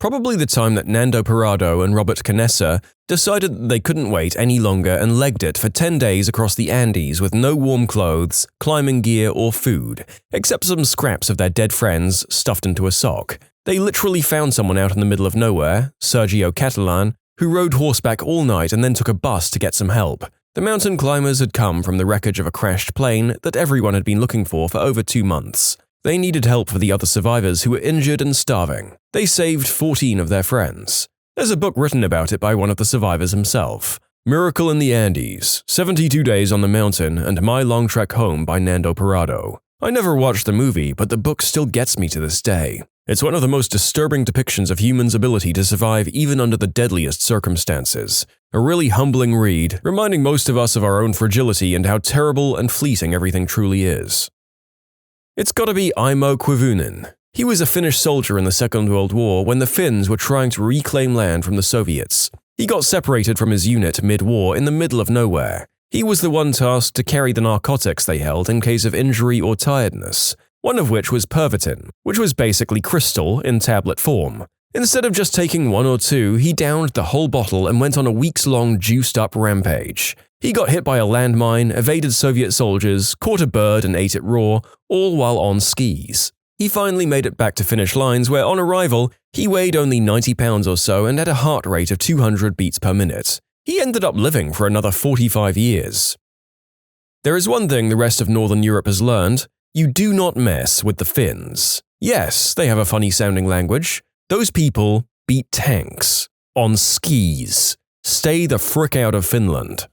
Probably the time that Nando Parrado and Robert Canessa decided that they couldn't wait any longer and legged it for 10 days across the Andes with no warm clothes, climbing gear, or food, except some scraps of their dead friends stuffed into a sock. They literally found someone out in the middle of nowhere, Sergio Catalan, who rode horseback all night and then took a bus to get some help. The mountain climbers had come from the wreckage of a crashed plane that everyone had been looking for over 2 months. They needed help for the other survivors who were injured and starving. They saved 14 of their friends. There's a book written about it by one of the survivors himself. Miracle in the Andes, 72 Days on the Mountain, and My Long Trek Home by Nando Parrado. I never watched the movie, but the book still gets me to this day. It's one of the most disturbing depictions of humans' ability to survive even under the deadliest circumstances. A really humbling read, reminding most of us of our own fragility and how terrible and fleeting everything truly is. It's gotta be Aimo Koivunen. He was a Finnish soldier in the Second World War when the Finns were trying to reclaim land from the Soviets. He got separated from his unit mid-war in the middle of nowhere. He was the one tasked to carry the narcotics they held in case of injury or tiredness, one of which was Pervitin, which was basically crystal in tablet form. Instead of just taking 1 or 2, he downed the whole bottle and went on a weeks-long juiced-up rampage. He got hit by a landmine, evaded Soviet soldiers, caught a bird and ate it raw, all while on skis. He finally made it back to Finnish lines where, on arrival, he weighed only 90 pounds or so and had a heart rate of 200 beats per minute. He ended up living for another 45 years. There is one thing the rest of Northern Europe has learned: you do not mess with the Finns. Yes, they have a funny-sounding language. Those people beat tanks. On skis. Stay the frick out of Finland.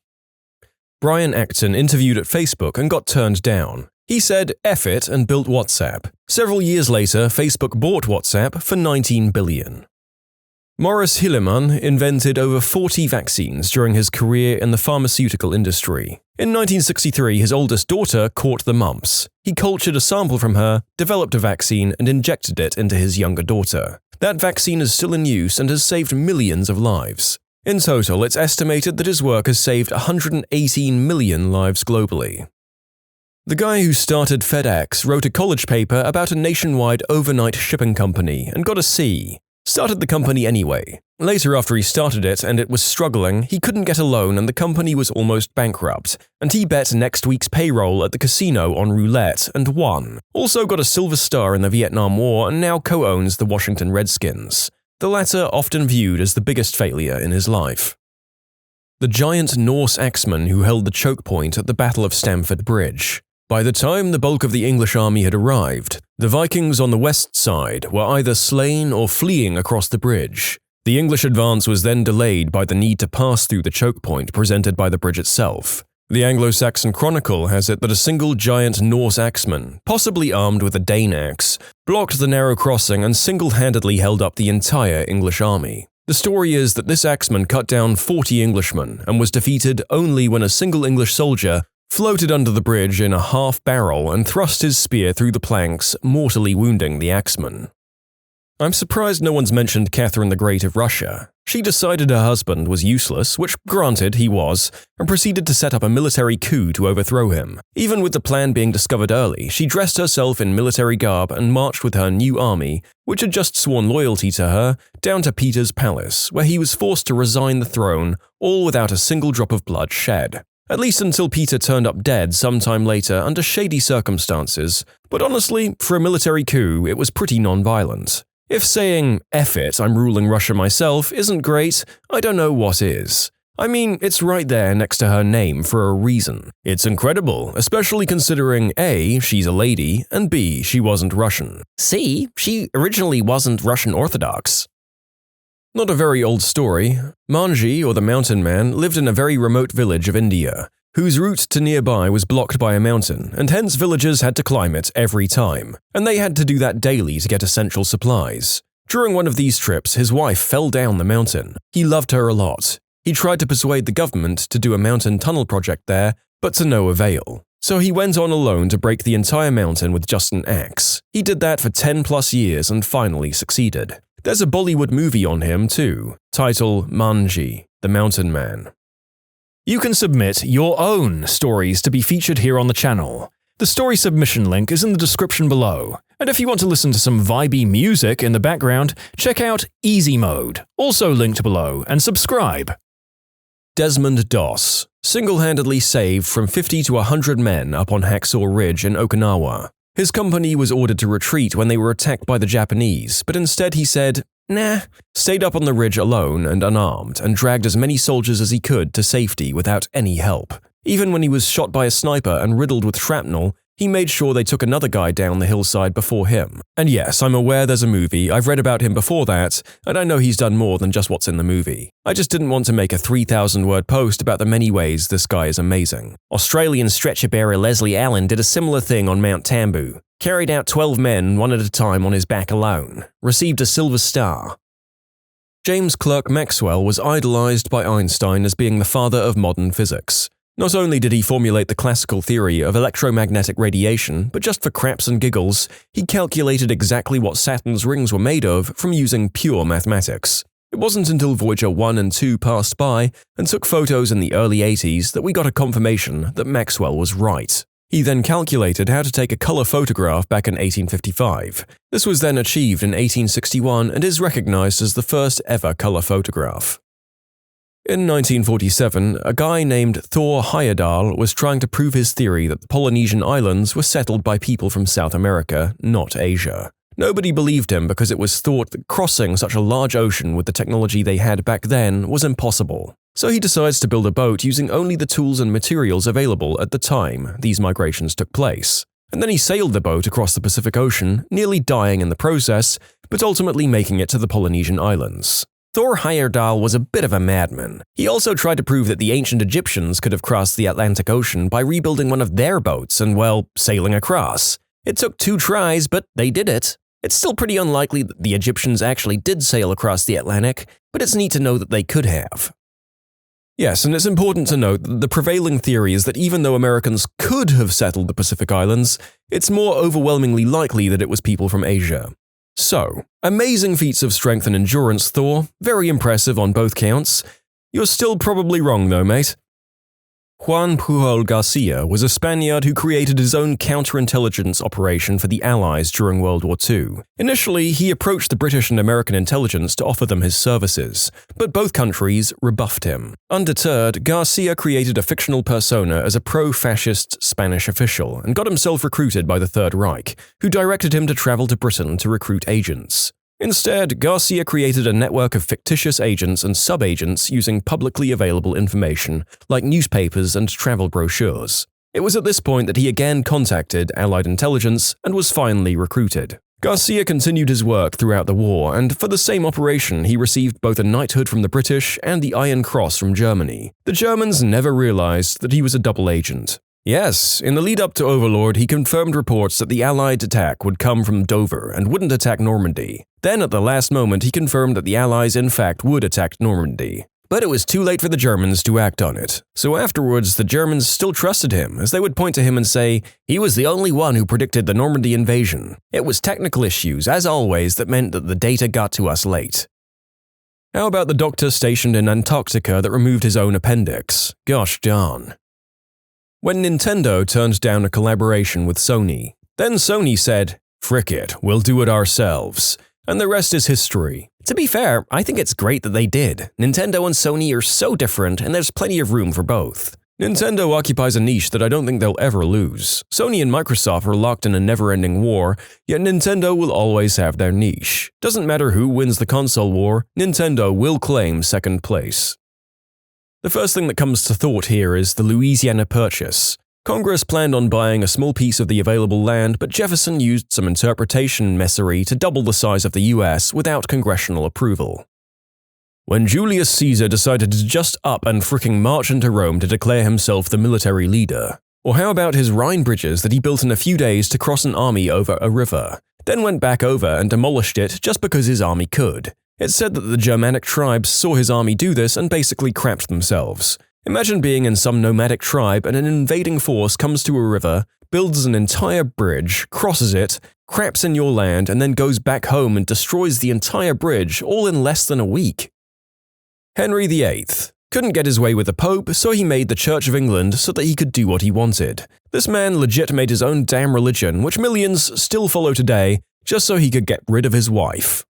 Brian Acton interviewed at Facebook and got turned down. He said F it and built WhatsApp. Several years later, Facebook bought WhatsApp for $19 billion. Morris Hilleman invented over 40 vaccines during his career in the pharmaceutical industry. In 1963, his oldest daughter caught the mumps. He cultured a sample from her, developed a vaccine, and injected it into his younger daughter. That vaccine is still in use and has saved millions of lives. In total, it's estimated that his work has saved 118 million lives globally. The guy who started FedEx wrote a college paper about a nationwide overnight shipping company and got a C. started the company anyway. Later, after he started it and it was struggling, he couldn't get a loan and the company was almost bankrupt, and he bet next week's payroll at the casino on roulette and won. Also got a silver star in the Vietnam War and now co-owns the Washington Redskins, the latter often viewed as the biggest failure in his life. The giant Norse axeman who held the choke point at the Battle of Stamford Bridge. By the time the bulk of the English army had arrived, the Vikings on the west side were either slain or fleeing across the bridge. The English advance was then delayed by the need to pass through the choke point presented by the bridge itself. The Anglo-Saxon Chronicle has it that a single giant Norse axeman, possibly armed with a Dane axe, blocked the narrow crossing and single-handedly held up the entire English army. The story is that this axeman cut down 40 Englishmen and was defeated only when a single English soldier floated under the bridge in a half-barrel and thrust his spear through the planks, mortally wounding the axeman. I'm surprised no one's mentioned Catherine the Great of Russia. She decided her husband was useless, which granted he was, and proceeded to set up a military coup to overthrow him. Even with the plan being discovered early, she dressed herself in military garb and marched with her new army, which had just sworn loyalty to her, down to Peter's palace, where he was forced to resign the throne, all without a single drop of blood shed. At least until Peter turned up dead sometime later under shady circumstances, but honestly, for a military coup, it was pretty non-violent. If saying, "F it, I'm ruling Russia myself" isn't great, I don't know what is. I mean, it's right there next to her name for a reason. It's incredible, especially considering A, she's a lady, and B, she wasn't Russian. C, she originally wasn't Russian Orthodox. Not a very old story. Manji, or the Mountain Man, lived in a very remote village of India, whose route to nearby was blocked by a mountain, and hence villagers had to climb it every time, and they had to do that daily to get essential supplies. During one of these trips, his wife fell down the mountain. He loved her a lot. He tried to persuade the government to do a mountain tunnel project there, but to no avail. So he went on alone to break the entire mountain with just an axe. He did that for 10+ years and finally succeeded. There's a Bollywood movie on him too, titled Manji, the Mountain Man. You can submit your own stories to be featured here on the channel. The story submission link is in the description below. And if you want to listen to some vibey music in the background, check out easymode, also linked below, and subscribe. Desmond Doss, single-handedly saved from 50 to 100 men up on Hacksaw Ridge in Okinawa. His company was ordered to retreat when they were attacked by the Japanese, but instead he said, "Nah," stayed up on the ridge alone and unarmed, and dragged as many soldiers as he could to safety without any help. Even when he was shot by a sniper and riddled with shrapnel, he made sure they took another guy down the hillside before him. And yes, I'm aware there's a movie, I've read about him before that, and I know he's done more than just what's in the movie. I just didn't want to make a 3,000-word post about the many ways this guy is amazing. Australian stretcher bearer Leslie Allen did a similar thing on Mount Tambu. Carried out 12 men one at a time on his back alone. Received a silver star. James Clerk Maxwell was idolized by Einstein as being the father of modern physics. Not only did he formulate the classical theory of electromagnetic radiation, but just for craps and giggles, he calculated exactly what Saturn's rings were made of from using pure mathematics. It wasn't until Voyager 1 and 2 passed by and took photos in the early 80s that we got a confirmation that Maxwell was right. He then calculated how to take a color photograph back in 1855. This was then achieved in 1861 and is recognized as the first ever color photograph. In 1947, a guy named Thor Heyerdahl was trying to prove his theory that the Polynesian islands were settled by people from South America, not Asia. Nobody believed him because it was thought that crossing such a large ocean with the technology they had back then was impossible. So he decides to build a boat using only the tools and materials available at the time these migrations took place. And then he sailed the boat across the Pacific Ocean, nearly dying in the process, but ultimately making it to the Polynesian islands. Thor Heyerdahl was a bit of a madman. He also tried to prove that the ancient Egyptians could have crossed the Atlantic Ocean by rebuilding one of their boats and, well, sailing across. It took 2 tries, but they did it. It's still pretty unlikely that the Egyptians actually did sail across the Atlantic, but it's neat to know that they could have. Yes, and it's important to note that the prevailing theory is that even though Americans could have settled the Pacific Islands, it's more overwhelmingly likely that it was people from Asia. So, amazing feats of strength and endurance, Thor. Very impressive on both counts. You're still probably wrong though, mate. Juan Pujol Garcia was a Spaniard who created his own counterintelligence operation for the Allies during World War II. Initially, he approached the British and American intelligence to offer them his services, but both countries rebuffed him. Undeterred, Garcia created a fictional persona as a pro-fascist Spanish official and got himself recruited by the Third Reich, who directed him to travel to Britain to recruit agents. Instead, Garcia created a network of fictitious agents and sub-agents using publicly available information, like newspapers and travel brochures. It was at this point that he again contacted Allied intelligence and was finally recruited. Garcia continued his work throughout the war, and for the same operation he received both a knighthood from the British and the Iron Cross from Germany. The Germans never realized that he was a double agent. Yes, in the lead-up to Overlord, he confirmed reports that the Allied attack would come from Dover and wouldn't attack Normandy. Then, at the last moment, he confirmed that the Allies in fact would attack Normandy. But it was too late for the Germans to act on it. So afterwards, the Germans still trusted him, as they would point to him and say, "He was the only one who predicted the Normandy invasion. It was technical issues, as always, that meant that the data got to us late." How about the doctor stationed in Antarctica that removed his own appendix? Gosh darn. When Nintendo turned down a collaboration with Sony, then Sony said, "Frick it, we'll do it ourselves." And the rest is history. To be fair, I think it's great that they did. Nintendo and Sony are so different, and there's plenty of room for both. Nintendo occupies a niche that I don't think they'll ever lose. Sony and Microsoft are locked in a never-ending war, yet Nintendo will always have their niche. Doesn't matter who wins the console war, Nintendo will claim second place. The first thing that comes to thought here is the Louisiana Purchase. Congress planned on buying a small piece of the available land, but Jefferson used some interpretation messery to double the size of the US without congressional approval. When Julius Caesar decided to just up and fricking march into Rome to declare himself the military leader. Or how about his Rhine bridges that he built in a few days to cross an army over a river, then went back over and demolished it just because his army could. It's said that the Germanic tribes saw his army do this and basically crapped themselves. Imagine being in some nomadic tribe and an invading force comes to a river, builds an entire bridge, crosses it, craps in your land, and then goes back home and destroys the entire bridge all in less than a week. Henry VIII couldn't get his way with the Pope, so he made the Church of England so that he could do what he wanted. This man legit made his own damn religion, which millions still follow today, just so he could get rid of his wife.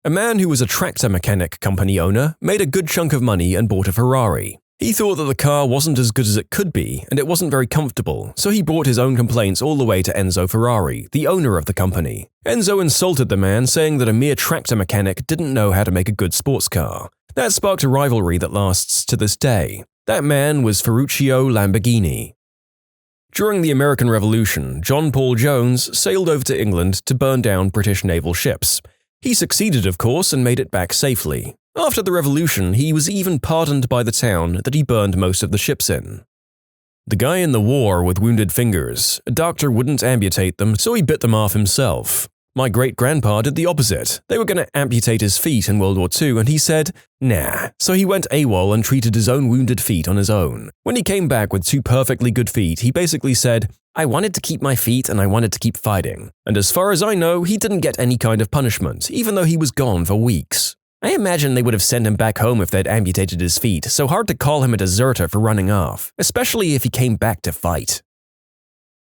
A man who was a tractor mechanic company owner made a good chunk of money and bought a Ferrari. He thought that the car wasn't as good as it could be, and it wasn't very comfortable, so he brought his own complaints all the way to Enzo Ferrari, the owner of the company. Enzo insulted the man, saying that a mere tractor mechanic didn't know how to make a good sports car. That sparked a rivalry that lasts to this day. That man was Ferruccio Lamborghini. During the American Revolution, John Paul Jones sailed over to England to burn down British naval ships. He succeeded, of course, and made it back safely. After the revolution, he was even pardoned by the town that he burned most of the ships in. The guy in the war with wounded fingers, a doctor wouldn't amputate them, so he bit them off himself. My great-grandpa did the opposite. They were going to amputate his feet in World War II, and he said, nah. So he went AWOL and treated his own wounded feet on his own. When he came back with two perfectly good feet, he basically said, I wanted to keep my feet and I wanted to keep fighting. And as far as I know, he didn't get any kind of punishment, even though he was gone for weeks. I imagine they would have sent him back home if they'd amputated his feet, so hard to call him a deserter for running off, especially if he came back to fight.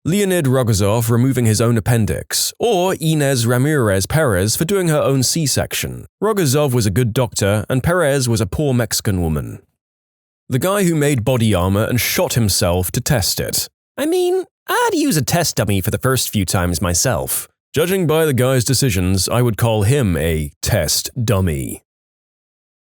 Leonid Rogozov removing his own appendix, or Inez Ramirez Perez for doing her own C-section. Rogozov was a good doctor, and Perez was a poor Mexican woman. The guy who made body armor and shot himself to test it. I mean, I'd use a test dummy for the first few times myself. Judging by the guy's decisions, I would call him a test dummy.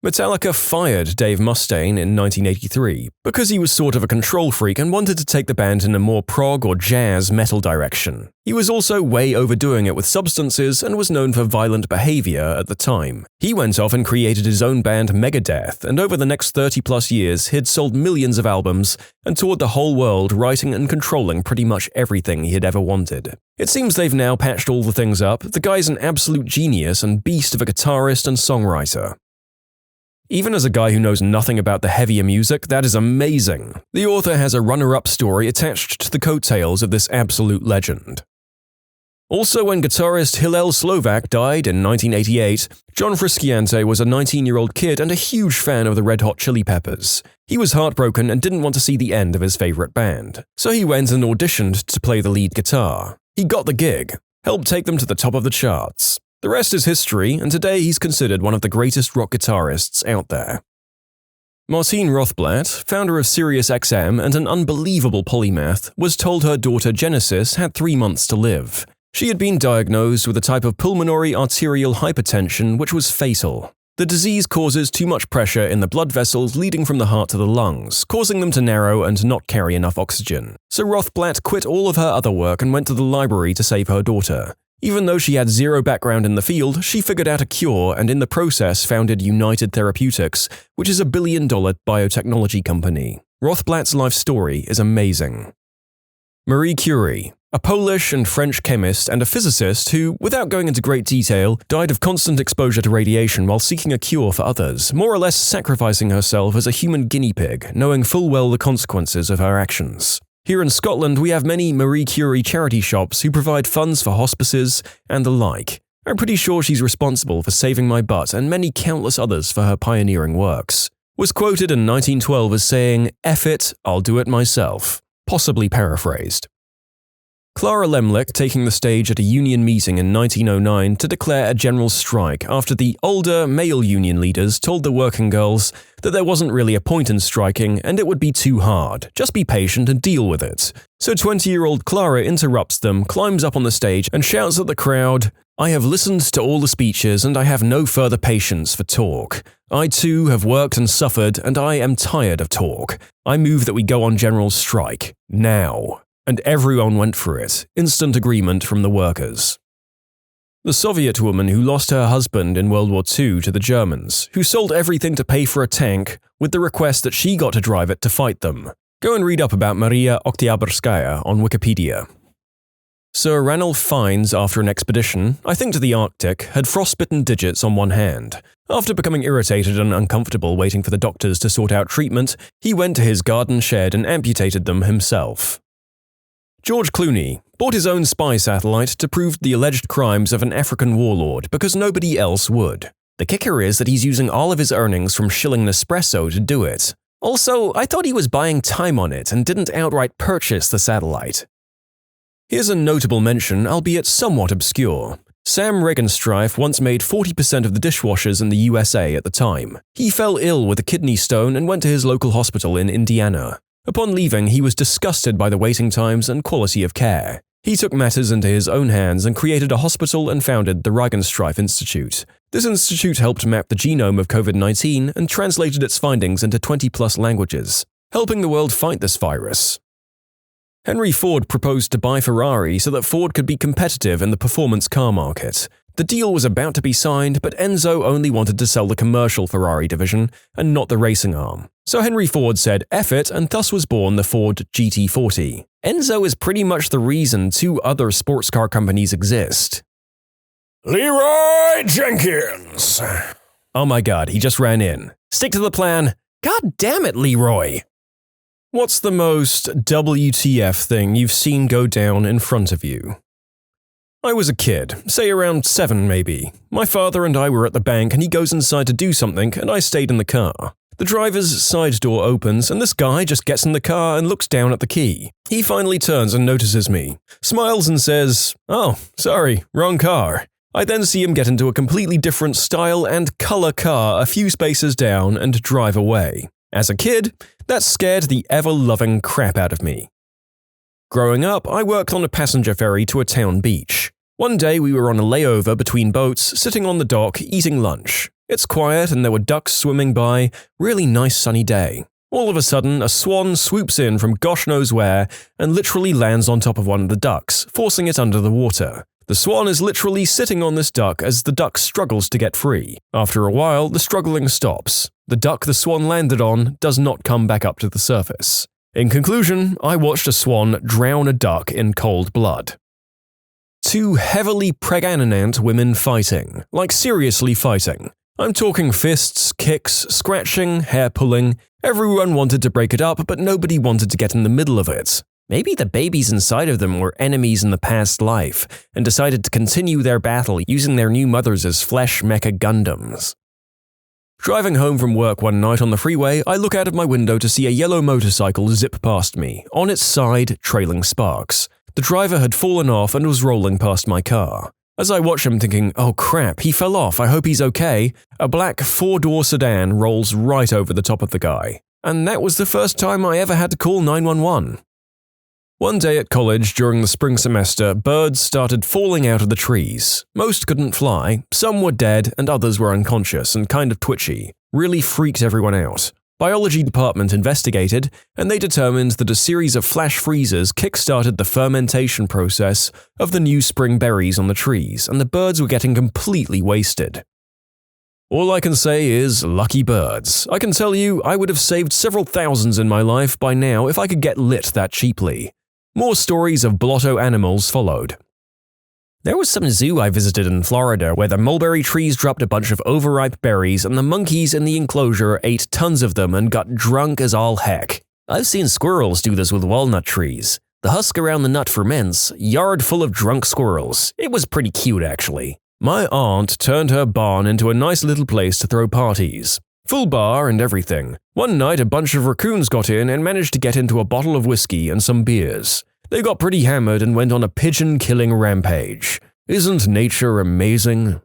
Metallica fired Dave Mustaine in 1983 because he was sort of a control freak and wanted to take the band in a more prog or jazz metal direction. He was also way overdoing it with substances and was known for violent behavior at the time. He went off and created his own band Megadeth, and over the next 30+ years he'd sold millions of albums and toured the whole world writing and controlling pretty much everything he had ever wanted. It seems they've now patched all the things up. The guy's an absolute genius and beast of a guitarist and songwriter. Even as a guy who knows nothing about the heavier music, that is amazing. The author has a runner-up story attached to the coattails of this absolute legend. Also, when guitarist Hillel Slovak died in 1988, John Frusciante was a 19-year-old kid and a huge fan of the Red Hot Chili Peppers. He was heartbroken and didn't want to see the end of his favorite band, so he went and auditioned to play the lead guitar. He got the gig, helped take them to the top of the charts. The rest is history, and today he's considered one of the greatest rock guitarists out there. Martine Rothblatt, founder of SiriusXM and an unbelievable polymath, was told her daughter Genesis had 3 months to live. She had been diagnosed with a type of pulmonary arterial hypertension which was fatal. The disease causes too much pressure in the blood vessels leading from the heart to the lungs, causing them to narrow and not carry enough oxygen. So Rothblatt quit all of her other work and went to the library to save her daughter. Even though she had zero background in the field, she figured out a cure and in the process founded United Therapeutics, which is a $1 billion biotechnology company. Rothblatt's life story is amazing. Marie Curie, a Polish and French chemist and a physicist who, without going into great detail, died of constant exposure to radiation while seeking a cure for others, more or less sacrificing herself as a human guinea pig, knowing full well the consequences of her actions. Here in Scotland, we have many Marie Curie charity shops who provide funds for hospices and the like. I'm pretty sure she's responsible for saving my butt and many countless others for her pioneering works. Was quoted in 1912 as saying, "F it, I'll do it myself." Possibly paraphrased. Clara Lemlich taking the stage at a union meeting in 1909 to declare a general strike after the older male union leaders told the working girls that there wasn't really a point in striking and it would be too hard, just be patient and deal with it. So 20-year-old Clara interrupts them, climbs up on the stage and shouts at the crowd, "I have listened to all the speeches and I have no further patience for talk. I too have worked and suffered and I am tired of talk. I move that we go on general strike. Now." And everyone went for it, instant agreement from the workers. The Soviet woman who lost her husband in World War II to the Germans, who sold everything to pay for a tank with the request that she got to drive it to fight them. Go and read up about Maria Oktyabrskaya on Wikipedia. Sir Ranulph Fiennes, after an expedition, I think to the Arctic, had frostbitten digits on one hand. After becoming irritated and uncomfortable waiting for the doctors to sort out treatment, he went to his garden shed and amputated them himself. George Clooney bought his own spy satellite to prove the alleged crimes of an African warlord because nobody else would. The kicker is that he's using all of his earnings from shilling Nespresso to do it. Also, I thought he was buying time on it and didn't outright purchase the satellite. Here's a notable mention, albeit somewhat obscure. Sam Regenstrife once made 40% of the dishwashers in the USA at the time. He fell ill with a kidney stone and went to his local hospital in Indiana. Upon leaving, he was disgusted by the waiting times and quality of care. He took matters into his own hands and created a hospital and founded the Regenstrife Institute. This institute helped map the genome of COVID-19 and translated its findings into 20+ languages, helping the world fight this virus. Henry Ford proposed to buy Ferrari so that Ford could be competitive in the performance car market. The deal was about to be signed, but Enzo only wanted to sell the commercial Ferrari division and not the racing arm. So Henry Ford said F it, and thus was born the Ford GT40. Enzo is pretty much the reason 2 other sports car companies exist. Leroy Jenkins! Oh my god, he just ran in. Stick to the plan. God damn it, Leroy! What's the most WTF thing you've seen go down in front of you? I was a kid, say around 7 maybe. My father and I were at the bank and he goes inside to do something and I stayed in the car. The driver's side door opens and this guy just gets in the car and looks down at the key. He finally turns and notices me, smiles and says, "Oh, sorry, wrong car." I then see him get into a completely different style and color car a few spaces down and drive away. As a kid, that scared the ever-loving crap out of me. Growing up, I worked on a passenger ferry to a town beach. One day we were on a layover between boats, sitting on the dock, eating lunch. It's quiet and there were ducks swimming by, really nice sunny day. All of a sudden, a swan swoops in from gosh knows where and literally lands on top of one of the ducks, forcing it under the water. The swan is literally sitting on this duck as the duck struggles to get free. After a while, the struggling stops. The duck the swan landed on does not come back up to the surface. In conclusion, I watched a swan drown a duck in cold blood. 2 heavily pregnant women fighting, like seriously fighting. I'm talking fists, kicks, scratching, hair pulling. Everyone wanted to break it up, but nobody wanted to get in the middle of it. Maybe the babies inside of them were enemies in the past life and decided to continue their battle using their new mothers as flesh mecha Gundams. Driving home from work one night on the freeway, I look out of my window to see a yellow motorcycle zip past me, on its side trailing sparks. The driver had fallen off and was rolling past my car. As I watch him thinking, oh crap, he fell off, I hope he's okay, a black 4-door sedan rolls right over the top of the guy. And that was the first time I ever had to call 911. One day at college during the spring semester, birds started falling out of the trees. Most couldn't fly, some were dead, and others were unconscious and kind of twitchy. Really freaked everyone out. Biology department investigated, and they determined that a series of flash freezes kick-started the fermentation process of the new spring berries on the trees, and the birds were getting completely wasted. All I can say is, lucky birds. I can tell you, I would have saved several thousands in my life by now if I could get lit that cheaply. More stories of blotto animals followed. There was some zoo I visited in Florida where the mulberry trees dropped a bunch of overripe berries and the monkeys in the enclosure ate tons of them and got drunk as all heck. I've seen squirrels do this with walnut trees. The husk around the nut ferments, yard full of drunk squirrels. It was pretty cute actually. My aunt turned her barn into a nice little place to throw parties. Full bar and everything. One night a bunch of raccoons got in and managed to get into a bottle of whiskey and some beers. They got pretty hammered and went on a pigeon-killing rampage. Isn't nature amazing?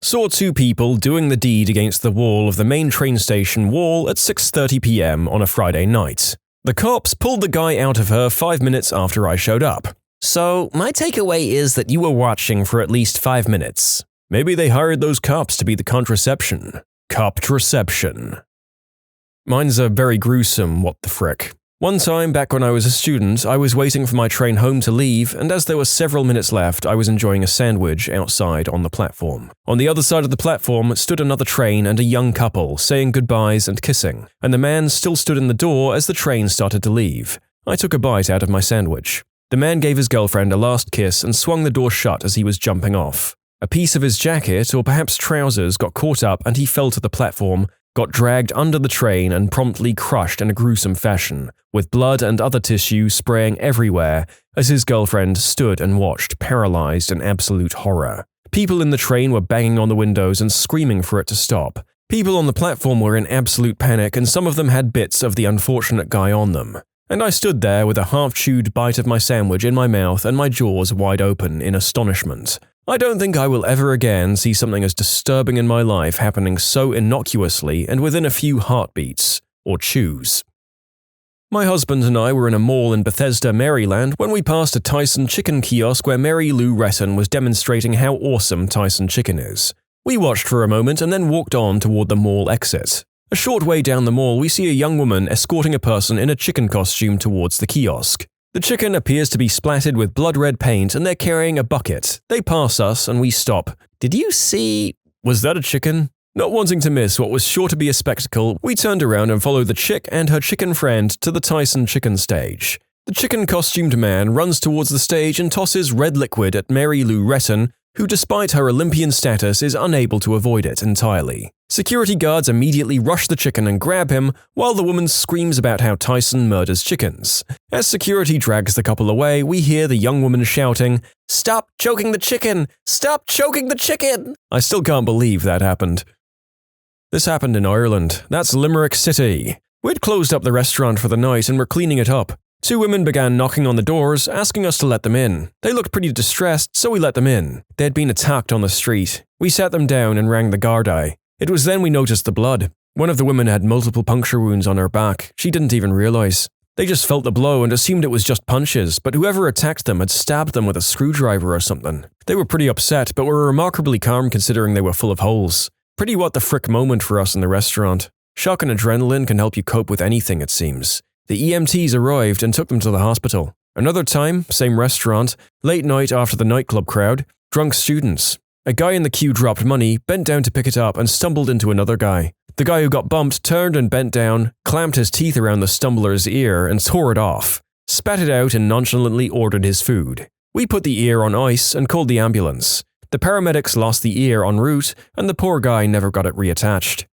Saw 2 people doing the deed against the wall of the main train station wall at 6:30 p.m. on a Friday night. The cops pulled the guy out of her 5 minutes after I showed up. So, my takeaway is that you were watching for at least 5 minutes. Maybe they hired those cops to be the contraception. Coptraception. Mine's a very gruesome what the frick. One time, back when I was a student, I was waiting for my train home to leave, and as there were several minutes left, I was enjoying a sandwich outside on the platform. On the other side of the platform stood another train and a young couple, saying goodbyes and kissing, and the man still stood in the door as the train started to leave. I took a bite out of my sandwich. The man gave his girlfriend a last kiss and swung the door shut as he was jumping off. A piece of his jacket, or perhaps trousers, got caught up and he fell to the platform, got dragged under the train and promptly crushed in a gruesome fashion, with blood and other tissue spraying everywhere as his girlfriend stood and watched, paralyzed in absolute horror. People in the train were banging on the windows and screaming for it to stop. People on the platform were in absolute panic and some of them had bits of the unfortunate guy on them. And I stood there with a half-chewed bite of my sandwich in my mouth and my jaws wide open in astonishment. I don't think I will ever again see something as disturbing in my life happening so innocuously and within a few heartbeats, or chews. My husband and I were in a mall in Bethesda, Maryland when we passed a Tyson chicken kiosk where Mary Lou Retton was demonstrating how awesome Tyson chicken is. We watched for a moment and then walked on toward the mall exit. A short way down the mall, we see a young woman escorting a person in a chicken costume towards the kiosk. The chicken appears to be splattered with blood-red paint and they're carrying a bucket. They pass us and we stop. Did you see… Was that a chicken? Not wanting to miss what was sure to be a spectacle, we turned around and followed the chick and her chicken friend to the Tyson chicken stage. The chicken-costumed man runs towards the stage and tosses red liquid at Mary Lou Retton, who despite her Olympian status is unable to avoid it entirely. Security guards immediately rush the chicken and grab him, while the woman screams about how Tyson murders chickens. As security drags the couple away, we hear the young woman shouting, "Stop choking the chicken! Stop choking the chicken!" I still can't believe that happened. This happened in Ireland. That's Limerick City. We'd closed up the restaurant for the night and were cleaning it up. 2 women began knocking on the doors, asking us to let them in. They looked pretty distressed, so we let them in. They'd been attacked on the street. We sat them down and rang the Gardaí. It was then we noticed the blood. One of the women had multiple puncture wounds on her back. She didn't even realize. They just felt the blow and assumed it was just punches, but whoever attacked them had stabbed them with a screwdriver or something. They were pretty upset, but were remarkably calm considering they were full of holes. Pretty what the frick moment for us in the restaurant. Shock and adrenaline can help you cope with anything, it seems. The EMTs arrived and took them to the hospital. Another time, same restaurant, late night after the nightclub crowd, drunk students. A guy in the queue dropped money, bent down to pick it up and stumbled into another guy. The guy who got bumped turned and bent down, clamped his teeth around the stumbler's ear and tore it off, spat it out and nonchalantly ordered his food. We put the ear on ice and called the ambulance. The paramedics lost the ear en route and the poor guy never got it reattached.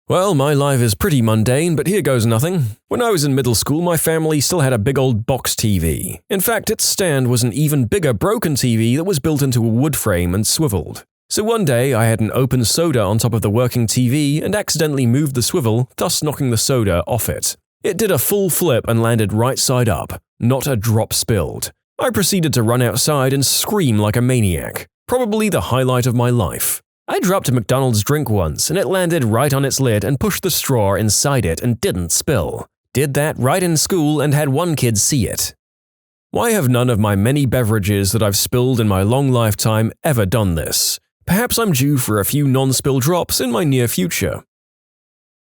Well, my life is pretty mundane, but here goes nothing. When I was in middle school, my family still had a big old box TV. In fact, its stand was an even bigger broken TV that was built into a wood frame and swiveled. So one day, I had an open soda on top of the working TV and accidentally moved the swivel, thus knocking the soda off it. It did a full flip and landed right side up. Not a drop spilled. I proceeded to run outside and scream like a maniac. Probably the highlight of my life. I dropped a McDonald's drink once and it landed right on its lid and pushed the straw inside it and didn't spill. Did that right in school and had one kid see it. Why have none of my many beverages that I've spilled in my long lifetime ever done this? Perhaps I'm due for a few non-spill drops in my near future.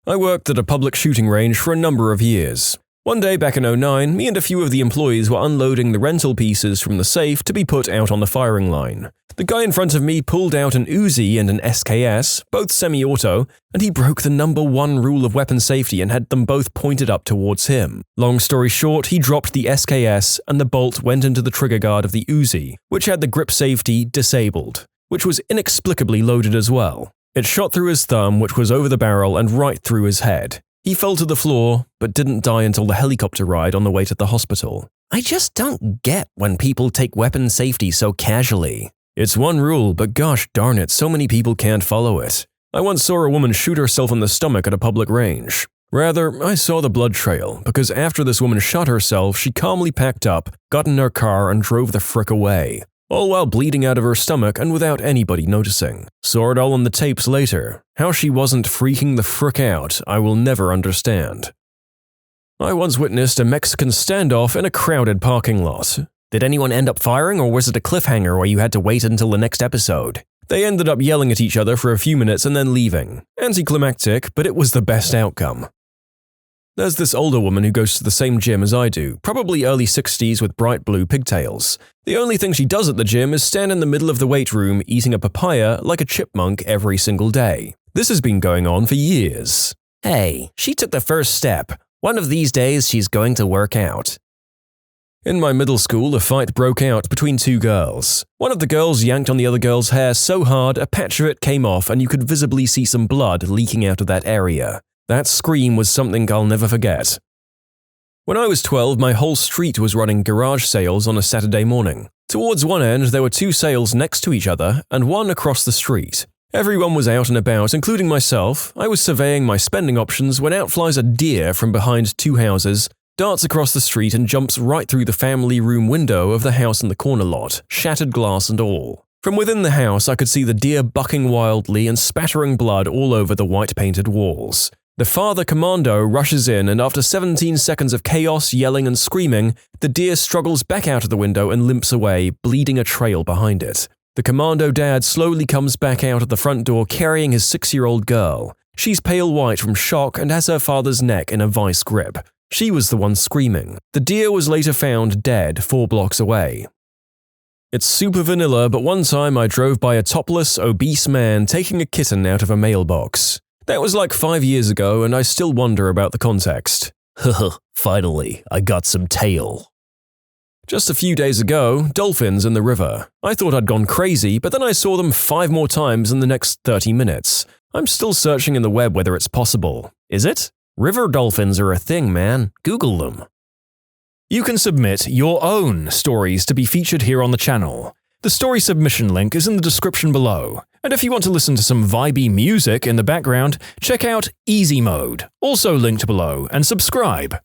I worked at a public shooting range for a number of years. One day back in 2009, me and a few of the employees were unloading the rental pieces from the safe to be put out on the firing line. The guy in front of me pulled out an Uzi and an SKS, both semi-auto, and he broke the #1 rule of weapon safety and had them both pointed up towards him. Long story short, he dropped the SKS and the bolt went into the trigger guard of the Uzi, which had the grip safety disabled, which was inexplicably loaded as well. It shot through his thumb, which was over the barrel, and right through his head. He fell to the floor, but didn't die until the helicopter ride on the way to the hospital. I just don't get when people take weapon safety so casually. It's one rule, but gosh darn it, so many people can't follow it. I once saw a woman shoot herself in the stomach at a public range. Rather, I saw the blood trail, because after this woman shot herself, she calmly packed up, got in her car, and drove the frick away. All while bleeding out of her stomach and without anybody noticing. Saw it all on the tapes later. How she wasn't freaking the frick out, I will never understand. I once witnessed a Mexican standoff in a crowded parking lot. Did anyone end up firing, or was it a cliffhanger where you had to wait until the next episode? They ended up yelling at each other for a few minutes and then leaving. Anticlimactic, but it was the best outcome. There's this older woman who goes to the same gym as I do, probably early 60s with bright blue pigtails. The only thing she does at the gym is stand in the middle of the weight room eating a papaya like a chipmunk every single day. This has been going on for years. Hey, she took the first step. One of these days she's going to work out. In my middle school, a fight broke out between two girls. One of the girls yanked on the other girl's hair so hard a patch of it came off and you could visibly see some blood leaking out of that area. That scream was something I'll never forget. When I was 12, my whole street was running garage sales on a Saturday morning. Towards one end, there were two sales next to each other and one across the street. Everyone was out and about, including myself. I was surveying my spending options when out flies a deer from behind two houses, darts across the street and jumps right through the family room window of the house in the corner lot, shattered glass and all. From within the house, I could see the deer bucking wildly and spattering blood all over the white-painted walls. The father commando rushes in and after 17 seconds of chaos, yelling and screaming, the deer struggles back out of the window and limps away, bleeding a trail behind it. The commando dad slowly comes back out of the front door carrying his 6-year-old girl. She's pale white from shock and has her father's neck in a vice grip. She was the one screaming. The deer was later found dead 4 blocks away. It's super vanilla, but one time I drove by a topless, obese man taking a kitten out of a mailbox. That was like 5 years ago, and I still wonder about the context. Haha, finally, I got some tail. Just a few days ago, dolphins in the river. I thought I'd gone crazy, but then I saw them 5 more times in the next 30 minutes. I'm still searching in the web whether it's possible. Is it? River dolphins are a thing, man. Google them. You can submit your own stories to be featured here on the channel. The story submission link is in the description below. And if you want to listen to some vibey music in the background, check out easymode, also linked below, and subscribe.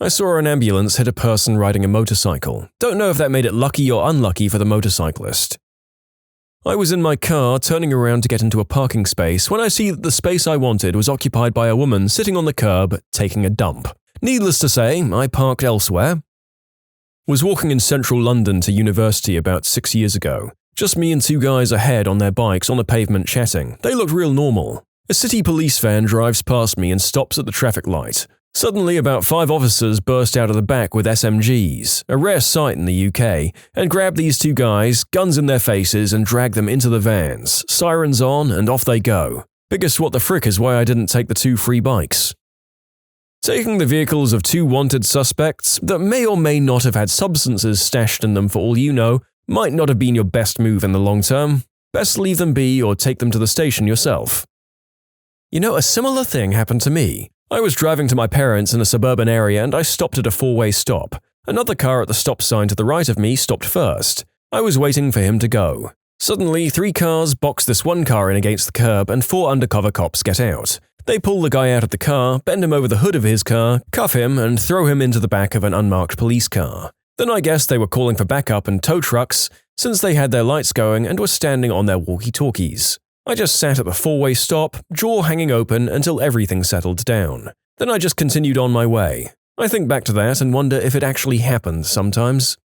I saw an ambulance hit a person riding a motorcycle. Don't know if that made it lucky or unlucky for the motorcyclist. I was in my car turning around to get into a parking space when I see that the space I wanted was occupied by a woman sitting on the curb taking a dump. Needless to say, I parked elsewhere. Was walking in central London to university about 6 years ago. Just me and 2 guys ahead on their bikes on the pavement chatting. They looked real normal. A city police van drives past me and stops at the traffic light. Suddenly, about 5 officers burst out of the back with SMGs, a rare sight in the UK, and grab these 2 guys, guns in their faces, and drag them into the vans, sirens on, and off they go. Biggest what the frick is why I didn't take the 2 free bikes. Taking the vehicles of 2 wanted suspects that may or may not have had substances stashed in them for all you know might not have been your best move in the long term. Best leave them be or take them to the station yourself. You know, a similar thing happened to me. I was driving to my parents in a suburban area and I stopped at a four-way stop. Another car at the stop sign to the right of me stopped first. I was waiting for him to go. Suddenly, 3 cars box this one car in against the curb and 4 undercover cops get out. They pull the guy out of the car, bend him over the hood of his car, cuff him, and throw him into the back of an unmarked police car. Then I guess they were calling for backup and tow trucks, since they had their lights going and were standing on their walkie-talkies. I just sat at the four-way stop, jaw hanging open until everything settled down. Then I just continued on my way. I think back to that and wonder if it actually happens sometimes.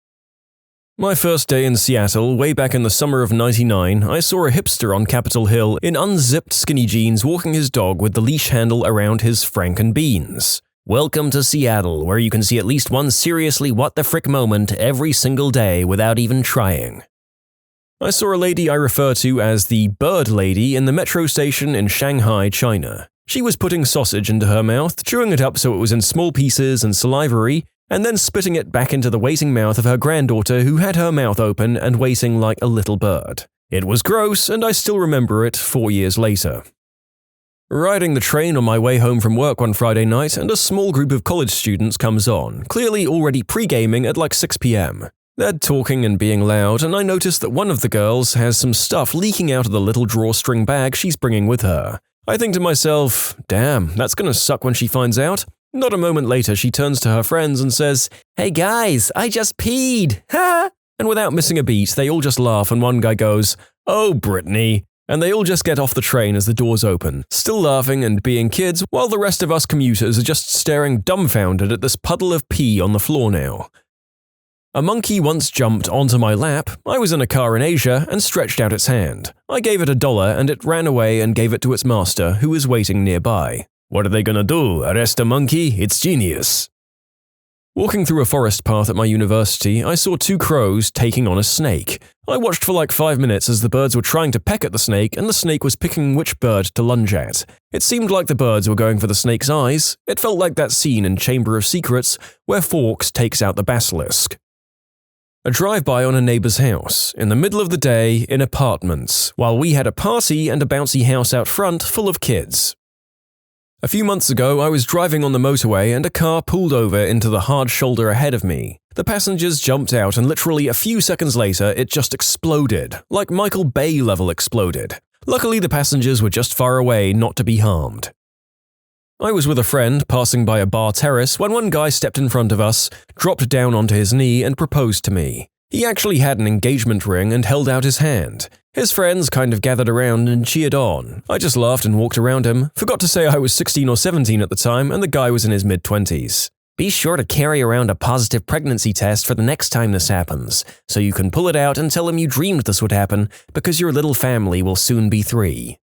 My first day in Seattle, way back in the summer of '99, I saw a hipster on Capitol Hill in unzipped skinny jeans walking his dog with the leash handle around his frankenbeans. Welcome to Seattle, where you can see at least one seriously what the frick moment every single day without even trying. I saw a lady I refer to as the Bird Lady in the metro station in Shanghai, China. She was putting sausage into her mouth, chewing it up so it was in small pieces and salivary, and then spitting it back into the waiting mouth of her granddaughter who had her mouth open and waiting like a little bird. It was gross, and I still remember it 4 years later. Riding the train on my way home from work one Friday night, and a small group of college students comes on, clearly already pre-gaming at like 6 p.m. They're talking and being loud, and I notice that one of the girls has some stuff leaking out of the little drawstring bag she's bringing with her. I think to myself, damn, that's gonna suck when she finds out. Not a moment later, she turns to her friends and says, "Hey guys, I just peed, ha!" And without missing a beat, they all just laugh and one guy goes, "Oh, Brittany," and they all just get off the train as the doors open, still laughing and being kids, while the rest of us commuters are just staring dumbfounded at this puddle of pee on the floor now. A monkey once jumped onto my lap. I was in a car in Asia and stretched out its hand. I gave it $1 and it ran away and gave it to its master, who was waiting nearby. What are they gonna do? Arrest a monkey? It's genius. Walking through a forest path at my university, I saw 2 crows taking on a snake. I watched for like 5 minutes as the birds were trying to peck at the snake and the snake was picking which bird to lunge at. It seemed like the birds were going for the snake's eyes. It felt like that scene in Chamber of Secrets where Fawkes takes out the basilisk. A drive-by on a neighbor's house, in the middle of the day, in apartments, while we had a party and a bouncy house out front full of kids. A few months ago, I was driving on the motorway and a car pulled over into the hard shoulder ahead of me. The passengers jumped out and literally a few seconds later, it just exploded, like Michael Bay level exploded. Luckily, the passengers were just far away not to be harmed. I was with a friend passing by a bar terrace when one guy stepped in front of us, dropped down onto his knee and proposed to me. He actually had an engagement ring and held out his hand. His friends kind of gathered around and cheered on. I just laughed and walked around him, forgot to say I was 16 or 17 at the time and the guy was in his mid-20s. Be sure to carry around a positive pregnancy test for the next time this happens, so you can pull it out and tell him you dreamed this would happen because your little family will soon be 3.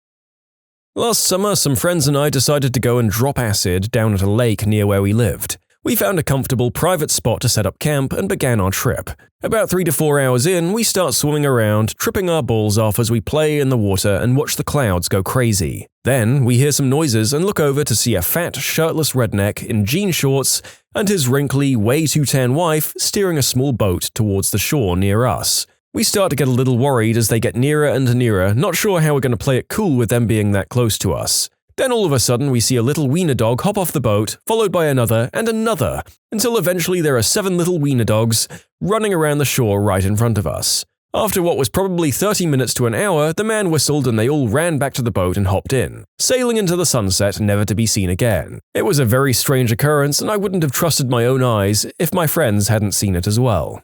Last summer, some friends and I decided to go and drop acid down at a lake near where we lived. We found a comfortable private spot to set up camp and began our trip. About 3 to 4 hours in, we start swimming around, tripping our balls off as we play in the water and watch the clouds go crazy. Then, we hear some noises and look over to see a fat, shirtless redneck in jean shorts and his wrinkly, way too tan wife steering a small boat towards the shore near us. We start to get a little worried as they get nearer and nearer, not sure how we're going to play it cool with them being that close to us. Then all of a sudden we see a little wiener dog hop off the boat, followed by another and another, until eventually there are 7 little wiener dogs running around the shore right in front of us. After what was probably 30 minutes to an hour, the man whistled and they all ran back to the boat and hopped in, sailing into the sunset never to be seen again. It was a very strange occurrence and I wouldn't have trusted my own eyes if my friends hadn't seen it as well.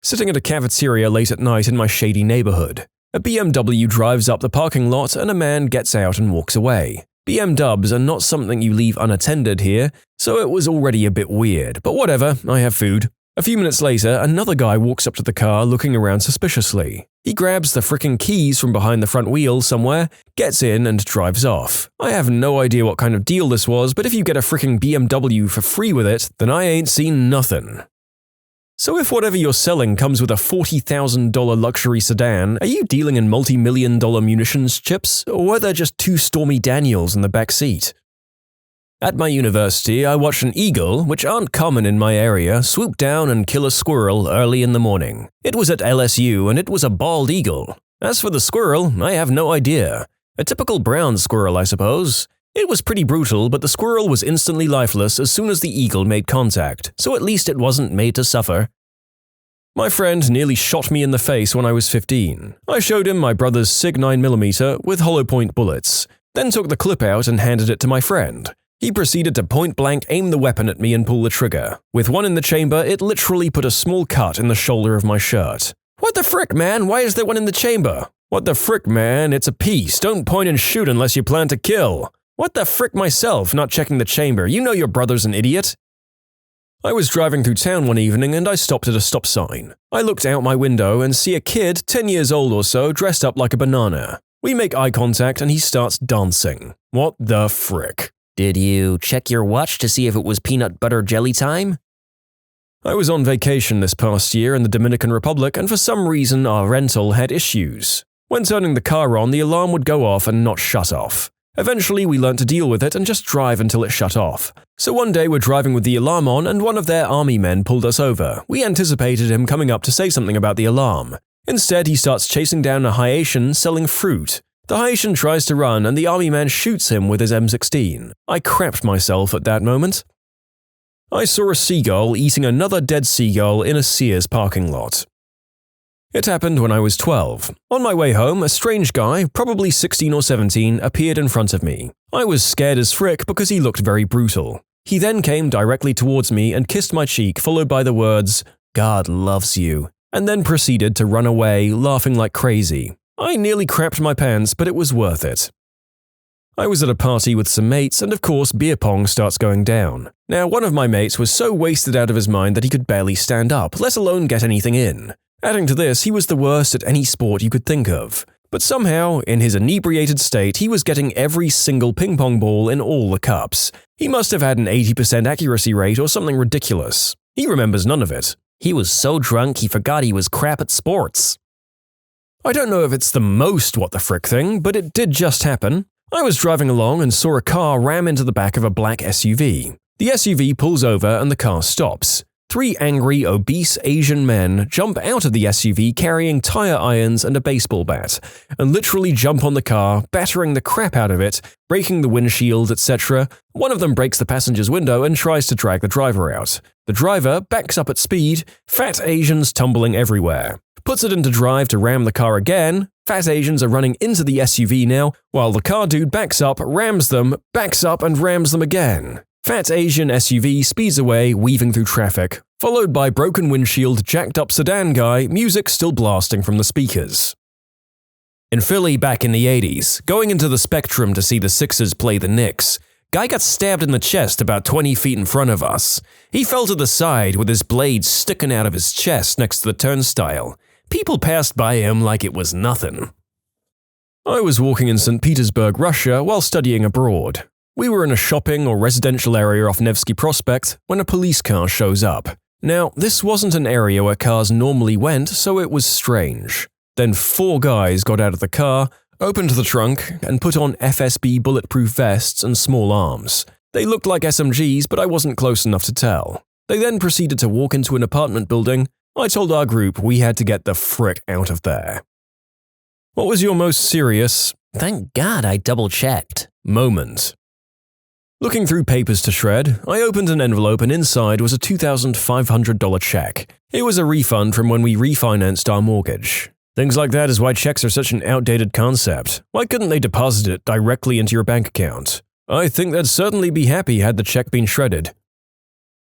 Sitting at a cafeteria late at night in my shady neighborhood. A BMW drives up the parking lot and a man gets out and walks away. BMWs are not something you leave unattended here, so it was already a bit weird, but whatever, I have food. A few minutes later, another guy walks up to the car looking around suspiciously. He grabs the frickin' keys from behind the front wheel somewhere, gets in and drives off. I have no idea what kind of deal this was, but if you get a frickin' BMW for free with it, then I ain't seen nothing. So if whatever you're selling comes with a $40,000 luxury sedan, are you dealing in multi-million-dollar munitions chips, or are there just 2 Stormy Daniels in the back seat? At my university, I watched an eagle, which aren't common in my area, swoop down and kill a squirrel early in the morning. It was at LSU and it was a bald eagle. As for the squirrel, I have no idea. A typical brown squirrel, I suppose. It was pretty brutal, but the squirrel was instantly lifeless as soon as the eagle made contact, so at least it wasn't made to suffer. My friend nearly shot me in the face when I was 15. I showed him my brother's SIG 9mm with hollow point bullets, then took the clip out and handed it to my friend. He proceeded to point-blank aim the weapon at me and pull the trigger. With one in the chamber, it literally put a small cut in the shoulder of my shirt. "What the frick, man? Why is there one in the chamber?" "What the frick, man? It's a piece. Don't point and shoot unless you plan to kill." "What the frick myself, not checking the chamber? You know your brother's an idiot." I was driving through town one evening and I stopped at a stop sign. I looked out my window and see a kid 10 years old or so dressed up like a banana. We make eye contact and he starts dancing. What the frick? "Did you check your watch to see if it was peanut butter jelly time?" I was on vacation this past year in the Dominican Republic and for some reason our rental had issues. When turning the car on, the alarm would go off and not shut off. Eventually, we learned to deal with it and just drive until it shut off. So one day we're driving with the alarm on and one of their army men pulled us over. We anticipated him coming up to say something about the alarm. Instead, he starts chasing down a Haitian selling fruit. The Haitian tries to run and the army man shoots him with his M16. I crapped myself at that moment. I saw a seagull eating another dead seagull in a Sears parking lot. It happened when I was 12. On my way home, a strange guy, probably 16 or 17, appeared in front of me. I was scared as frick because he looked very brutal. He then came directly towards me and kissed my cheek, followed by the words, "God loves you," and then proceeded to run away, laughing like crazy. I nearly crapped my pants, but it was worth it. I was at a party with some mates, and of course beer pong starts going down. Now, one of my mates was so wasted out of his mind that he could barely stand up, let alone get anything in. Adding to this, he was the worst at any sport you could think of. But somehow, in his inebriated state, he was getting every single ping pong ball in all the cups. He must have had an 80% accuracy rate or something ridiculous. He remembers none of it. "He was so drunk he forgot he was crap at sports." I don't know if it's the most what the frick thing, but it did just happen. I was driving along and saw a car ram into the back of a black SUV. The SUV pulls over and the car stops. 3 angry, obese Asian men jump out of the SUV carrying tire irons and a baseball bat, and literally jump on the car, battering the crap out of it, breaking the windshield, etc. One of them breaks the passenger's window and tries to drag the driver out. The driver backs up at speed, fat Asians tumbling everywhere. Puts it into drive to ram the car again. Fat Asians are running into the SUV now, while the car dude backs up, rams them, backs up and rams them again. Fat Asian SUV speeds away, weaving through traffic, followed by broken windshield, jacked up sedan guy, music still blasting from the speakers. In Philly back in the 80s, going into the Spectrum to see the Sixers play the Knicks, guy got stabbed in the chest about 20 feet in front of us. He fell to the side with his blade sticking out of his chest next to the turnstile. People passed by him like it was nothing. I was walking in St. Petersburg, Russia, while studying abroad. We were in a shopping or residential area off Nevsky Prospect when a police car shows up. Now, this wasn't an area where cars normally went, so it was strange. Then 4 guys got out of the car, opened the trunk, and put on FSB bulletproof vests and small arms. They looked like SMGs, but I wasn't close enough to tell. They then proceeded to walk into an apartment building. I told our group we had to get the frick out of there. What was your most serious, "Thank God I double-checked" moment? Looking through papers to shred, I opened an envelope and inside was a $2,500 check. It was a refund from when we refinanced our mortgage. Things like that is why checks are such an outdated concept. Why couldn't they deposit it directly into your bank account? I think they'd certainly be happy had the check been shredded.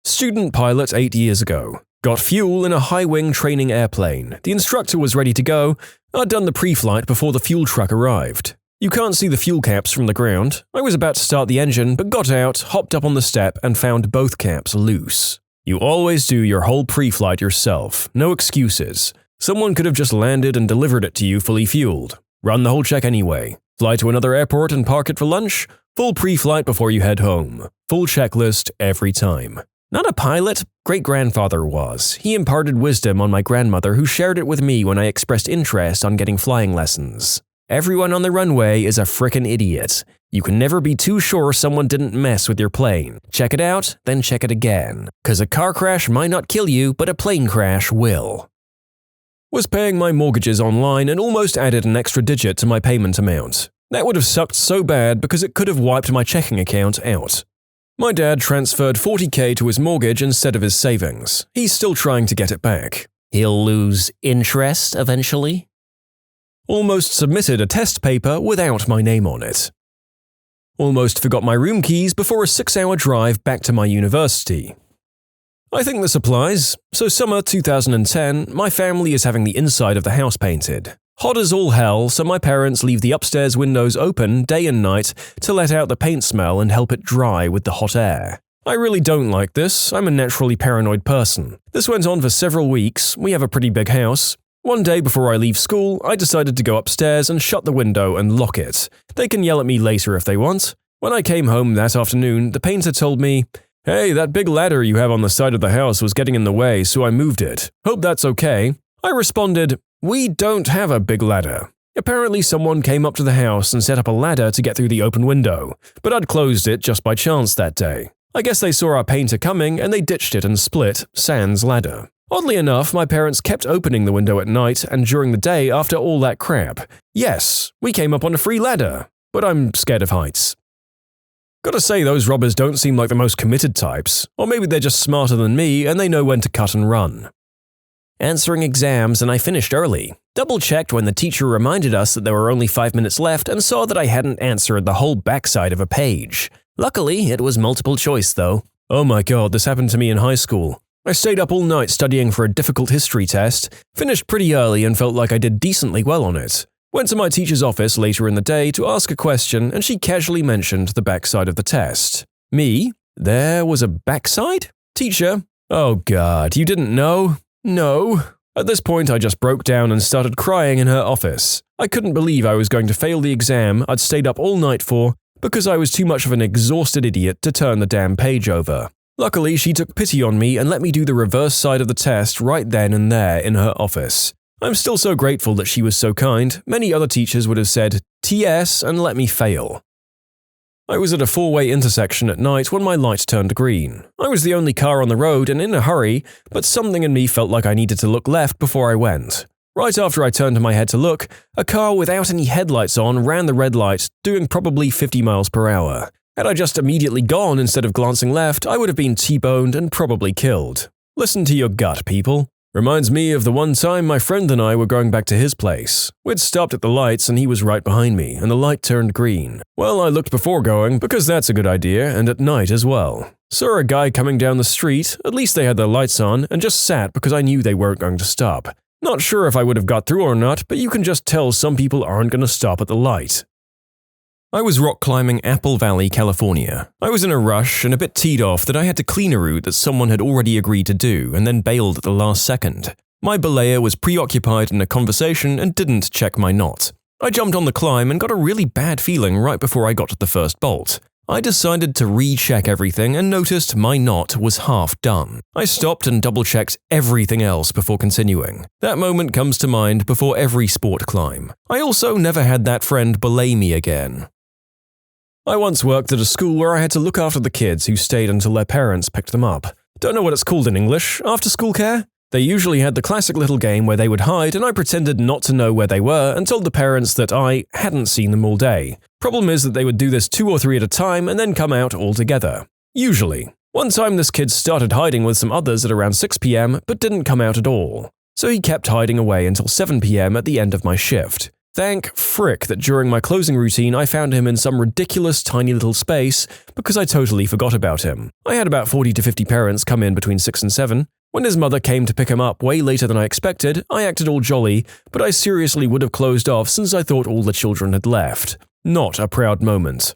Student pilot 8 years ago. Got fuel in a high-wing training airplane. The instructor was ready to go. I'd done the pre-flight before the fuel truck arrived. You can't see the fuel caps from the ground. I was about to start the engine, but got out, hopped up on the step, and found both caps loose. You always do your whole pre-flight yourself. No excuses. Someone could have just landed and delivered it to you fully fueled. Run the whole check anyway. Fly to another airport and park it for lunch. Full pre-flight before you head home. Full checklist every time. Not a pilot, great-grandfather was. He imparted wisdom on my grandmother who shared it with me when I expressed interest on getting flying lessons. Everyone on the runway is a frickin' idiot. You can never be too sure someone didn't mess with your plane. Check it out, then check it again. 'Cause a car crash might not kill you, but a plane crash will. Was paying my mortgages online and almost added an extra digit to my payment amount. That would have sucked so bad because it could have wiped my checking account out. My dad transferred $40,000 to his mortgage instead of his savings. He's still trying to get it back. He'll lose interest eventually? Almost submitted a test paper without my name on it. Almost forgot my room keys before a 6-hour drive back to my university. I think this applies. So summer 2010, my family is having the inside of the house painted. Hot as all hell, so my parents leave the upstairs windows open day and night to let out the paint smell and help it dry with the hot air. I really don't like this. I'm a naturally paranoid person. This went on for several weeks. We have a pretty big house. One day before I leave school, I decided to go upstairs and shut the window and lock it. They can yell at me later if they want. When I came home that afternoon, the painter told me, "Hey, that big ladder you have on the side of the house was getting in the way, so I moved it. Hope that's okay." I responded, "We don't have a big ladder." Apparently someone came up to the house and set up a ladder to get through the open window, but I'd closed it just by chance that day. I guess they saw our painter coming and they ditched it and split, sans ladder. Oddly enough, my parents kept opening the window at night and during the day after all that crap. Yes, we came up on a free ladder, but I'm scared of heights. Gotta say, those robbers don't seem like the most committed types, or maybe they're just smarter than me and they know when to cut and run. Answering exams and I finished early. Double-checked when the teacher reminded us that there were only 5 minutes left and saw that I hadn't answered the whole backside of a page. Luckily, it was multiple choice though. Oh my god, this happened to me in high school. I stayed up all night studying for a difficult history test, finished pretty early and felt like I did decently well on it. Went to my teacher's office later in the day to ask a question and she casually mentioned the backside of the test. Me? There was a backside? Teacher? Oh god, you didn't know? No. At this point, I just broke down and started crying in her office. I couldn't believe I was going to fail the exam I'd stayed up all night for because I was too much of an exhausted idiot to turn the damn page over. Luckily, she took pity on me and let me do the reverse side of the test right then and there in her office. I'm still so grateful that she was so kind. Many other teachers would have said, "TS," and let me fail. I was at a four-way intersection at night when my light turned green. I was the only car on the road and in a hurry, but something in me felt like I needed to look left before I went. Right after I turned my head to look, a car without any headlights on ran the red light, doing probably 50 miles per hour. Had I just immediately gone instead of glancing left, I would have been T-boned and probably killed. Listen to your gut, people. Reminds me of the one time my friend and I were going back to his place. We'd stopped at the lights and he was right behind me, and the light turned green. Well, I looked before going, because that's a good idea, and at night as well. Saw a guy coming down the street, at least they had their lights on, and just sat because I knew they weren't going to stop. Not sure if I would have got through or not, but you can just tell some people aren't going to stop at the light. I was rock climbing Apple Valley, California. I was in a rush and a bit teed off that I had to clean a route that someone had already agreed to do and then bailed at the last second. My belayer was preoccupied in a conversation and didn't check my knot. I jumped on the climb and got a really bad feeling right before I got to the first bolt. I decided to recheck everything and noticed my knot was half done. I stopped and double-checked everything else before continuing. That moment comes to mind before every sport climb. I also never had that friend belay me again. I once worked at a school where I had to look after the kids who stayed until their parents picked them up. Don't know what it's called in English, after-school care? They usually had the classic little game where they would hide and I pretended not to know where they were and told the parents that I hadn't seen them all day. Problem is that they would do this 2 or 3 at a time and then come out all together. Usually. One time this kid started hiding with some others at around 6 p.m. but didn't come out at all. So he kept hiding away until 7 p.m. at the end of my shift. Thank frick that during my closing routine I found him in some ridiculous tiny little space because I totally forgot about him. I had about 40 to 50 parents come in between 6 and 7. When his mother came to pick him up way later than I expected, I acted all jolly, but I seriously would have closed off since I thought all the children had left. Not a proud moment.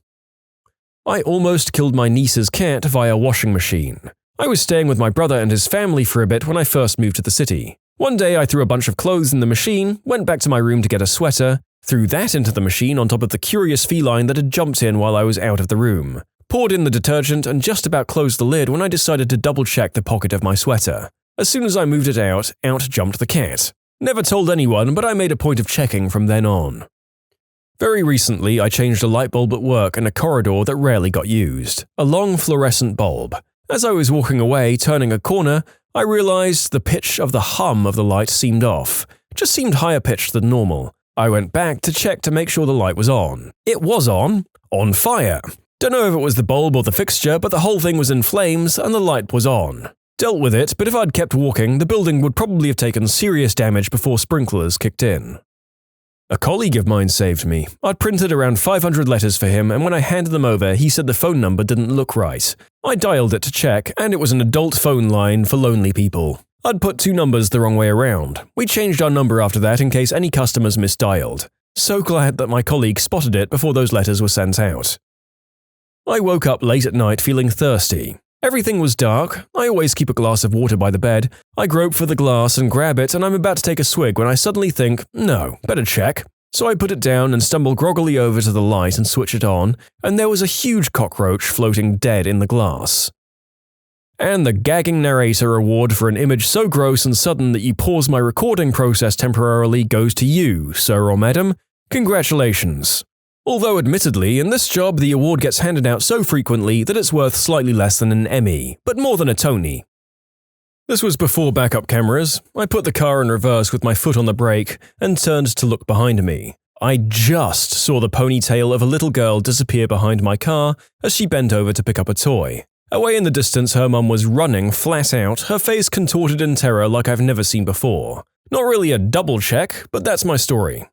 I almost killed my niece's cat via washing machine. I was staying with my brother and his family for a bit when I first moved to the city. One day I threw a bunch of clothes in the machine, went back to my room to get a sweater, threw that into the machine on top of the curious feline that had jumped in while I was out of the room, poured in the detergent and just about closed the lid when I decided to double-check the pocket of my sweater. As soon as I moved it out jumped the cat. Never told anyone, but I made a point of checking from then on. Very recently, I changed a light bulb at work in a corridor that rarely got used. A long fluorescent bulb. As I was walking away, turning a corner, I realized the pitch of the hum of the light seemed off. Just seemed higher pitched than normal. I went back to check to make sure the light was on. It was on fire. Don't know if it was the bulb or the fixture, but the whole thing was in flames and the light was on. Dealt with it, but if I'd kept walking, the building would probably have taken serious damage before sprinklers kicked in. A colleague of mine saved me. I'd printed around 500 letters for him, and when I handed them over, he said the phone number didn't look right. I dialed it to check, and it was an adult phone line for lonely people. I'd put 2 numbers the wrong way around. We changed our number after that in case any customers misdialed. So glad that my colleague spotted it before those letters were sent out. I woke up late at night feeling thirsty. Everything was dark. I always keep a glass of water by the bed. I grope for the glass and grab it, and I'm about to take a swig when I suddenly think, no, better check. So I put it down and stumble groggily over to the light and switch it on, and there was a huge cockroach floating dead in the glass. And the gagging narrator award for an image so gross and sudden that you pause my recording process temporarily goes to you, sir or madam. Congratulations. Although admittedly, in this job the award gets handed out so frequently that it's worth slightly less than an Emmy, but more than a Tony. This was before backup cameras. I put the car in reverse with my foot on the brake and turned to look behind me. I just saw the ponytail of a little girl disappear behind my car as she bent over to pick up a toy. Away in the distance, her mum was running flat out, her face contorted in terror like I've never seen before. Not really a double check, but that's my story.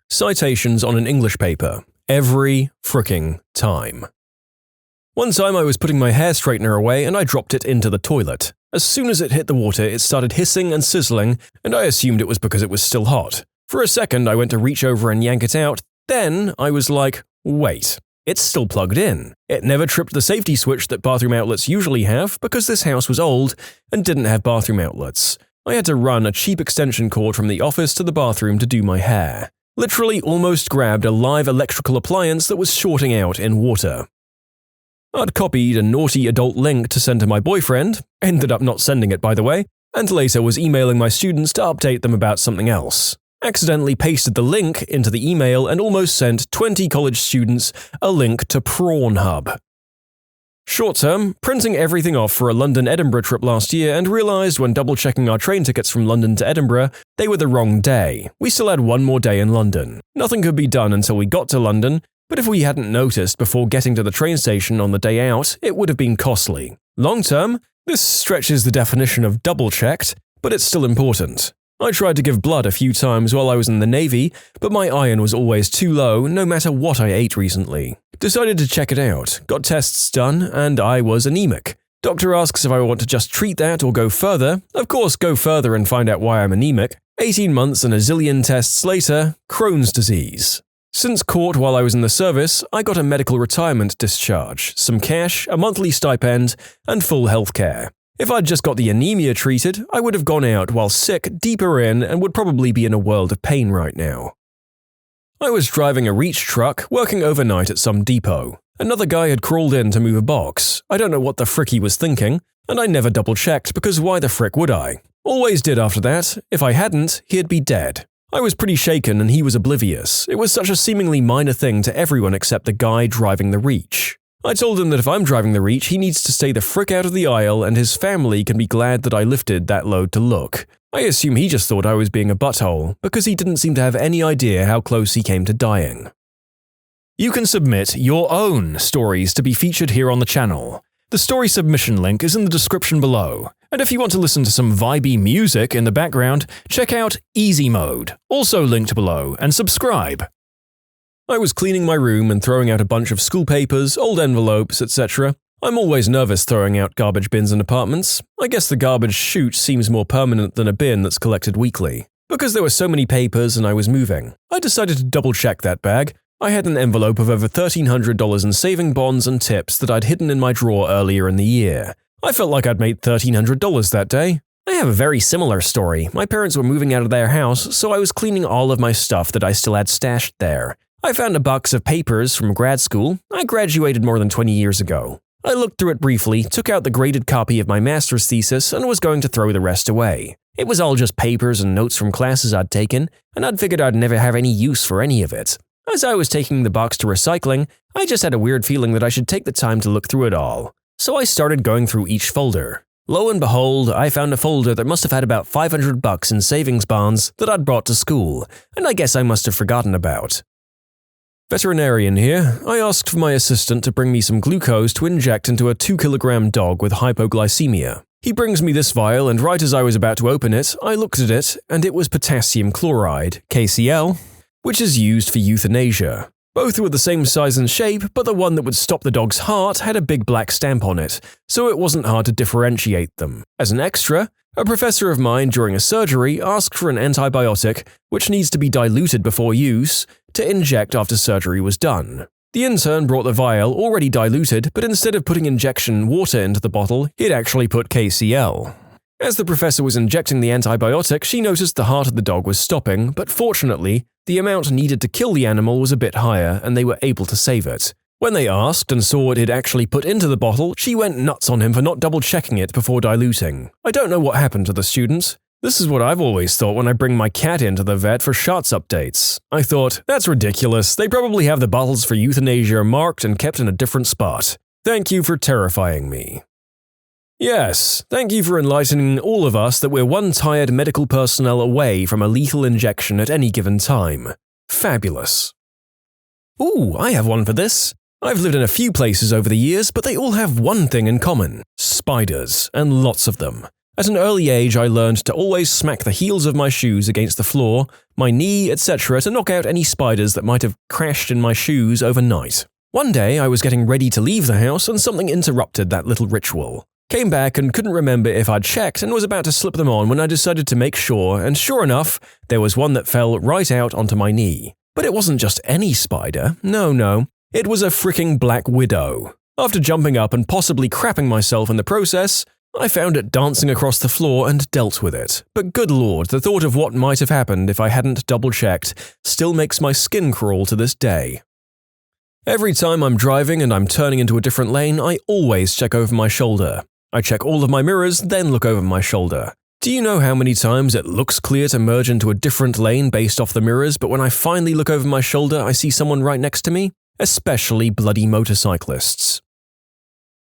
Citations on an English paper. Every fricking time. One time I was putting my hair straightener away and I dropped it into the toilet. As soon as it hit the water, it started hissing and sizzling, and I assumed it was because it was still hot. For a second, I went to reach over and yank it out. Then I was like, wait, it's still plugged in. It never tripped the safety switch that bathroom outlets usually have because this house was old and didn't have bathroom outlets. I had to run a cheap extension cord from the office to the bathroom to do my hair. Literally almost grabbed a live electrical appliance that was shorting out in water. I'd copied a naughty adult link to send to my boyfriend, ended up not sending it by the way, and later was emailing my students to update them about something else. Accidentally pasted the link into the email and almost sent 20 college students a link to Pornhub. Short term, printing everything off for a London-Edinburgh trip last year and realised when double-checking our train tickets from London to Edinburgh, they were the wrong day. We still had one more day in London. Nothing could be done until we got to London, but if we hadn't noticed before getting to the train station on the day out, it would have been costly. Long term, this stretches the definition of double-checked, but it's still important. I tried to give blood a few times while I was in the Navy, but my iron was always too low no matter what I ate recently. Decided to check it out, got tests done, and I was anemic. Doctor asks if I want to just treat that or go further. Of course, go further and find out why I'm anemic. 18 months and a zillion tests later, Crohn's disease. Since caught while I was in the service, I got a medical retirement discharge, some cash, a monthly stipend, and full healthcare. If I'd just got the anemia treated, I would have gone out while sick deeper in and would probably be in a world of pain right now. I was driving a reach truck, working overnight at some depot. Another guy had crawled in to move a box. I don't know what the frick he was thinking, and I never double-checked because why the frick would I? Always did after that. If I hadn't, he'd be dead. I was pretty shaken and he was oblivious. It was such a seemingly minor thing to everyone except the guy driving the reach. I told him that if I'm driving the reach, he needs to stay the frick out of the aisle and his family can be glad that I lifted that load to look. I assume he just thought I was being a butthole, because he didn't seem to have any idea how close he came to dying. You can submit your own stories to be featured here on the channel. The story submission link is in the description below. And if you want to listen to some vibey music in the background, check out easymode, also linked below, and subscribe. I was cleaning my room and throwing out a bunch of school papers, old envelopes, etc. I'm always nervous throwing out garbage bins in apartments. I guess the garbage chute seems more permanent than a bin that's collected weekly. Because there were so many papers and I was moving, I decided to double-check that bag. I had an envelope of over $1,300 in saving bonds and tips that I'd hidden in my drawer earlier in the year. I felt like I'd made $1,300 that day. I have a very similar story. My parents were moving out of their house, so I was cleaning all of my stuff that I still had stashed there. I found a box of papers from grad school. I graduated more than 20 years ago. I looked through it briefly, took out the graded copy of my master's thesis, and was going to throw the rest away. It was all just papers and notes from classes I'd taken, and I'd figured I'd never have any use for any of it. As I was taking the box to recycling, I just had a weird feeling that I should take the time to look through it all. So I started going through each folder. Lo and behold, I found a folder that must have had about $500 in savings bonds that I'd brought to school, and I guess I must have forgotten about. Veterinarian here. I asked for my assistant to bring me some glucose to inject into a 2-kilogram dog with hypoglycemia. He brings me this vial, and right as I was about to open it, I looked at it, and it was potassium chloride, KCl, which is used for euthanasia. Both were the same size and shape, but the one that would stop the dog's heart had a big black stamp on it, so it wasn't hard to differentiate them. As an extra, a professor of mine during a surgery asked for an antibiotic, which needs to be diluted before use, to inject after surgery was done. The intern brought the vial already diluted, but instead of putting injection water into the bottle, he'd actually put KCl. As the professor was injecting the antibiotic, she noticed the heart of the dog was stopping, but fortunately, the amount needed to kill the animal was a bit higher and they were able to save it. When they asked and saw what he'd actually put into the bottle, she went nuts on him for not double-checking it before diluting. I don't know what happened to the students. This is what I've always thought when I bring my cat into the vet for shots updates. I thought, that's ridiculous, they probably have the bottles for euthanasia marked and kept in a different spot. Thank you for terrifying me. Yes, thank you for enlightening all of us that we're one tired medical personnel away from a lethal injection at any given time. Fabulous. Ooh, I have one for this. I've lived in a few places over the years, but they all have one thing in common. Spiders, and lots of them. At an early age, I learned to always smack the heels of my shoes against the floor, my knee, etc. to knock out any spiders that might have crashed in my shoes overnight. One day, I was getting ready to leave the house and something interrupted that little ritual. Came back and couldn't remember if I'd checked and was about to slip them on when I decided to make sure, and sure enough, there was one that fell right out onto my knee. But it wasn't just any spider, no. It was a freaking black widow. After jumping up and possibly crapping myself in the process, I found it dancing across the floor and dealt with it. But good lord, the thought of what might have happened if I hadn't double-checked still makes my skin crawl to this day. Every time I'm driving and I'm turning into a different lane, I always check over my shoulder. I check all of my mirrors, then look over my shoulder. Do you know how many times it looks clear to merge into a different lane based off the mirrors, but when I finally look over my shoulder, I see someone right next to me? Especially bloody motorcyclists.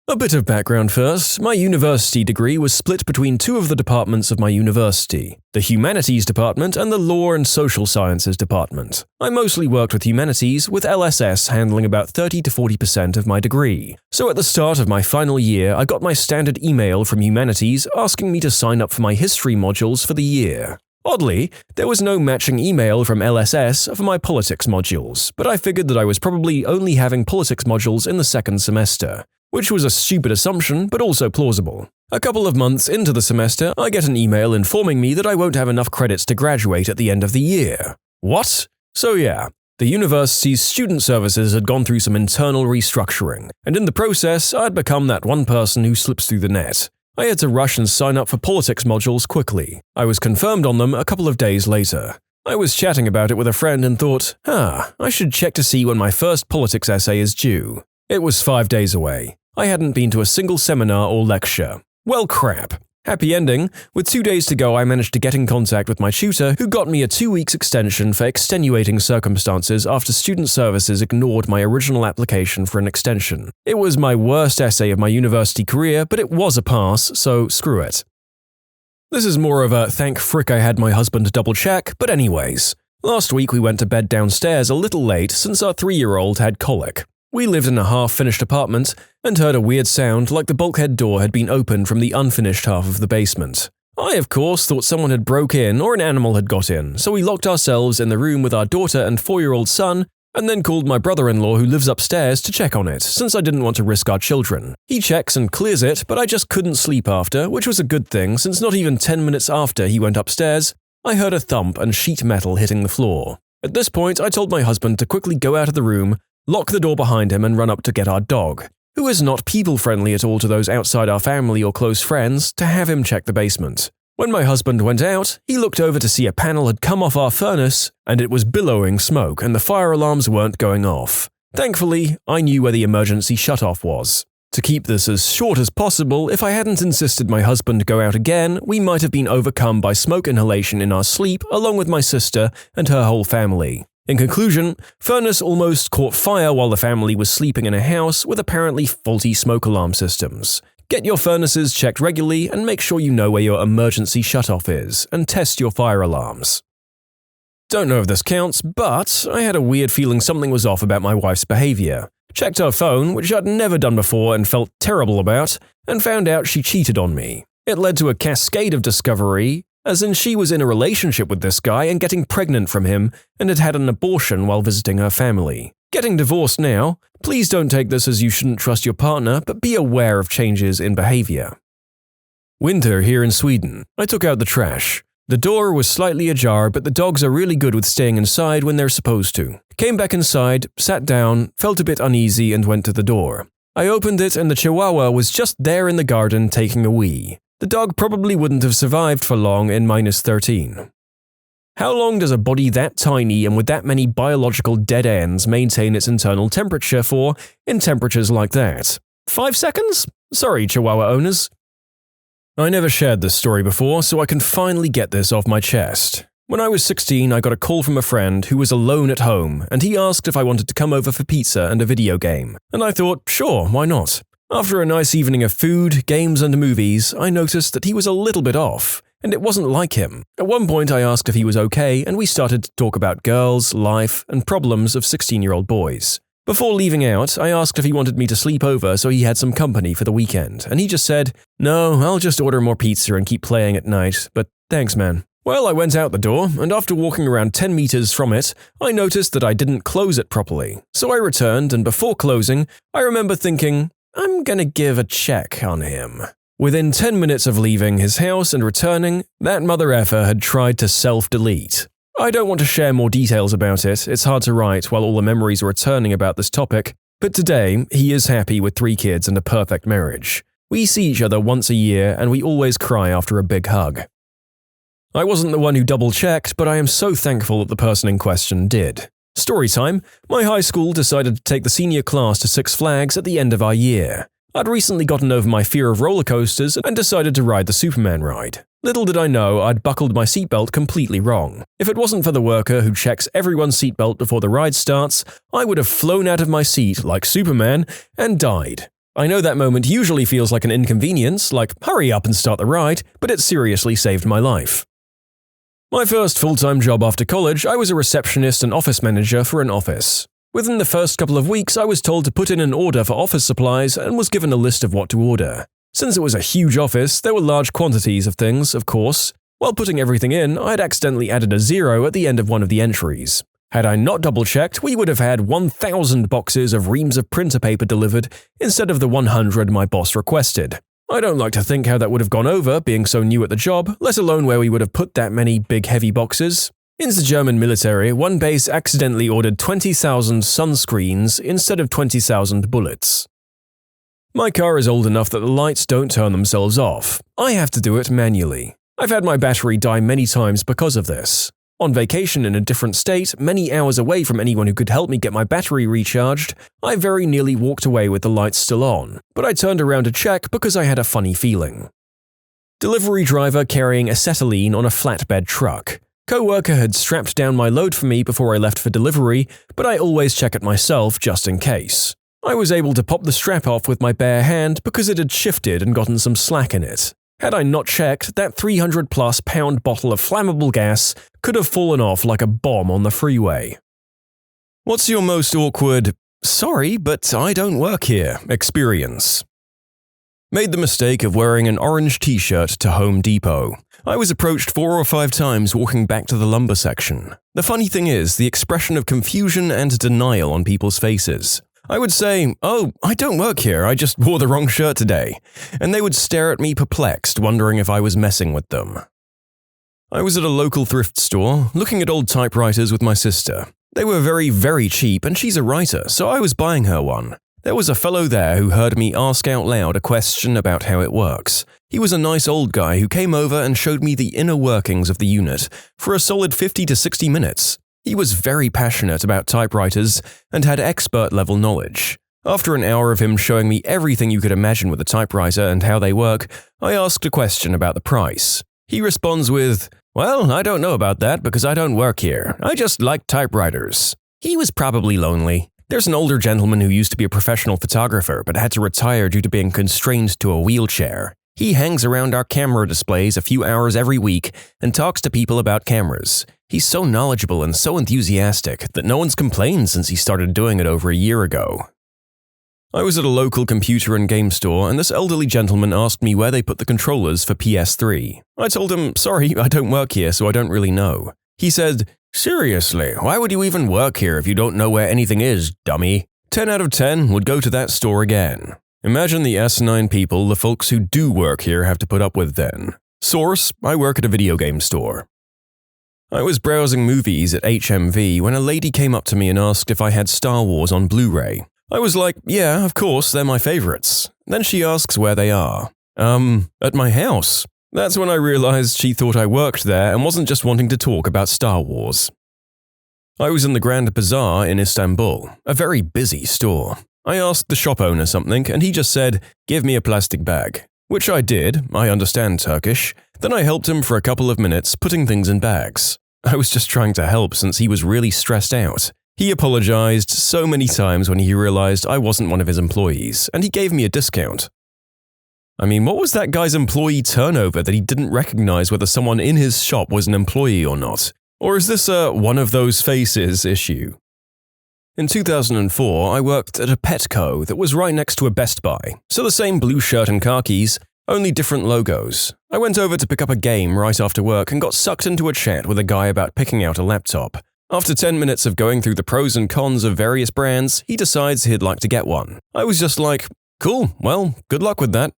A bit of background first. My university degree was split between two of the departments of my university, the Humanities Department and the Law and Social Sciences Department. I mostly worked with Humanities, with LSS handling about 30 to 40% of my degree. So at the start of my final year, I got my standard email from Humanities asking me to sign up for my history modules for the year. Oddly, there was no matching email from LSS for my politics modules, but I figured that I was probably only having politics modules in the second semester, which was a stupid assumption, but also plausible. A couple of months into the semester, I get an email informing me that I won't have enough credits to graduate at the end of the year. What? So yeah, the university's student services had gone through some internal restructuring, and in the process, I'd become that one person who slips through the net. I had to rush and sign up for politics modules quickly. I was confirmed on them a couple of days later. I was chatting about it with a friend and thought, I should check to see when my first politics essay is due. It was 5 days away. I hadn't been to a single seminar or lecture. Well, crap. Happy ending. With 2 days to go, I managed to get in contact with my tutor, who got me a 2-week extension for extenuating circumstances after student services ignored my original application for an extension. It was my worst essay of my university career, but it was a pass, so screw it. This is more of a thank frick I had my husband double check, but anyways. Last week we went to bed downstairs a little late since our 3-year-old had colic. We lived in a half-finished apartment and heard a weird sound like the bulkhead door had been opened from the unfinished half of the basement. I, of course, thought someone had broke in or an animal had got in, so we locked ourselves in the room with our daughter and 4-year-old son and then called my brother-in-law who lives upstairs to check on it, since I didn't want to risk our children. He checks and clears it, but I just couldn't sleep after, which was a good thing since not even 10 minutes after he went upstairs, I heard a thump and sheet metal hitting the floor. At this point, I told my husband to quickly go out of the room, lock the door behind him and run up to get our dog, who is not people-friendly at all to those outside our family or close friends, to have him check the basement. When my husband went out, he looked over to see a panel had come off our furnace and it was billowing smoke and the fire alarms weren't going off. Thankfully, I knew where the emergency shutoff was. To keep this as short as possible, if I hadn't insisted my husband go out again, we might have been overcome by smoke inhalation in our sleep along with my sister and her whole family. In conclusion, furnace almost caught fire while the family was sleeping in a house with apparently faulty smoke alarm systems. Get your furnaces checked regularly and make sure you know where your emergency shutoff is, and test your fire alarms. Don't know if this counts, but I had a weird feeling something was off about my wife's behavior. Checked her phone, which I'd never done before and felt terrible about, and found out she cheated on me. It led to a cascade of discovery, as in she was in a relationship with this guy and getting pregnant from him and had had an abortion while visiting her family. Getting divorced now. Please don't take this as you shouldn't trust your partner, but be aware of changes in behavior. Winter here in Sweden. I took out the trash. The door was slightly ajar, but the dogs are really good with staying inside when they're supposed to. Came back inside, sat down, felt a bit uneasy and went to the door. I opened it and the Chihuahua was just there in the garden taking a wee. The dog probably wouldn't have survived for long in -13. How long does a body that tiny and with that many biological dead ends maintain its internal temperature for in temperatures like that? 5 seconds? Sorry, Chihuahua owners. I never shared this story before, so I can finally get this off my chest. When I was 16, I got a call from a friend who was alone at home, and he asked if I wanted to come over for pizza and a video game. And I thought, sure, why not? After a nice evening of food, games, and movies, I noticed that he was a little bit off, and it wasn't like him. At one point, I asked if he was okay, and we started to talk about girls, life, and problems of 16-year-old boys. Before leaving out, I asked if he wanted me to sleep over so he had some company for the weekend, and he just said, "No, I'll just order more pizza and keep playing at night, but thanks, man." Well, I went out the door, and after walking around 10 meters from it, I noticed that I didn't close it properly. So I returned, and before closing, I remember thinking, I'm gonna give a check on him. Within 10 minutes of leaving his house and returning, that mother effer had tried to self-delete. I don't want to share more details about it, it's hard to write while all the memories are returning about this topic, but today, he is happy with 3 kids and a perfect marriage. We see each other once a year, and we always cry after a big hug. I wasn't the one who double-checked, but I am so thankful that the person in question did. Storytime. My high school decided to take the senior class to Six Flags at the end of our year. I'd recently gotten over my fear of roller coasters and decided to ride the Superman ride. Little did I know I'd buckled my seatbelt completely wrong. If it wasn't for the worker who checks everyone's seatbelt before the ride starts, I would have flown out of my seat like Superman and died. I know that moment usually feels like an inconvenience, like hurry up and start the ride, but it seriously saved my life. My first full-time job after college, I was a receptionist and office manager for an office. Within the first couple of weeks, I was told to put in an order for office supplies and was given a list of what to order. Since it was a huge office, there were large quantities of things, of course. While putting everything in, I'd accidentally added a 0 at the end of one of the entries. Had I not double-checked, we would have had 1,000 boxes of reams of printer paper delivered instead of the 100 my boss requested. I don't like to think how that would have gone over, being so new at the job, let alone where we would have put that many big heavy boxes. In the German military, one base accidentally ordered 20,000 sunscreens instead of 20,000 bullets. My car is old enough that the lights don't turn themselves off. I have to do it manually. I've had my battery die many times because of this. On vacation in a different state, many hours away from anyone who could help me get my battery recharged, I very nearly walked away with the lights still on, but I turned around to check because I had a funny feeling. Delivery driver carrying acetylene on a flatbed truck. Co-worker had strapped down my load for me before I left for delivery, but I always check it myself just in case. I was able to pop the strap off with my bare hand because it had shifted and gotten some slack in it. Had I not checked, that 300-plus pound bottle of flammable gas could have fallen off like a bomb on the freeway. What's your most awkward, "sorry, but I don't work here" experience? Made the mistake of wearing an orange t-shirt to Home Depot. I was approached 4 or 5 times walking back to the lumber section. The funny thing is the expression of confusion and denial on people's faces. I would say, "Oh, I don't work here, I just wore the wrong shirt today," and they would stare at me perplexed, wondering if I was messing with them. I was at a local thrift store, looking at old typewriters with my sister. They were very, very cheap, and she's a writer, so I was buying her one. There was a fellow there who heard me ask out loud a question about how it works. He was a nice old guy who came over and showed me the inner workings of the unit for a solid 50 to 60 minutes. He was very passionate about typewriters and had expert-level knowledge. After an hour of him showing me everything you could imagine with a typewriter and how they work, I asked a question about the price. He responds with, "Well, I don't know about that because I don't work here. I just like typewriters." He was probably lonely. There's an older gentleman who used to be a professional photographer but had to retire due to being constrained to a wheelchair. He hangs around our camera displays a few hours every week and talks to people about cameras. He's so knowledgeable and so enthusiastic that no one's complained since he started doing it over a year ago. I was at a local computer and game store, and this elderly gentleman asked me where they put the controllers for PS3. I told him, sorry, I don't work here, so I don't really know. He said, seriously, why would you even work here if you don't know where anything is, dummy? 10 out of 10 would go to that store again. Imagine the asinine people the folks who do work here have to put up with then. Source, I work at a video game store. I was browsing movies at HMV when a lady came up to me and asked if I had Star Wars on Blu-ray. I was like, yeah, of course, they're my favorites. Then she asks where they are. At my house. That's when I realized she thought I worked there and wasn't just wanting to talk about Star Wars. I was in the Grand Bazaar in Istanbul, a very busy store. I asked the shop owner something and he just said, give me a plastic bag. Which I did, I understand Turkish. Then I helped him for a couple of minutes putting things in bags. I was just trying to help since he was really stressed out. He apologized so many times when he realized I wasn't one of his employees, and he gave me a discount. I mean, what was that guy's employee turnover that he didn't recognize whether someone in his shop was an employee or not? Or is this a one of those faces issue? In 2004, I worked at a Petco that was right next to a Best Buy, so the same blue shirt and khakis, only different logos. I went over to pick up a game right after work and got sucked into a chat with a guy about picking out a laptop. After 10 minutes of going through the pros and cons of various brands, he decides he'd like to get one. I was just like, cool, well, good luck with that.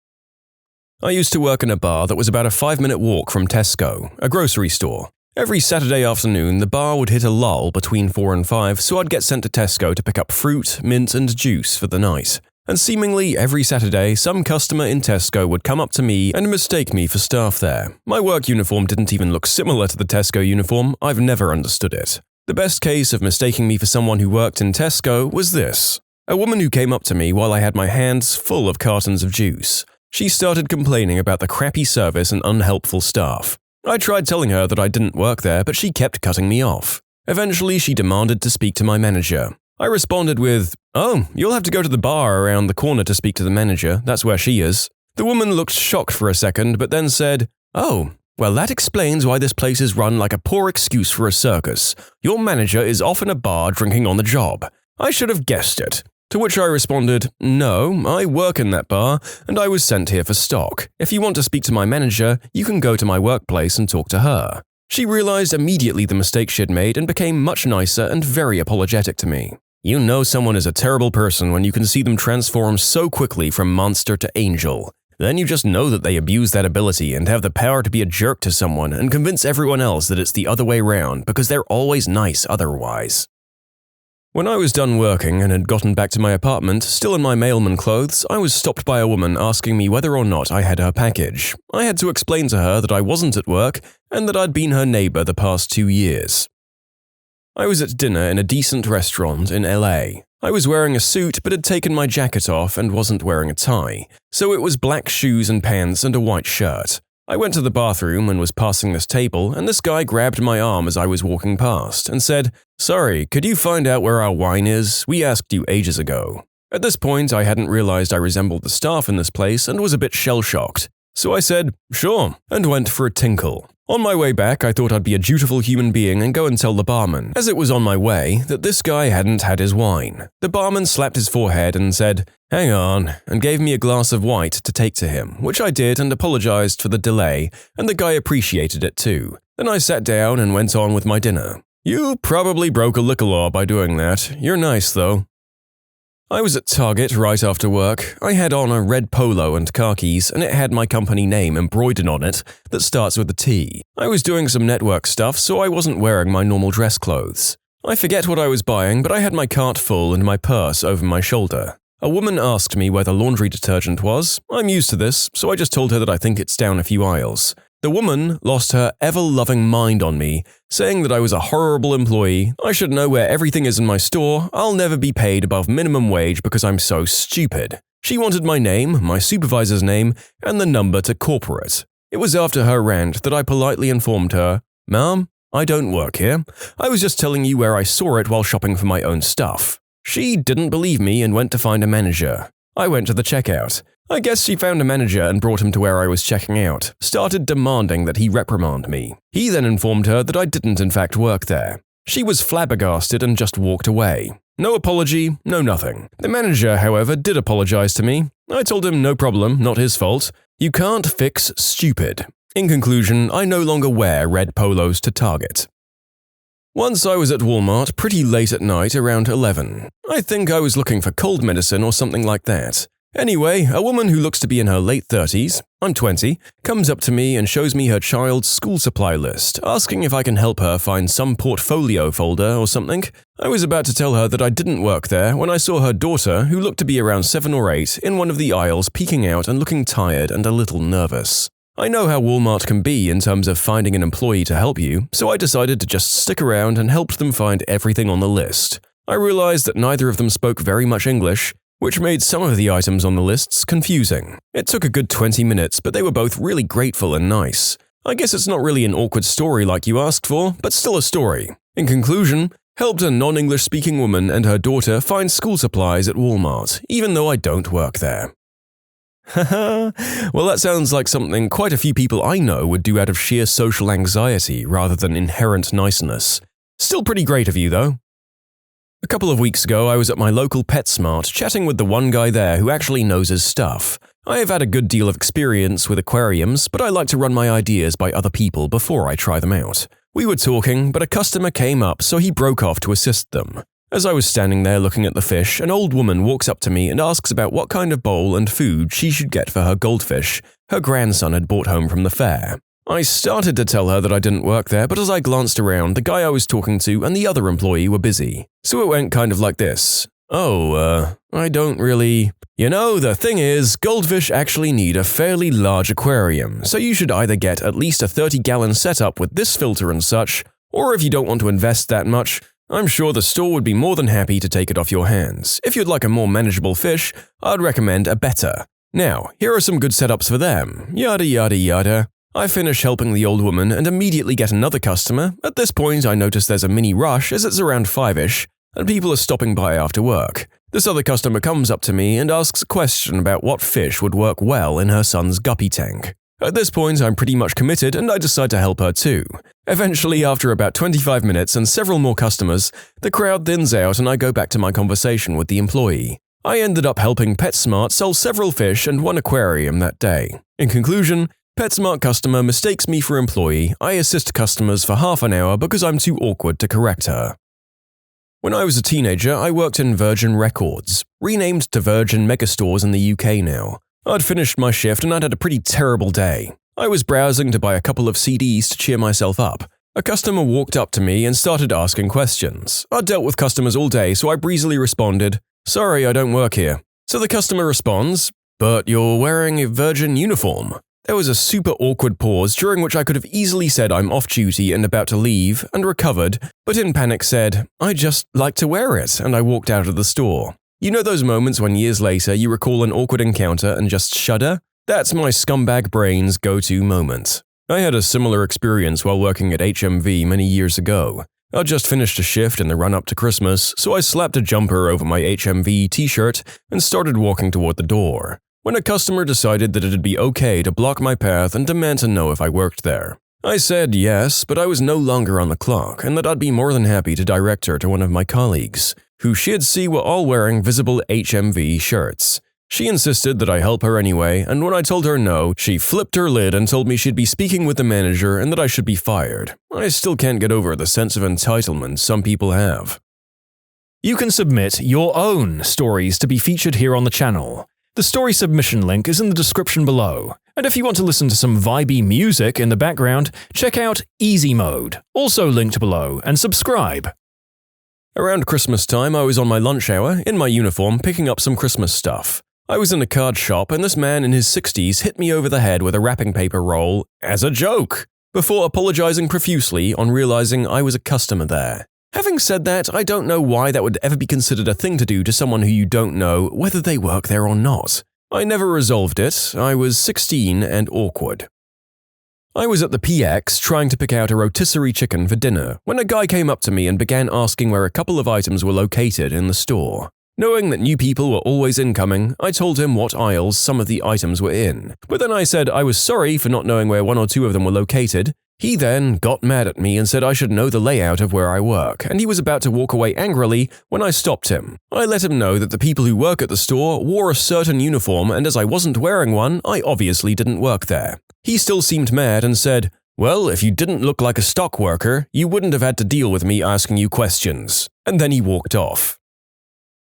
I used to work in a bar that was about a 5-minute walk from Tesco, a grocery store. Every Saturday afternoon, the bar would hit a lull between 4 and 5, so I'd get sent to Tesco to pick up fruit, mint, and juice for the night. And seemingly every Saturday, some customer in Tesco would come up to me and mistake me for staff there. My work uniform didn't even look similar to the Tesco uniform. I've never understood it. The best case of mistaking me for someone who worked in Tesco was this. A woman who came up to me while I had my hands full of cartons of juice. She started complaining about the crappy service and unhelpful staff. I tried telling her that I didn't work there, but she kept cutting me off. Eventually, she demanded to speak to my manager. I responded with, oh, you'll have to go to the bar around the corner to speak to the manager, that's where she is. The woman looked shocked for a second, but then said, oh, well, that explains why this place is run like a poor excuse for a circus. Your manager is off in a bar drinking on the job. I should have guessed it. To which I responded, no, I work in that bar, and I was sent here for stock. If you want to speak to my manager, you can go to my workplace and talk to her. She realized immediately the mistake she'd made and became much nicer and very apologetic to me. You know someone is a terrible person when you can see them transform so quickly from monster to angel. Then you just know that they abuse that ability and have the power to be a jerk to someone and convince everyone else that it's the other way around because they're always nice otherwise. When I was done working and had gotten back to my apartment, still in my mailman clothes, I was stopped by a woman asking me whether or not I had her package. I had to explain to her that I wasn't at work and that I'd been her neighbor the past 2 years. I was at dinner in a decent restaurant in LA. I was wearing a suit but had taken my jacket off and wasn't wearing a tie, so it was black shoes and pants and a white shirt. I went to the bathroom and was passing this table, and this guy grabbed my arm as I was walking past and said, sorry, could you find out where our wine is? We asked you ages ago. At this point, I hadn't realized I resembled the staff in this place and was a bit shell-shocked. So I said, sure, and went for a tinkle. On my way back, I thought I'd be a dutiful human being and go and tell the barman, as it was on my way, that this guy hadn't had his wine. The barman slapped his forehead and said, hang on, and gave me a glass of white to take to him, which I did and apologized for the delay, and the guy appreciated it too. Then I sat down and went on with my dinner. You probably broke a liquor law by doing that. You're nice, though. I was at Target right after work. I had on a red polo and khakis, and it had my company name embroidered on it that starts with a T. I was doing some network stuff, so I wasn't wearing my normal dress clothes. I forget what I was buying, but I had my cart full and my purse over my shoulder. A woman asked me where the laundry detergent was. I'm used to this, so I just told her that I think it's down a few aisles. The woman lost her ever-loving mind on me, saying that I was a horrible employee, I should know where everything is in my store, I'll never be paid above minimum wage because I'm so stupid. She wanted my name, my supervisor's name, and the number to corporate. It was after her rant that I politely informed her, Ma'am, I don't work here. I was just telling you where I saw it while shopping for my own stuff. She didn't believe me and went to find a manager. I went to the checkout. I guess she found a manager and brought him to where I was checking out, started demanding that he reprimand me. He then informed her that I didn't in fact work there. She was flabbergasted and just walked away. No apology, no nothing. The manager, however, did apologize to me. I told him no problem, not his fault. You can't fix stupid. In conclusion, I no longer wear red polos to Target. Once I was at Walmart pretty late at night around 11. I think I was looking for cold medicine or something like that. Anyway, a woman who looks to be in her late 30s, I'm 20, comes up to me and shows me her child's school supply list, asking if I can help her find some portfolio folder or something. I was about to tell her that I didn't work there when I saw her daughter, who looked to be around 7 or 8, in one of the aisles peeking out and looking tired and a little nervous. I know how Walmart can be in terms of finding an employee to help you, so I decided to just stick around and helped them find everything on the list. I realized that neither of them spoke very much English, which made some of the items on the lists confusing. It took a good 20 minutes, but they were both really grateful and nice. I guess it's not really an awkward story like you asked for, but still a story. In conclusion, helped a non-English speaking woman and her daughter find school supplies at Walmart, even though I don't work there. Haha, well that sounds like something quite a few people I know would do out of sheer social anxiety rather than inherent niceness. Still pretty great of you though. A couple of weeks ago, I was at my local PetSmart chatting with the one guy there who actually knows his stuff. I have had a good deal of experience with aquariums, but I like to run my ideas by other people before I try them out. We were talking, but a customer came up, so he broke off to assist them. As I was standing there looking at the fish, an old woman walks up to me and asks about what kind of bowl and food she should get for her goldfish her grandson had brought home from the fair. I started to tell her that I didn't work there, but as I glanced around, the guy I was talking to and the other employee were busy. So it went kind of like this. I don't really… You know, the thing is, goldfish actually need a fairly large aquarium, so you should either get at least a 30-gallon setup with this filter and such, or if you don't want to invest that much, I'm sure the store would be more than happy to take it off your hands. If you'd like a more manageable fish, I'd recommend a better. Now, here are some good setups for them. Yada yada yada. I finish helping the old woman and immediately get another customer. At this point, I notice there's a mini rush as it's around 5-ish, and people are stopping by after work. This other customer comes up to me and asks a question about what fish would work well in her son's guppy tank. At this point, I'm pretty much committed and I decide to help her too. Eventually, after about 25 minutes and several more customers, the crowd thins out and I go back to my conversation with the employee. I ended up helping PetSmart sell several fish and one aquarium that day. In conclusion, PetSmart customer mistakes me for employee. I assist customers for half an hour because I'm too awkward to correct her. When I was a teenager, I worked in Virgin Records, renamed to Virgin Megastores in the UK now. I'd finished my shift and I'd had a pretty terrible day. I was browsing to buy a couple of CDs to cheer myself up. A customer walked up to me and started asking questions. I'd dealt with customers all day, so I breezily responded, "Sorry, I don't work here." So the customer responds, "But you're wearing a Virgin uniform." There was a super awkward pause during which I could have easily said I'm off duty and about to leave, and recovered, but in panic said, "I just like to wear it," and I walked out of the store. You know those moments when years later you recall an awkward encounter and just shudder? That's my scumbag brain's go-to moment. I had a similar experience while working at HMV many years ago. I'd just finished a shift in the run-up to Christmas, so I slapped a jumper over my HMV t-shirt and started walking toward the door, when a customer decided that it'd be okay to block my path and demand to know if I worked there. I said yes, but I was no longer on the clock and that I'd be more than happy to direct her to one of my colleagues, who she'd see were all wearing visible HMV shirts. She insisted that I help her anyway, and when I told her no, she flipped her lid and told me she'd be speaking with the manager and that I should be fired. I still can't get over the sense of entitlement some people have. You can submit your own stories to be featured here on the channel. The story submission link is in the description below. And if you want to listen to some vibey music in the background, check out easymode, also linked below, and subscribe. Around Christmas time, I was on my lunch hour, in my uniform, picking up some Christmas stuff. I was in a card shop and this man in his 60s hit me over the head with a wrapping paper roll as a joke, before apologizing profusely on realizing I was a customer there. Having said that, I don't know why that would ever be considered a thing to do to someone who you don't know, whether they work there or not. I never resolved it. I was 16 and awkward. I was at the PX trying to pick out a rotisserie chicken for dinner when a guy came up to me and began asking where a couple of items were located in the store. Knowing that new people were always incoming, I told him what aisles some of the items were in, but then I said I was sorry for not knowing where one or two of them were located. He then got mad at me and said I should know the layout of where I work, and he was about to walk away angrily when I stopped him. I let him know that the people who work at the store wore a certain uniform, and as I wasn't wearing one, I obviously didn't work there. He still seemed mad and said, "Well, if you didn't look like a stock worker, you wouldn't have had to deal with me asking you questions." And then he walked off.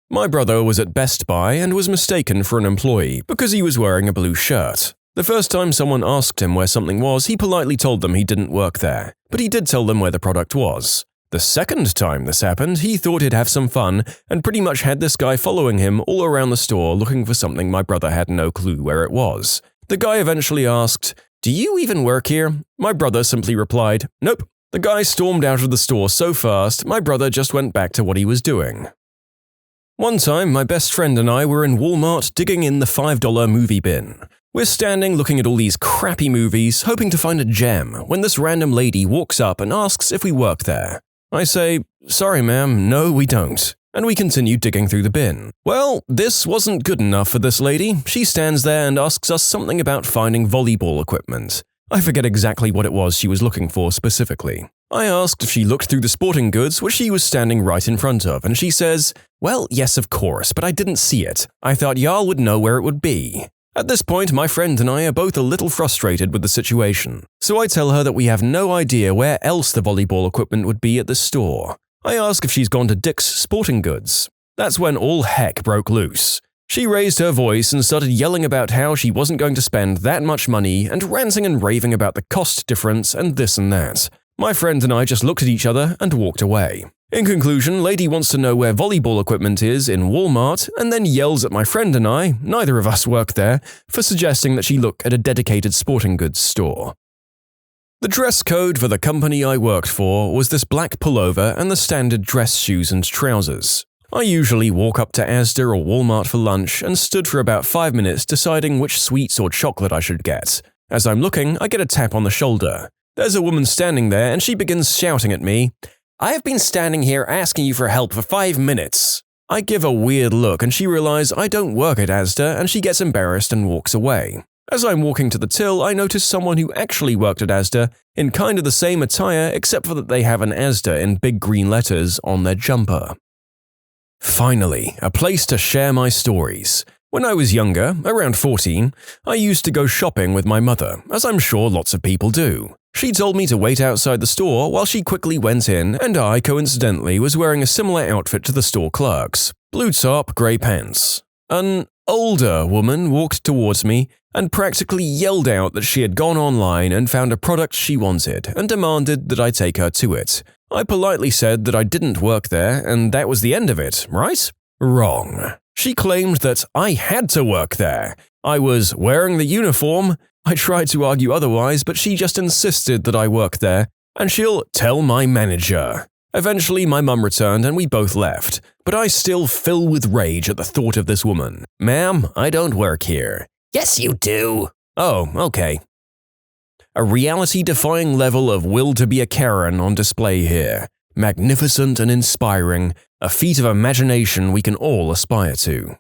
My brother was at Best Buy and was mistaken for an employee because he was wearing a blue shirt. The first time someone asked him where something was, he politely told them he didn't work there, but he did tell them where the product was. The second time this happened, he thought he'd have some fun and pretty much had this guy following him all around the store looking for something my brother had no clue where it was. The guy eventually asked, "Do you even work here?" My brother simply replied, "Nope." The guy stormed out of the store so fast, my brother just went back to what he was doing. One time, my best friend and I were in Walmart digging in the $5 movie bin. We're standing looking at all these crappy movies, hoping to find a gem, when this random lady walks up and asks if we work there. I say, "Sorry ma'am, no we don't," and we continue digging through the bin. Well, this wasn't good enough for this lady. She stands there and asks us something about finding volleyball equipment. I forget exactly what it was she was looking for specifically. I asked if she looked through the sporting goods, which she was standing right in front of, and she says, "Well, yes of course, but I didn't see it. I thought y'all would know where it would be." At this point, my friend and I are both a little frustrated with the situation, so I tell her that we have no idea where else the volleyball equipment would be at the store. I ask if she's gone to Dick's Sporting Goods. That's when all heck broke loose. She raised her voice and started yelling about how she wasn't going to spend that much money and ranting and raving about the cost difference and this and that. My friend and I just looked at each other and walked away. In conclusion, lady wants to know where volleyball equipment is in Walmart and then yells at my friend and I, neither of us work there, for suggesting that she look at a dedicated sporting goods store. The dress code for the company I worked for was this black pullover and the standard dress shoes and trousers. I usually walk up to ASDA or Walmart for lunch and stood for about 5 minutes deciding which sweets or chocolate I should get. As I'm looking, I get a tap on the shoulder. There's a woman standing there and she begins shouting at me, "I have been standing here asking you for help for 5 minutes." I give a weird look and she realizes I don't work at ASDA and she gets embarrassed and walks away. As I'm walking to the till, I notice someone who actually worked at ASDA in kind of the same attire except for that they have an ASDA in big green letters on their jumper. Finally, a place to share my stories. When I was younger, around 14, I used to go shopping with my mother, as I'm sure lots of people do. She told me to wait outside the store while she quickly went in, and I, coincidentally, was wearing a similar outfit to the store clerks. Blue top, grey pants. An older woman walked towards me and practically yelled out that she had gone online and found a product she wanted and demanded that I take her to it. I politely said that I didn't work there and that was the end of it, right? Wrong. She claimed that I had to work there. I was wearing the uniform. I tried to argue otherwise, but she just insisted that I work there, and she'll tell my manager. Eventually, my mum returned and we both left, but I still fill with rage at the thought of this woman. "Ma'am, I don't work here." "Yes, you do." "Oh, okay." A reality-defying level of will to be a Karen on display here. Magnificent and inspiring, a feat of imagination we can all aspire to.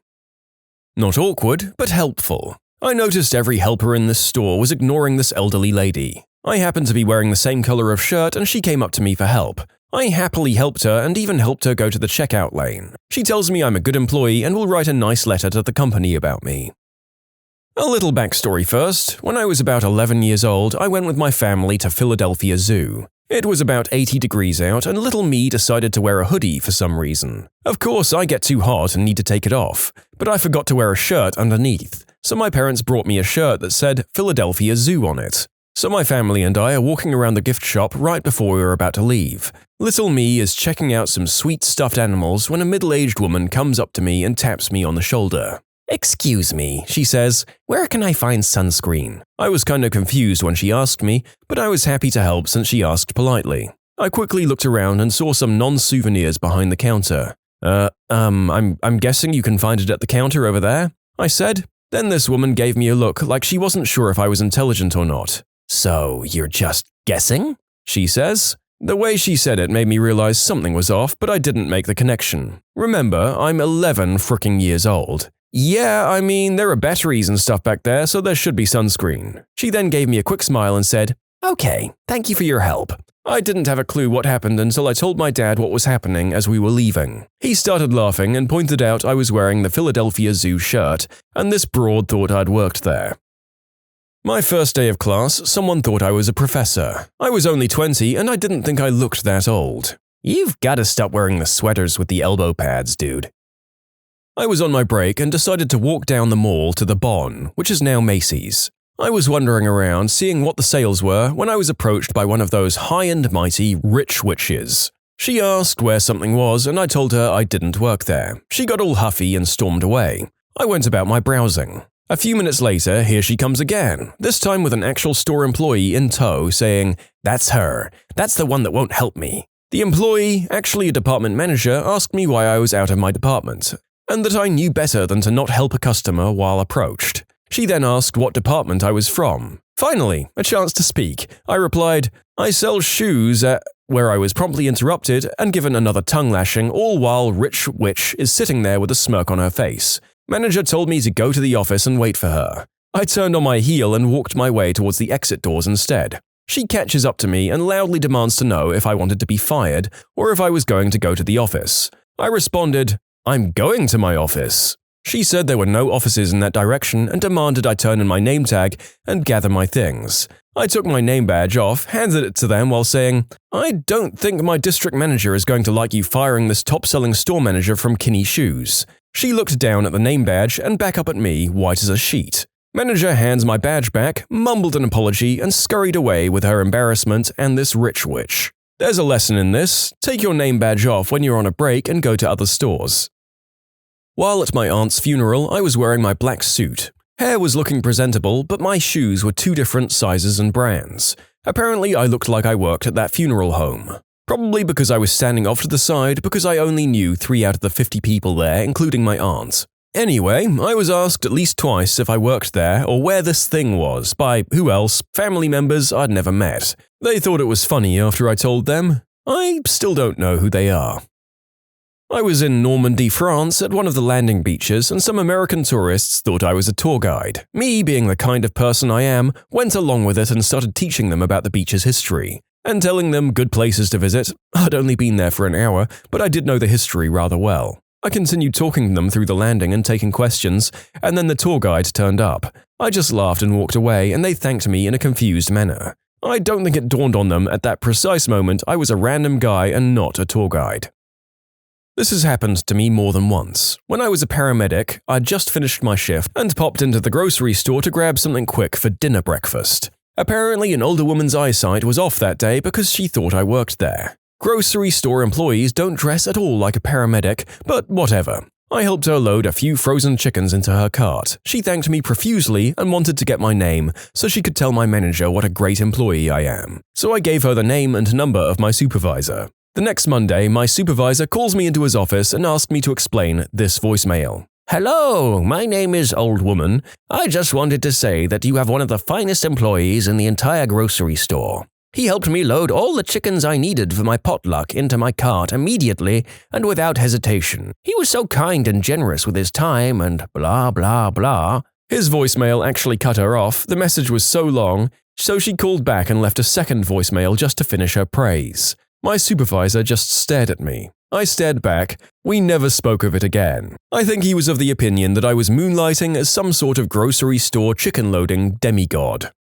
Not awkward, but helpful. I noticed every helper in this store was ignoring this elderly lady. I happened to be wearing the same color of shirt and she came up to me for help. I happily helped her and even helped her go to the checkout lane. She tells me I'm a good employee and will write a nice letter to the company about me. A little backstory first. When I was about 11 years old, I went with my family to Philadelphia Zoo. It was about 80 degrees out and little me decided to wear a hoodie for some reason. Of course, I get too hot and need to take it off, but I forgot to wear a shirt underneath, so my parents brought me a shirt that said Philadelphia Zoo on it. So my family and I are walking around the gift shop right before we were about to leave. Little me is checking out some sweet stuffed animals when a middle-aged woman comes up to me and taps me on the shoulder. "Excuse me," she says, "where can I find sunscreen?" I was kind of confused when she asked me, but I was happy to help since she asked politely. I quickly looked around and saw some non-souvenirs behind the counter. I'm guessing you can find it at the counter over there," I said. Then this woman gave me a look like she wasn't sure if I was intelligent or not. "So, you're just guessing?" she says. The way she said it made me realize something was off, but I didn't make the connection. Remember, I'm 11 fricking years old. Yeah, I mean, there are batteries and stuff back there, so there should be sunscreen. She then gave me a quick smile and said, "Okay, thank you for your help." I didn't have a clue what happened until I told my dad what was happening as we were leaving. He started laughing and pointed out I was wearing the Philadelphia Zoo shirt, and this broad thought I'd worked there. My first day of class, someone thought I was a professor. I was only 20 and I didn't think I looked that old. "You've gotta stop wearing the sweaters with the elbow pads, dude." I was on my break and decided to walk down the mall to the Bon, which is now Macy's. I was wandering around, seeing what the sales were, when I was approached by one of those high and mighty rich witches. She asked where something was and I told her I didn't work there. She got all huffy and stormed away. I went about my browsing. A few minutes later, here she comes again, this time with an actual store employee in tow saying, "That's her. That's the one that won't help me." The employee, actually a department manager, asked me why I was out of my department, and that I knew better than to not help a customer while approached. She then asked what department I was from. Finally, a chance to speak. I replied, "I sell shoes at," where I was promptly interrupted and given another tongue lashing, all while Rich Witch is sitting there with a smirk on her face. Manager told me to go to the office and wait for her. I turned on my heel and walked my way towards the exit doors instead. She catches up to me and loudly demands to know if I wanted to be fired or if I was going to go to the office. I responded, "I'm going to my office." She said there were no offices in that direction and demanded I turn in my name tag and gather my things. I took my name badge off, handed it to them while saying, "I don't think my district manager is going to like you firing this top-selling store manager from Kinney Shoes." She looked down at the name badge and back up at me, white as a sheet. Manager hands my badge back, mumbled an apology, and scurried away with her embarrassment and this rich witch. There's a lesson in this. Take your name badge off when you're on a break and go to other stores. While at my aunt's funeral, I was wearing my black suit. Hair was looking presentable, but my shoes were 2 different sizes and brands. Apparently, I looked like I worked at that funeral home. Probably because I was standing off to the side because I only knew 3 out of the 50 people there, including my aunt. Anyway, I was asked at least twice if I worked there or where this thing was by who else, family members I'd never met. They thought it was funny after I told them. I still don't know who they are. I was in Normandy, France at one of the landing beaches and some American tourists thought I was a tour guide. Me, being the kind of person I am, went along with it and started teaching them about the beach's history and telling them good places to visit. I'd only been there for an hour, but I did know the history rather well. I continued talking to them through the landing and taking questions, and then the tour guide turned up. I just laughed and walked away, and they thanked me in a confused manner. I don't think it dawned on them at that precise moment I was a random guy and not a tour guide. This has happened to me more than once. When I was a paramedic, I'd just finished my shift and popped into the grocery store to grab something quick for dinner breakfast. Apparently, an older woman's eyesight was off that day because she thought I worked there. Grocery store employees don't dress at all like a paramedic, but whatever. I helped her load a few frozen chickens into her cart. She thanked me profusely and wanted to get my name so she could tell my manager what a great employee I am. So I gave her the name and number of my supervisor. The next Monday, my supervisor calls me into his office and asked me to explain this voicemail. "Hello, my name is Old Woman. I just wanted to say that you have one of the finest employees in the entire grocery store. He helped me load all the chickens I needed for my potluck into my cart immediately and without hesitation. He was so kind and generous with his time and blah blah blah." His voicemail actually cut her off. The message was so long, so she called back and left a second voicemail just to finish her praise. My supervisor just stared at me. I stared back. We never spoke of it again. I think he was of the opinion that I was moonlighting as some sort of grocery store chicken-loading demigod.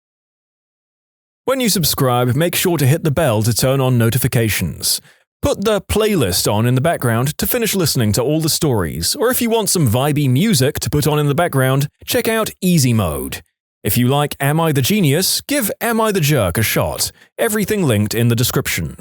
When you subscribe, make sure to hit the bell to turn on notifications. Put the playlist on in the background to finish listening to all the stories, or if you want some vibey music to put on in the background, check out easymode. If you like Am I the Genius, give Am I the Jerk a shot. Everything linked in the description.